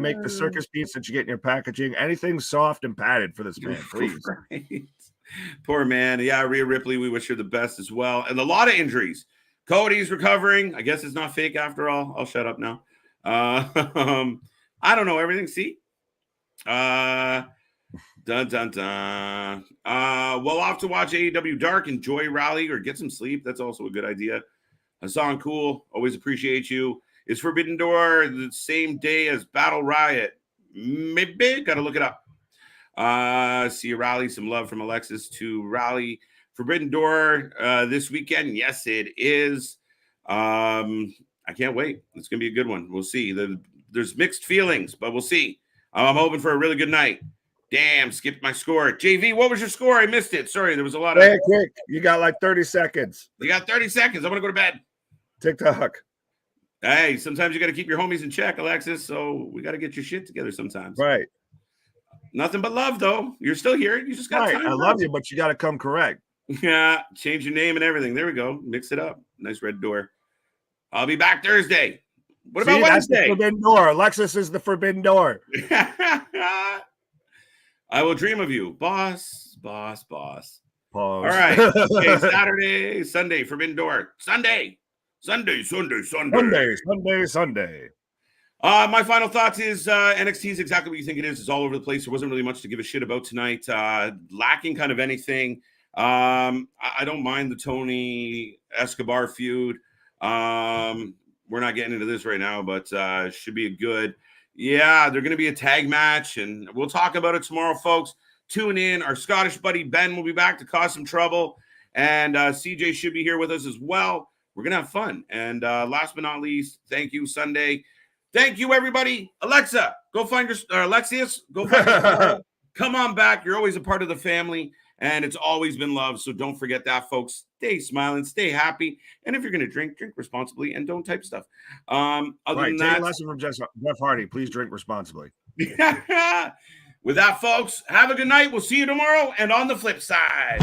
make the circus beats that you get in your packaging. Anything soft and padded for this man, please. Right. Poor man. Yeah, Rhea Ripley, we wish her the best as well. And a lot of injuries. Cody's recovering. I guess it's not fake after all. I'll shut up now. I don't know everything. See? We'll have to watch AEW Dark, enjoy Rally, or get some sleep. That's also a good idea. Hassan, cool. Always appreciate you. Is Forbidden Door the same day as Battle Riot? Maybe. Got to look it up. See you, Rally. Some love from Alexis to Rally. Forbidden Door this weekend. Yes, it is. I can't wait. It's going to be a good one. We'll see. There's mixed feelings, but we'll see. I'm hoping for a really good night. Damn, skipped my score. JV, what was your score? I missed it. Sorry, there was a lot of... Hey, quick. You got like 30 seconds. You got 30 seconds. I'm going to go to bed. TikTok. Hey, sometimes you got to keep your homies in check, Alexis, so we got to get your shit together sometimes. Right. Nothing but love, though. You're still here. You just got time. I love you, but you got to come correct. Yeah, change your name and everything. There we go. Mix it up. Nice red door. I'll be back Thursday. What about Wednesday? That's the Forbidden Door. Alexis is the Forbidden Door. I will dream of you. Boss. Pause. All right. Okay, Saturday, Sunday, Forbidden Door. Sunday. My final thoughts is NXT is exactly what you think it is. It's all over the place. There wasn't really much to give a shit about tonight. Lacking kind of anything. I don't mind the Tony Escobar feud. We're not getting into this right now, but should be a good. Yeah, they're going to be a tag match, and we'll talk about it tomorrow, folks. Tune in. Our Scottish buddy Ben will be back to cause some trouble, and CJ should be here with us as well. We're going to have fun. And last but not least, thank you, Sunday. Thank you, everybody. Alexa, go find your Alexius. Go find your come on back. You're always a part of the family, and it's always been love. So don't forget that, folks. Stay smiling, stay happy, and if you're gonna drink responsibly and don't type stuff. Other than take that, a lesson from Jeff Hardy. Please drink responsibly. With that, folks, have a good night. We'll see you tomorrow, and on the flip side.